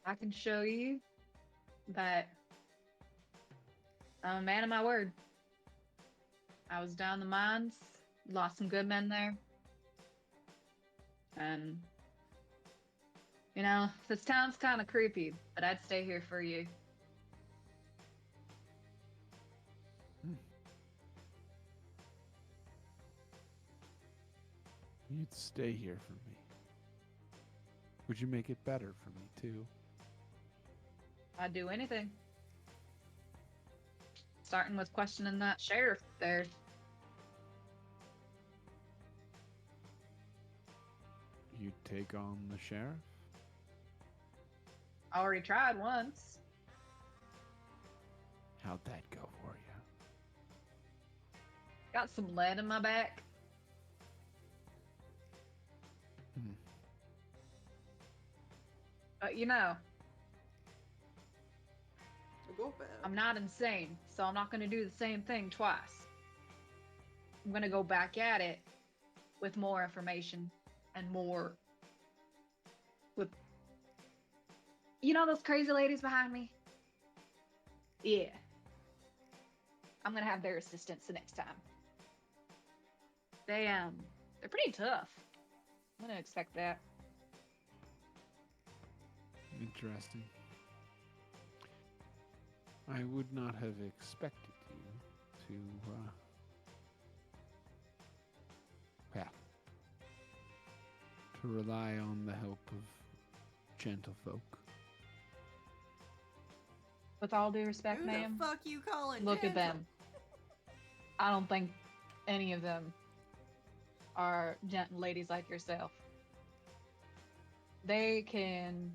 Speaker 6: I can show you that I'm a man of my word. I was down the mines, lost some good men there. And, you know, this town's kind of creepy, but I'd stay here for you.
Speaker 1: You'd stay here for me. Would you make it better for me too?
Speaker 6: I'd do anything. Starting with questioning that sheriff there.
Speaker 1: You'd take on the sheriff?
Speaker 6: I already tried once.
Speaker 1: How'd that go for you?
Speaker 6: Got some lead in my back. But you know,
Speaker 4: Go back.
Speaker 6: I'm not insane, so I'm not going to do the same thing twice. I'm going to go back at it with more information and more with, you know, those crazy ladies behind me? Yeah. I'm going to have their assistance the next time. They're pretty tough. I'm going to expect that.
Speaker 1: Interesting. I would not have expected you to rely on the help of gentlefolk.
Speaker 6: With all due respect,
Speaker 4: Who
Speaker 6: ma'am,
Speaker 4: the fuck you calling?
Speaker 6: look at
Speaker 4: gentle?
Speaker 6: them. I don't think any of them are gentle ladies like yourself. They can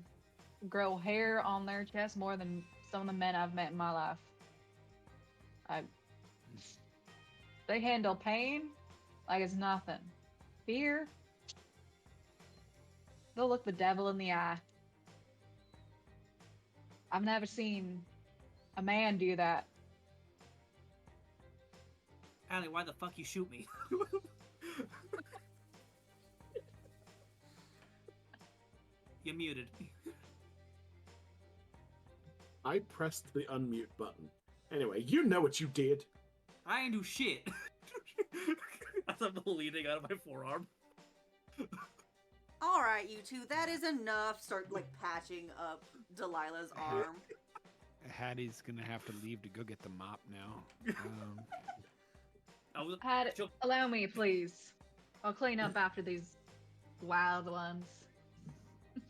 Speaker 6: grow hair on their chest more than some of the men I've met in my life. They handle pain like it's nothing. Fear, they'll look the devil in the eye. I've never seen a man do that.
Speaker 3: Allie, why the fuck you shoot me? You're muted.
Speaker 2: I pressed the unmute button. Anyway, you know what you did.
Speaker 3: I ain't do shit. As I'm bleeding out of my forearm.
Speaker 4: All right, you two, that is enough. Start like patching up Delilah's arm.
Speaker 1: Hattie's gonna have to leave to go get the mop now.
Speaker 6: Allow me, please. I'll clean up after these wild ones.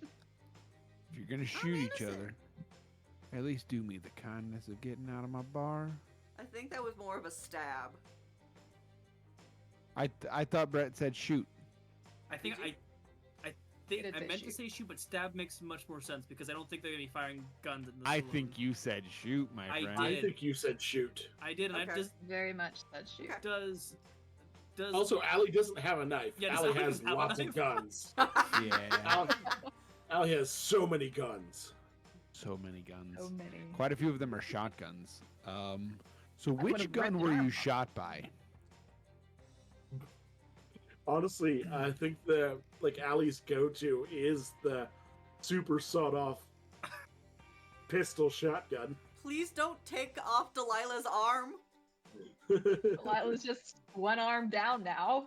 Speaker 1: If you're gonna shoot each other, at least do me the kindness of getting out of my bar.
Speaker 4: I think that was more of a stab.
Speaker 1: I thought Brett said shoot.
Speaker 3: I think I meant to say shoot, but stab makes much more sense because I don't think they're gonna be firing guns in the
Speaker 1: I
Speaker 3: saloon.
Speaker 1: think you said shoot, my
Speaker 3: I
Speaker 1: friend.
Speaker 3: did.
Speaker 2: I think you said shoot.
Speaker 3: I did, and
Speaker 4: Okay.
Speaker 3: I just
Speaker 6: Very much said shoot.
Speaker 3: does.
Speaker 2: Also, Allie doesn't have a knife.
Speaker 3: Yeah, does
Speaker 2: Allie
Speaker 3: Allie
Speaker 2: has
Speaker 3: have a
Speaker 2: lots
Speaker 3: knife?
Speaker 2: of guns.
Speaker 1: Yeah,
Speaker 2: Allie has so many guns.
Speaker 1: so many guns.
Speaker 6: So many.
Speaker 1: Quite a few of them are shotguns. So
Speaker 6: would've
Speaker 1: which gun
Speaker 6: ripped
Speaker 1: were
Speaker 6: it
Speaker 1: you
Speaker 6: out.
Speaker 1: shot by?
Speaker 2: Honestly, I think Allie's go-to is the super sawed-off pistol shotgun.
Speaker 4: Please don't take off Delilah's arm.
Speaker 6: Delilah's just one arm down now.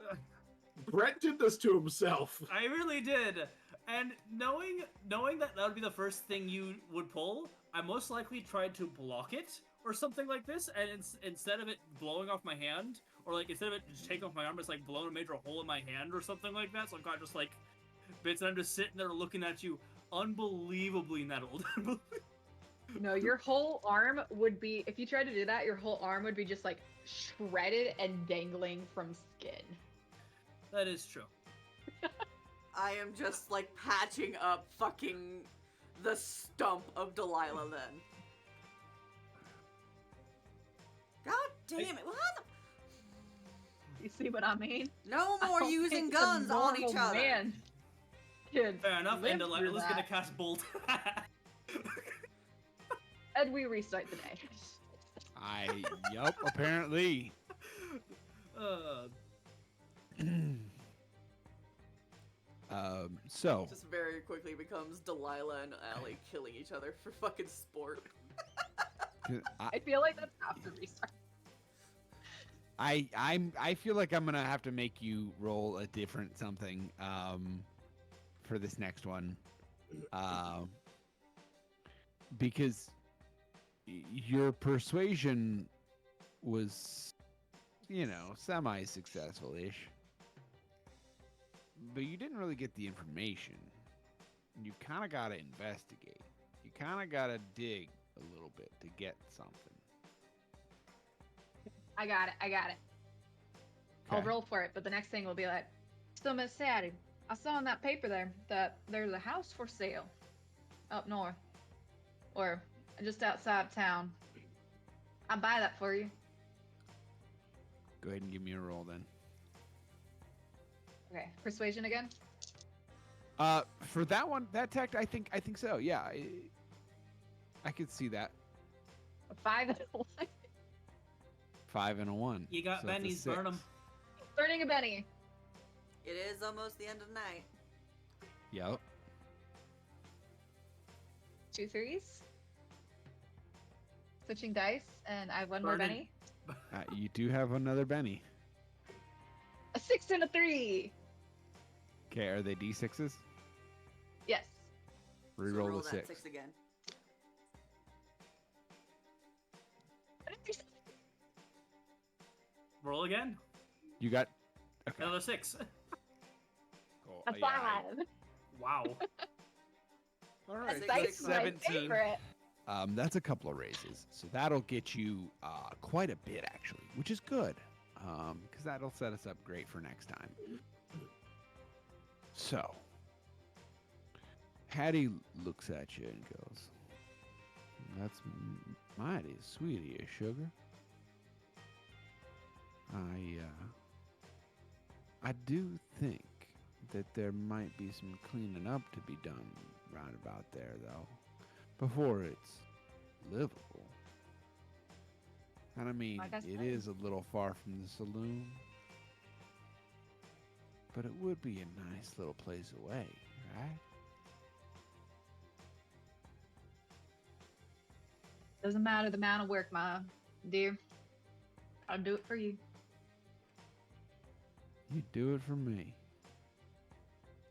Speaker 2: Brett did this to himself.
Speaker 3: I really did. And knowing that would be the first thing you would pull, I most likely tried to block it or something like this, and instead of it blowing off my hand, or like instead of it just taking off my arm, it's like blown a major hole in my hand or something like that. So I'm kind of just like bits, and I'm just sitting there looking at you, unbelievably nettled.
Speaker 6: No, your whole arm would be, if you tried to do that, your whole arm would be just like shredded and dangling from skin.
Speaker 3: That is true.
Speaker 4: I am just like patching up fucking the stump of Delilah then. God damn it. What the...
Speaker 6: You see what I mean?
Speaker 4: No
Speaker 6: I
Speaker 4: more
Speaker 6: don't
Speaker 4: using
Speaker 6: think a
Speaker 4: guns on each
Speaker 6: normal
Speaker 4: other.
Speaker 6: man could
Speaker 3: Fair enough,
Speaker 6: live
Speaker 3: and
Speaker 6: through
Speaker 3: Delilah's gonna
Speaker 6: that.
Speaker 3: cast Bolt.
Speaker 6: And we restart the day.
Speaker 1: Yup, apparently.
Speaker 3: uh,
Speaker 1: So
Speaker 4: Just very quickly becomes Delilah and Allie killing each other for fucking sport.
Speaker 6: I feel like that's after restart.
Speaker 1: I feel like I'm gonna have to make you roll a different something for this next one, because your persuasion was, semi-successful-ish, but you didn't really get the information. You kind of got to investigate. You kind of got to dig a little bit to get something.
Speaker 6: I got it. I'll
Speaker 1: Okay.
Speaker 6: roll for it, but the next thing will be like, so Miss Sadie, I saw in that paper there that there's a house for sale up north, or just outside town. I'll buy that for you.
Speaker 1: Go ahead and give me a roll then.
Speaker 6: Okay, persuasion again.
Speaker 1: For that one, that tech, I think so. Yeah, I could see that.
Speaker 6: A 5 and a 1.
Speaker 1: 5 and a 1.
Speaker 3: you got
Speaker 1: So it's a
Speaker 3: Benny's, burn
Speaker 1: 6.
Speaker 3: 'em.
Speaker 6: Burning a Benny.
Speaker 4: It is almost the end of the night.
Speaker 1: Yep.
Speaker 6: 2 3s. Switching dice, and I have one more
Speaker 3: Burning.
Speaker 6: Benny.
Speaker 1: You do have another Benny.
Speaker 6: A 6 and a 3.
Speaker 1: Okay, are they D6s?
Speaker 6: Yes.
Speaker 4: So
Speaker 1: Reroll
Speaker 4: roll
Speaker 1: the
Speaker 4: that
Speaker 1: 6.
Speaker 4: 6 again.
Speaker 3: Roll again.
Speaker 1: You got. Okay.
Speaker 3: Another 6.
Speaker 1: Cool.
Speaker 6: A 5.
Speaker 3: Wow.
Speaker 1: All right.
Speaker 4: Six,
Speaker 6: That's
Speaker 4: six,
Speaker 6: my
Speaker 1: 17.
Speaker 6: favorite.
Speaker 1: That's a couple of raises, so that'll get you quite a bit actually, which is good, because that'll set us up great for next time. So, Hattie looks at you and goes, "That's mighty sweet of you, sugar. I do think that there might be some cleaning up to be done round about there, though, before it's livable. And I mean,
Speaker 6: Like I
Speaker 1: it
Speaker 6: said.
Speaker 1: is a little far from the saloon, but it would be a nice little place away, right?"
Speaker 6: Doesn't matter the amount of work, my dear. I'll do it for you.
Speaker 1: You do it for me.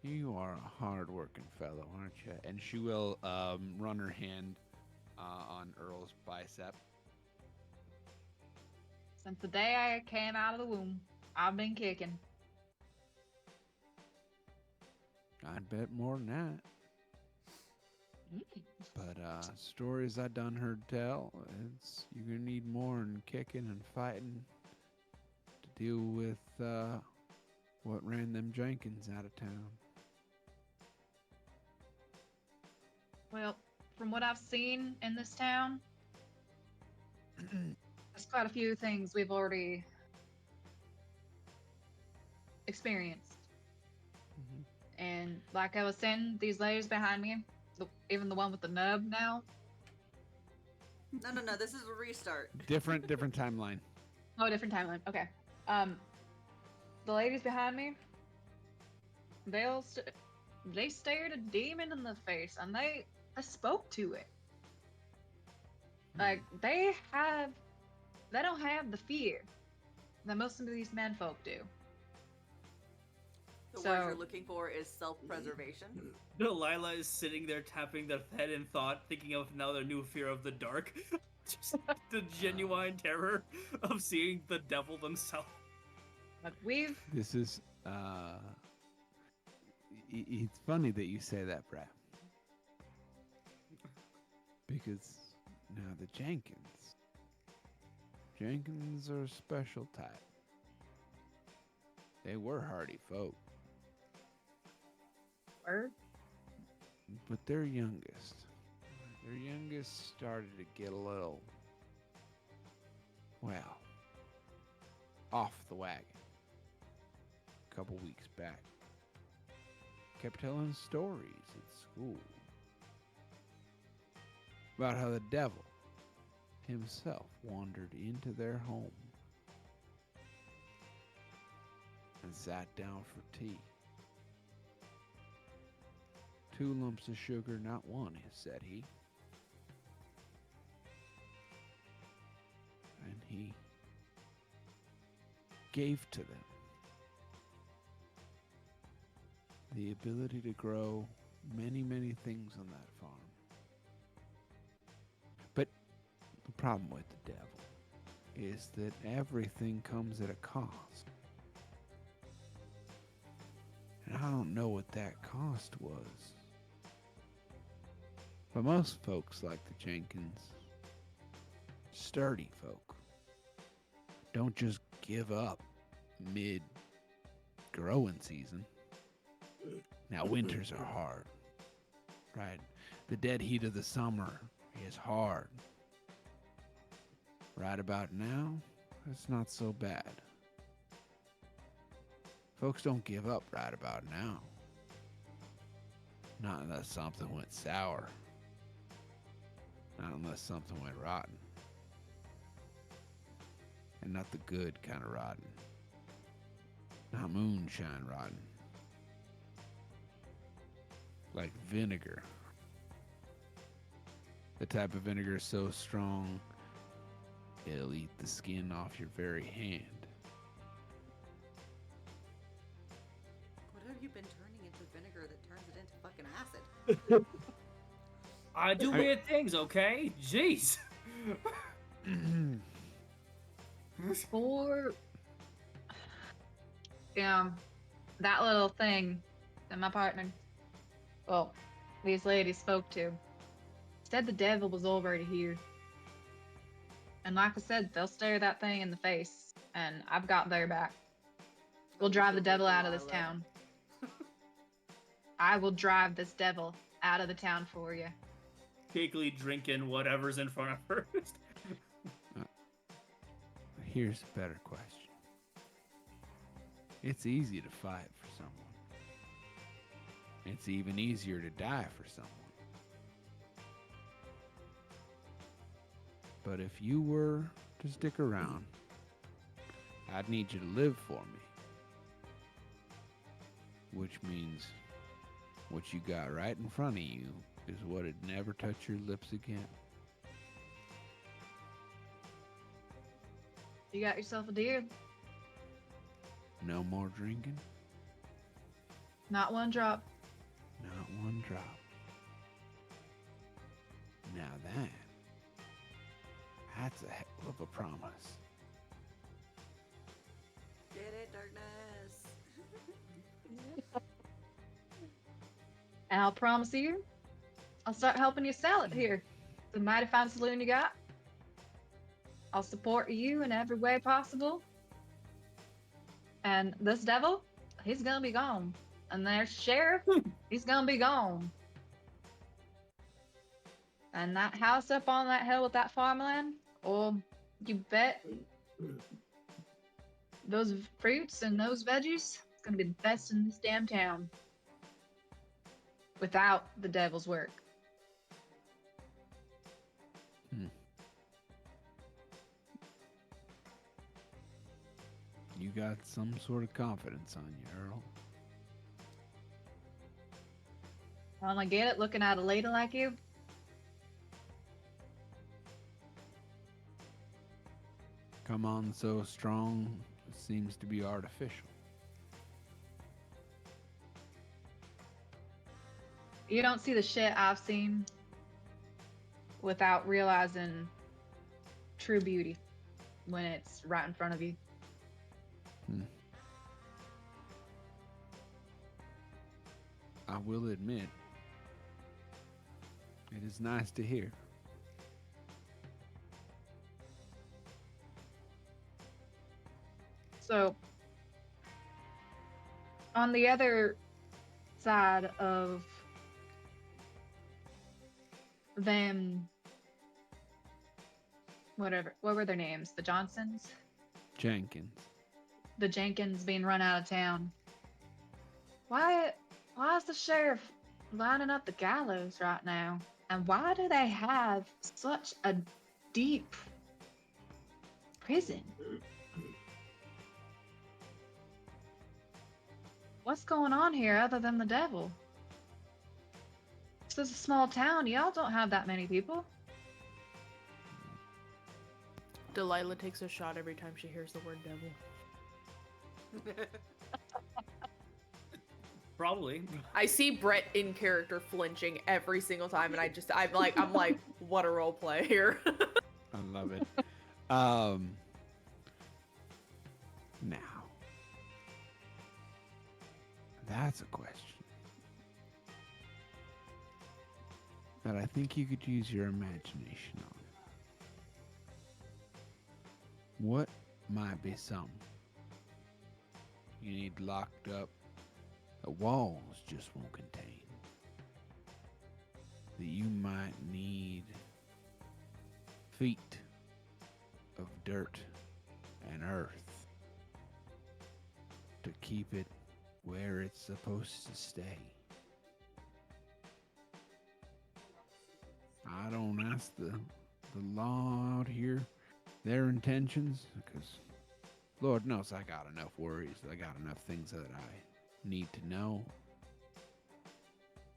Speaker 1: You are a hard-working fellow, aren't you? And she will run her hand on Earl's bicep.
Speaker 6: Since the day I came out of the womb, I've been kicking.
Speaker 1: I'd bet more than that. But stories I done heard tell, you're gonna need more than kicking and fighting to deal with what ran them Jenkins out of town.
Speaker 6: Well, from what I've seen in this town, there's quite a few things we've already experienced. And like I was saying, these ladies behind me, even the one with the nub now.
Speaker 4: No, this is a restart.
Speaker 1: Different timeline.
Speaker 6: Oh, different timeline. Okay. The ladies behind me, they stared a demon in the face and they spoke to it. Like they don't have the fear that most of these men folk do.
Speaker 4: The
Speaker 6: So-
Speaker 4: word you're looking for is self-preservation.
Speaker 3: Delilah is sitting there tapping their head in thought, thinking of now their new fear of the dark. Just the genuine terror of seeing the devil themselves.
Speaker 6: But we've
Speaker 1: This is it's funny that you say that, Brad. Because now the Jenkins are a special type. They were hardy folk.
Speaker 6: Her?
Speaker 1: But their youngest started to get a little, well, off the wagon a couple weeks back. Kept telling stories at school about how the devil himself wandered into their home and sat down for tea. 2 lumps of sugar, not one, said he. And he gave to them the ability to grow many, many things on that farm. But the problem with the devil is that everything comes at a cost. And I don't know what that cost was. But most folks like the Jenkins, sturdy folk, don't just give up mid-growing season. Now, winters are hard, right? The dead heat of the summer is hard. Right about now, it's not so bad. Folks don't give up right about now. Not unless something went sour. Not unless something went rotten. And not the good kind of rotten. Not moonshine rotten. Like vinegar. The type of vinegar so strong, it'll eat the skin off your very hand.
Speaker 4: What have you been turning into vinegar that turns it into fucking acid?
Speaker 3: I do weird things, okay? Jeez.
Speaker 6: For that little thing that my partner, well, these ladies spoke to, said the devil was already here. And like I said, they'll stare that thing in the face, and I've got their back. We'll drive the devil out of this town. I will drive this devil out of the town for you.
Speaker 3: Giggly drinking whatever's in front of her.
Speaker 1: Here's a better question. It's easy to fight for someone. It's even easier to die for someone. But if you were to stick around, I'd need you to live for me. Which means what you got right in front of you is what'd never touch your lips again.
Speaker 6: You got yourself a deal.
Speaker 1: No more drinking,
Speaker 6: Not one drop.
Speaker 1: not one drop. Now that's a heck of a promise.
Speaker 4: Get it, darkness.
Speaker 6: And I'll promise you, I'll start helping you sell it here. It's a mighty fine saloon you got. I'll support you in every way possible. And this devil, he's gonna be gone. And their sheriff, he's gonna be gone. And that house up on that hill with that farmland, oh, you bet those fruits and those veggies, it's gonna be the best in this damn town. Without the devil's work.
Speaker 1: You got some sort of confidence on you, Earl.
Speaker 6: Well, I get it, looking at a lady like you.
Speaker 1: Come on so strong, it seems to be artificial.
Speaker 6: You don't see the shit I've seen without realizing true beauty when it's right in front of you.
Speaker 1: I will admit, it is nice to hear.
Speaker 6: So, on the other side of them, whatever, what were their names? The Johnsons?
Speaker 1: Jenkins.
Speaker 6: The Jenkins being run out of town. Why is the sheriff lining up the gallows right now? And why do they have such a deep prison? What's going on here other than the devil? This is a small town. Y'all don't have that many people.
Speaker 5: Delilah takes a shot every time she hears the word devil.
Speaker 3: Probably.
Speaker 5: I see Brett in character flinching every single time, and I'm like, what a role play here.
Speaker 1: I love it. Now, that's a question that I think you could use your imagination on. What might be some you need locked up the walls just won't contain, that you might need feet of dirt and earth to keep it where it's supposed to stay? I don't ask the law out here their intentions, because Lord knows I got enough worries. I got enough things that I need to know.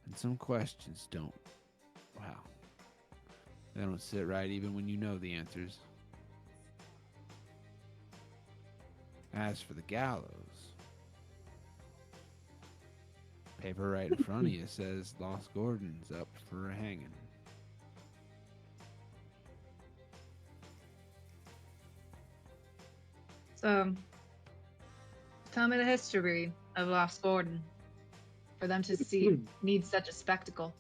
Speaker 1: And some questions don't, wow, they don't sit right even when you know the answers. As for the gallows, paper right in front of you says Lost Gordon's up for a hanging.
Speaker 6: So, tell me the history of Lost Gordon for them to see need such a spectacle.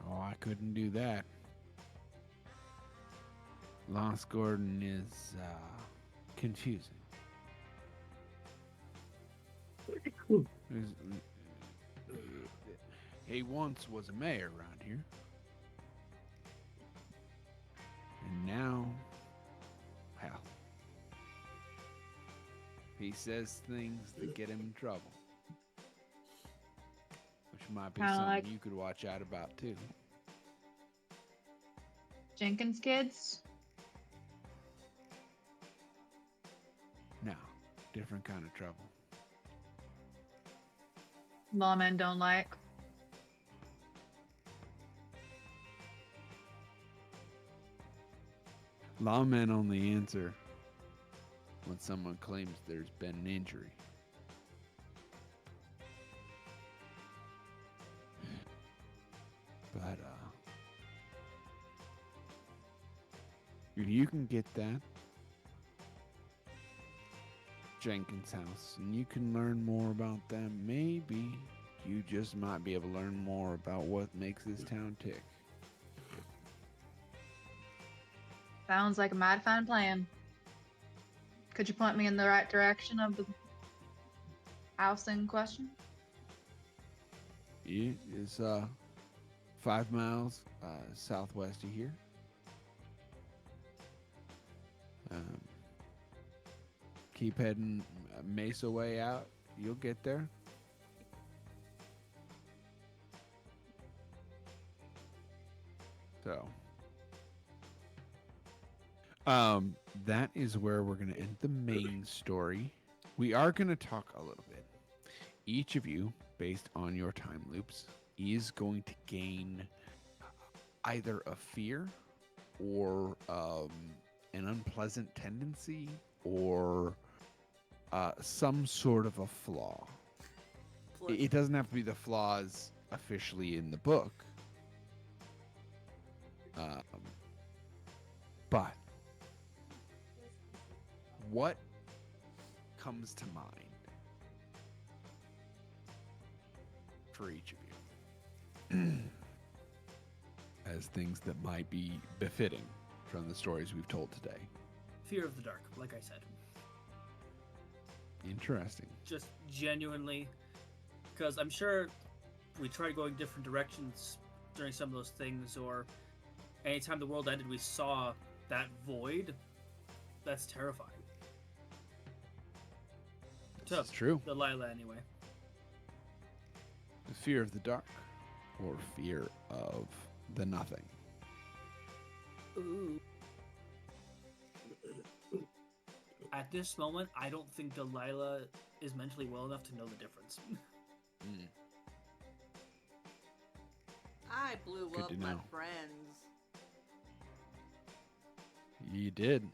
Speaker 1: Oh, I couldn't do that. Lost Gordon is confusing. He once was a mayor around here. And now, well, he says things that get him in trouble. Which might be
Speaker 6: Kinda
Speaker 1: something
Speaker 6: like
Speaker 1: you could watch out about too.
Speaker 6: Jenkins kids?
Speaker 1: No, different kind of trouble.
Speaker 6: Lawmen don't like.
Speaker 1: Lawmen only answer when someone claims there's been an injury. But, you can get that Jenkins house, and you can learn more about them. Maybe you just might be able to learn more about what makes this town tick.
Speaker 6: Sounds like a mighty fine plan. Could you point me in the right direction of the house in question?
Speaker 1: It is 5 miles southwest of here. Keep heading Mesa way out. You'll get there. So, that is where we're going to end the main story. We are going to talk a little bit. Each of you, based on your time loops, is going to gain either a fear or an unpleasant tendency or some sort of a flaw. It doesn't have to be the flaws officially in the book. But what comes to mind for each of you as things that might be befitting from the stories we've told today?
Speaker 3: Fear of the dark, like I said.
Speaker 1: Interesting.
Speaker 3: Just genuinely because I'm sure we tried going different directions during some of those things, or anytime the world ended, we saw that void. That's terrifying.
Speaker 1: It's true.
Speaker 3: Delilah, anyway.
Speaker 1: The fear of the dark, or fear of the nothing.
Speaker 5: Ooh.
Speaker 3: At this moment, I don't think Delilah is mentally well enough to know the difference.
Speaker 1: Mm.
Speaker 4: I blew
Speaker 1: Good
Speaker 4: up
Speaker 1: to
Speaker 4: my
Speaker 1: know.
Speaker 4: friends.
Speaker 1: You did.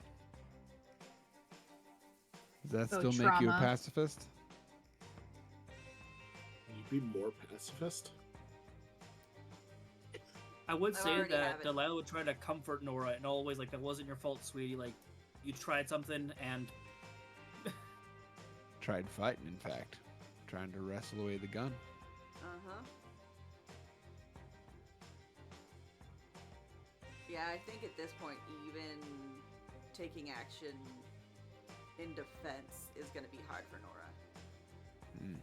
Speaker 1: Does that
Speaker 6: So
Speaker 1: still make you a
Speaker 6: trauma.
Speaker 1: pacifist?
Speaker 2: You'd be more pacifist.
Speaker 3: I would
Speaker 4: I
Speaker 3: say
Speaker 4: already
Speaker 3: that
Speaker 4: have it.
Speaker 3: Delilah would try to comfort Nora and always like, that wasn't your fault, sweetie. Like, you tried something and
Speaker 1: Tried fighting, in fact. Trying to wrestle away the gun.
Speaker 4: Uh-huh. Yeah, I think at this point, even taking action in defense is going to be hard for Nora.
Speaker 1: Mm.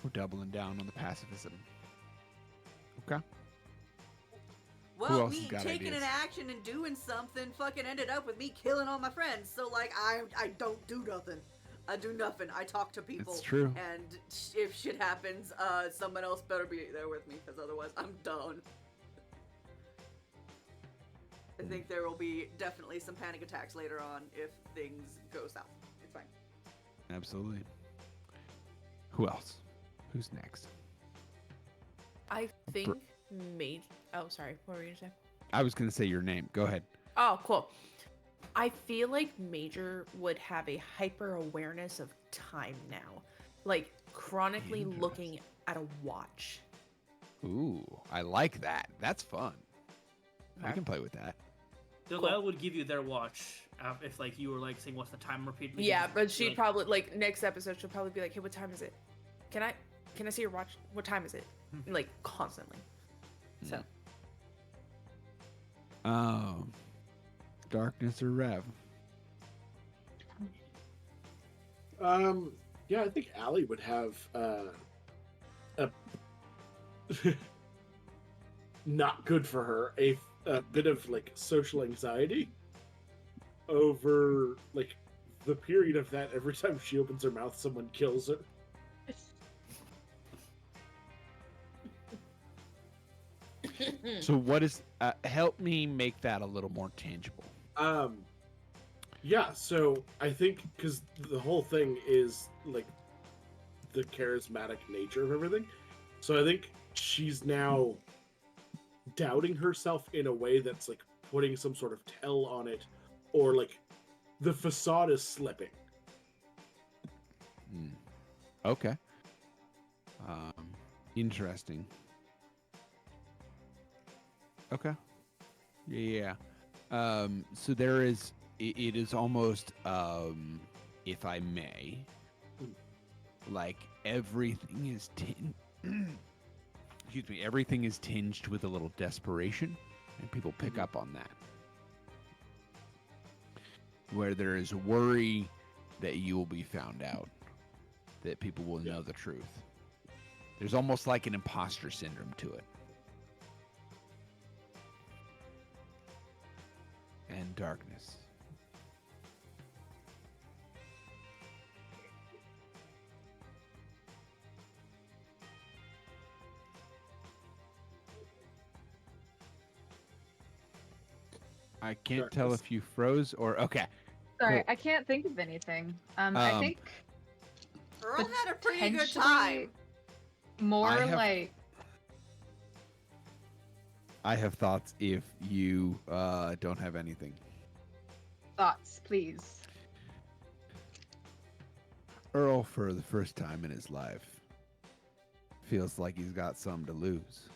Speaker 1: We're doubling down on the pacifism. Okay.
Speaker 4: Well,
Speaker 1: else has
Speaker 4: me
Speaker 1: got
Speaker 4: taking
Speaker 1: ideas?
Speaker 4: an action and doing something fucking ended up with me killing all my friends. So, like, I don't do nothing. I do nothing. I talk to people.
Speaker 1: It's true.
Speaker 4: And if shit happens, someone else better be there with me, because otherwise I'm done. I think there will be definitely some panic attacks later on if things go south. It's fine.
Speaker 1: Absolutely. Who else? Who's next?
Speaker 5: I think Oh, sorry. What were you gonna say?
Speaker 1: I was going to say your name. Go ahead.
Speaker 5: Oh, cool. I feel like Major would have a hyper awareness of time now, like chronically looking at a watch.
Speaker 1: Ooh, I like that. That's fun. I
Speaker 5: Okay.
Speaker 1: can play with that.
Speaker 3: Delilah would give you their watch if like you were like saying what's the time repeatedly.
Speaker 5: Yeah, but
Speaker 3: She'd
Speaker 5: she'd
Speaker 3: like,
Speaker 5: probably like next episode she'll probably be like, "Hey, what time is it? Can I see your watch? What time is it?" Like constantly. So
Speaker 1: Darkness or Rev?
Speaker 2: Yeah, I think Allie would have a not good for her a bit of like social anxiety over like the period of that. Every time she opens her mouth, someone kills her.
Speaker 1: So what is? Help me make that a little more tangible.
Speaker 2: Yeah, so I think because the whole thing is like the charismatic nature of everything, so I think she's now doubting herself in a way that's like putting some sort of tell on it, or like the facade is slipping.
Speaker 1: Okay. Interesting. Okay. Yeah. So there is. It is almost, if I may, like everything is excuse me, everything is tinged with a little desperation, and people pick up on that. Where there is worry that you will be found out, that people will know the truth. There's almost like an imposter syndrome to it. And darkness. I can't tell if you froze or okay.
Speaker 6: Sorry,
Speaker 1: Cool.
Speaker 6: I can't think of anything. I think
Speaker 4: Earl had a pretty good
Speaker 6: potentially
Speaker 4: time.
Speaker 6: more
Speaker 1: I have thoughts if you don't have anything.
Speaker 6: thoughts, please.
Speaker 1: Earl, for the first time in his life, feels like he's got something to lose.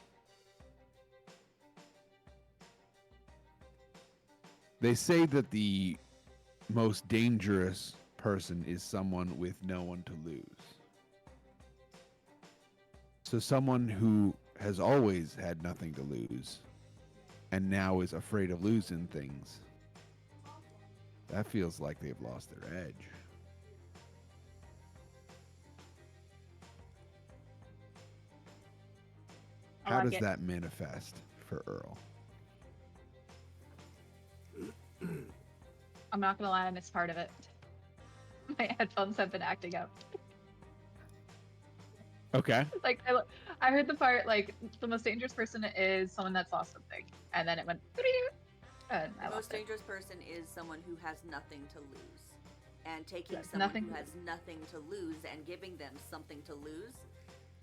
Speaker 1: They say that the most dangerous person is someone with no one to lose. So someone who has always had nothing to lose and now is afraid of losing things, that feels like they've lost their edge.
Speaker 6: I
Speaker 1: How
Speaker 6: like
Speaker 1: does
Speaker 6: it.
Speaker 1: that manifest for Earl?
Speaker 6: I'm not gonna lie, I missed part of it. My headphones have been acting up.
Speaker 1: Okay.
Speaker 6: Like I heard the part like the most dangerous person is someone that's lost something, and then it went. And I
Speaker 4: The most
Speaker 6: lost it.
Speaker 4: dangerous person is someone who has nothing to lose. And taking
Speaker 6: Yes,
Speaker 4: someone
Speaker 6: nothing
Speaker 4: who
Speaker 6: to
Speaker 4: has nothing to lose and giving them something to lose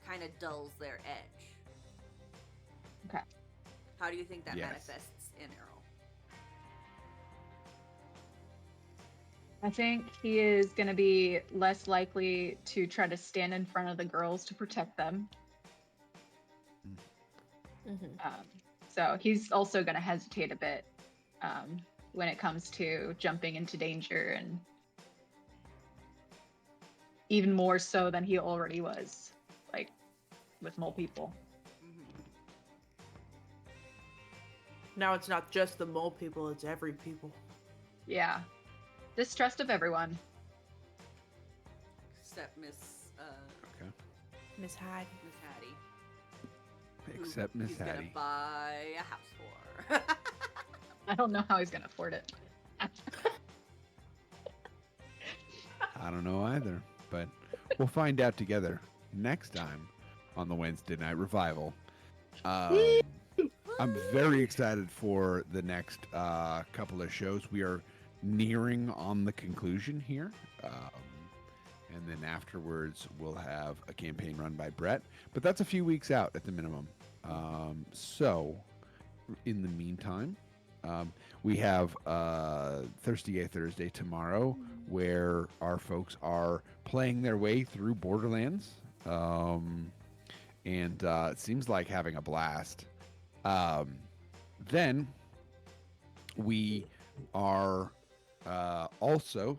Speaker 4: kind of dulls their edge.
Speaker 6: Okay.
Speaker 4: How do you think that
Speaker 1: Yes.
Speaker 4: manifests in Earl?
Speaker 6: I think he is gonna be less likely to try to stand in front of the girls to protect them. So he's also gonna hesitate a bit when it comes to jumping into danger, and even more so than he already was, like with mole people.
Speaker 5: Now it's not just the mole people, it's every people.
Speaker 6: Yeah. Distrust of everyone.
Speaker 4: Except Miss
Speaker 1: Okay.
Speaker 5: Miss Hyde.
Speaker 4: Hattie. who
Speaker 1: Except Miss
Speaker 4: he's gonna
Speaker 1: Hattie.
Speaker 4: buy a house for.
Speaker 6: I don't know how he's gonna afford it.
Speaker 1: I don't know either, but we'll find out together next time on the Wednesday Night Revival. I'm very excited for the next couple of shows. We are nearing on the conclusion here. And then afterwards, we'll have a campaign run by Brett. But that's a few weeks out at the minimum. So, in the meantime, we have Thirsty Gay Thursday tomorrow, where our folks are playing their way through Borderlands. And it seems like having a blast. Then we are also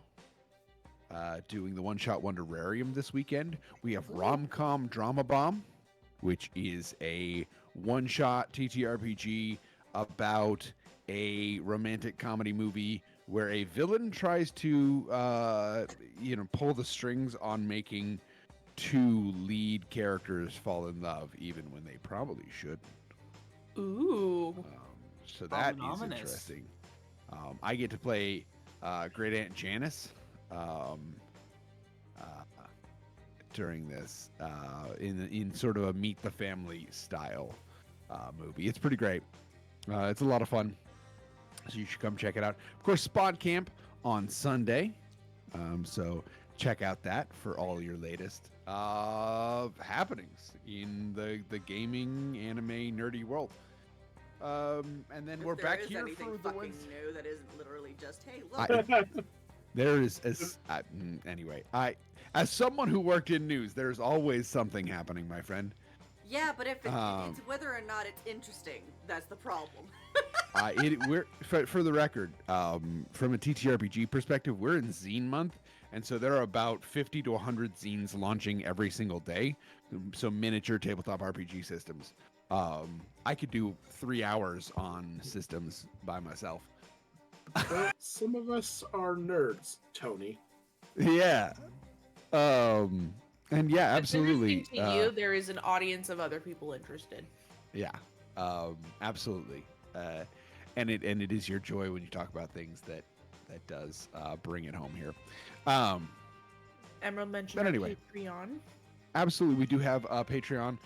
Speaker 1: doing the One Shot Wonderarium this weekend. We have Rom-Com Drama Bomb, which is a one-shot TTRPG about a romantic comedy movie where a villain tries to, pull the strings on making two lead characters fall in love, even when they probably should.
Speaker 5: Ooh.
Speaker 1: So that is
Speaker 3: Ominous.
Speaker 1: interesting. I get to play Great Aunt Janice during this in sort of a Meet the Family style movie. It's pretty great. It's a lot of fun. So you should come check it out. Of course, Spot Camp on Sunday. So check out that for all your latest happenings in the gaming, anime, nerdy world. And then
Speaker 4: If
Speaker 1: we're
Speaker 4: there
Speaker 1: back
Speaker 4: is
Speaker 1: here
Speaker 4: anything
Speaker 1: for the
Speaker 4: fucking
Speaker 1: Wednesday.
Speaker 4: new that isn't literally just, hey, look.
Speaker 1: There is anyway. As someone who worked in news, there's always something happening, my friend.
Speaker 4: Yeah, but if it's whether or not it's interesting, that's the problem.
Speaker 1: We're for the record, from a TTRPG perspective, we're in Zine month, and so there are about 50 to 100 zines launching every single day. So miniature tabletop RPG systems. I could do 3 hours on systems by myself.
Speaker 2: Well, some of us are nerds, Tony.
Speaker 1: Yeah. And yeah, absolutely.
Speaker 5: To you, there is an audience of other people interested.
Speaker 1: Yeah. Absolutely. And it is your joy when you talk about things that does bring it home here.
Speaker 5: Emerald mentioned
Speaker 1: But
Speaker 5: our
Speaker 1: anyway.
Speaker 5: Patreon.
Speaker 1: Absolutely, we do have a Patreon.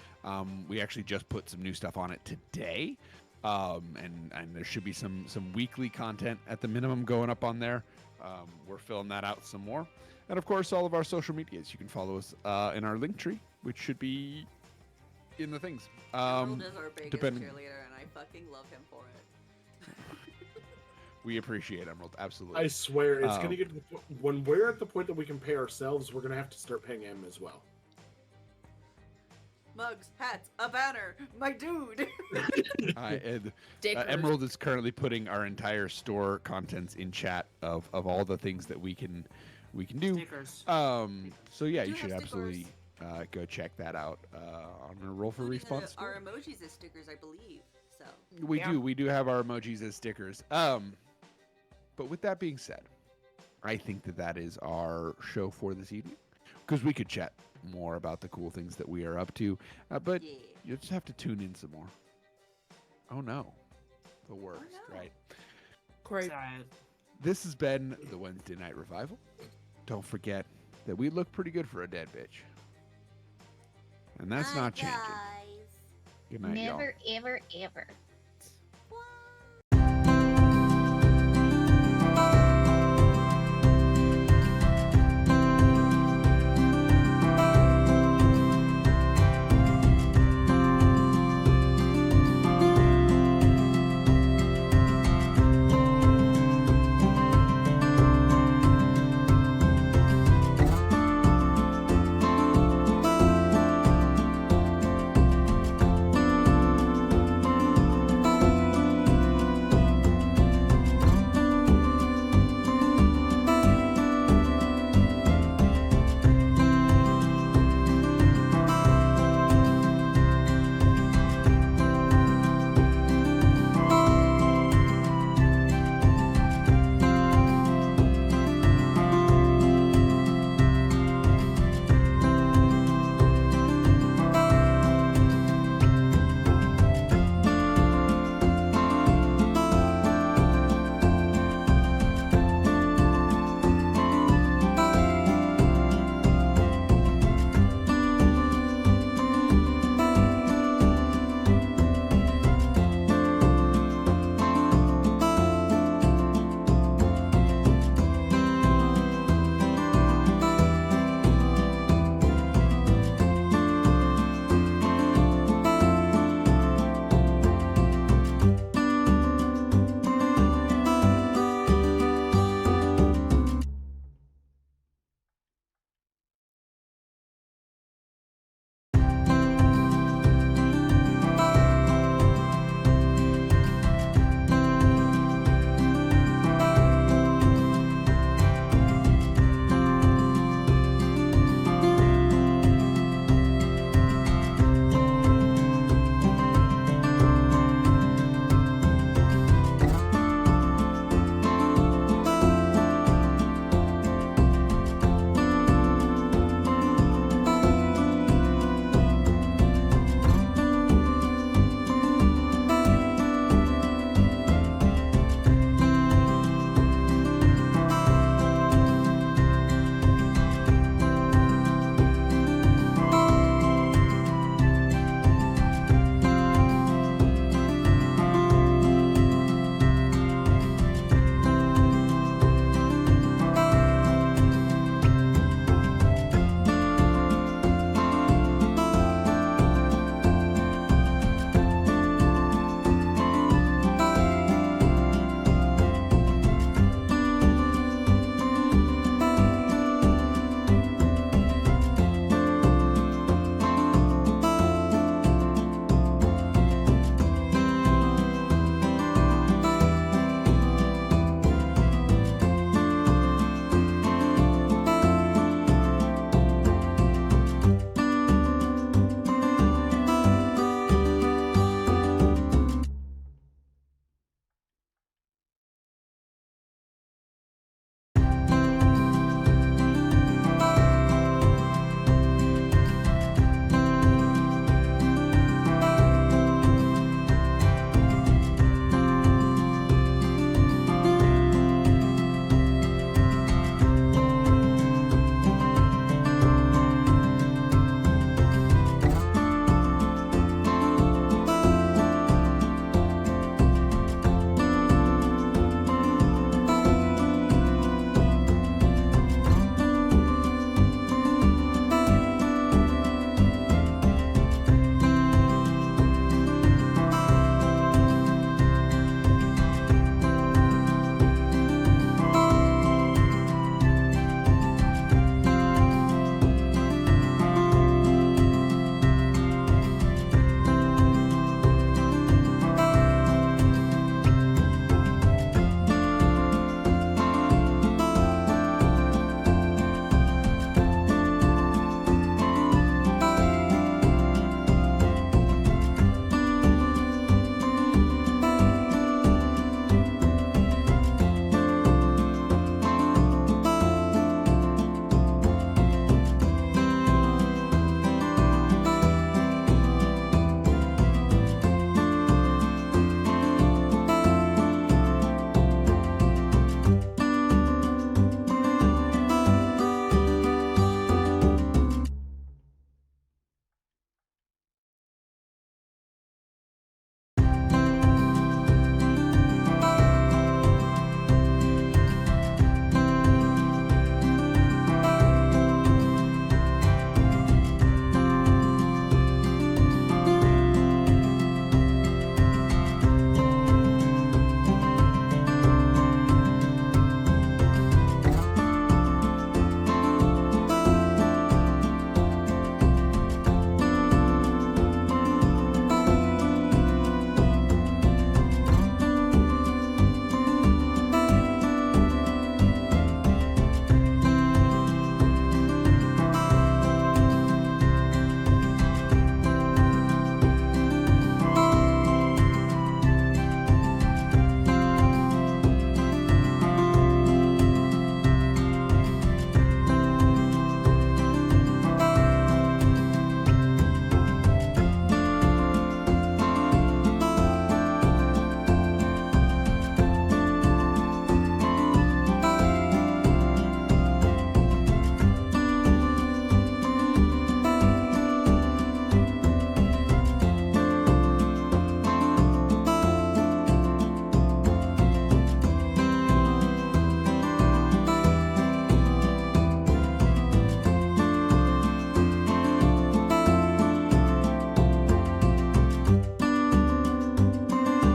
Speaker 1: We actually just put some new stuff on it today, and there should be some weekly content at the minimum going up on there. We're filling that out some more, and of course, all of our social medias. You can follow us in our link tree, which should be in the things.
Speaker 4: Emerald is our biggest
Speaker 1: depending-
Speaker 4: cheerleader, and I fucking love him for it.
Speaker 1: We appreciate Emerald, absolutely.
Speaker 2: I swear, it's gonna get to the point when we're at the point that we can pay ourselves. We're gonna have to start paying him as well.
Speaker 4: Mugs, hats, a banner, my dude.
Speaker 5: Dickers.
Speaker 1: Emerald is currently putting our entire store contents in chat of all the things that we can do.
Speaker 3: Stickers.
Speaker 1: So yeah,
Speaker 4: We
Speaker 1: you
Speaker 4: do
Speaker 1: should
Speaker 4: have
Speaker 1: absolutely go check that out on a Roll for
Speaker 4: Including
Speaker 1: Response store.
Speaker 4: our emojis as stickers, I believe. So
Speaker 1: We do have our emojis as stickers. But with that being said, I think that is our show for this evening, because we could chat more about the cool things that we are up to. But
Speaker 4: yeah.
Speaker 1: You'll just have to tune in some more. Oh no. The worst,
Speaker 4: no.
Speaker 1: right?
Speaker 5: Great.
Speaker 3: Sad.
Speaker 1: This has been the Wednesday Night Revival. Don't forget that we look pretty good for a dead bitch. And that's not changing.
Speaker 7: Guys.
Speaker 1: Good night, y'all.
Speaker 6: Never, ever, ever.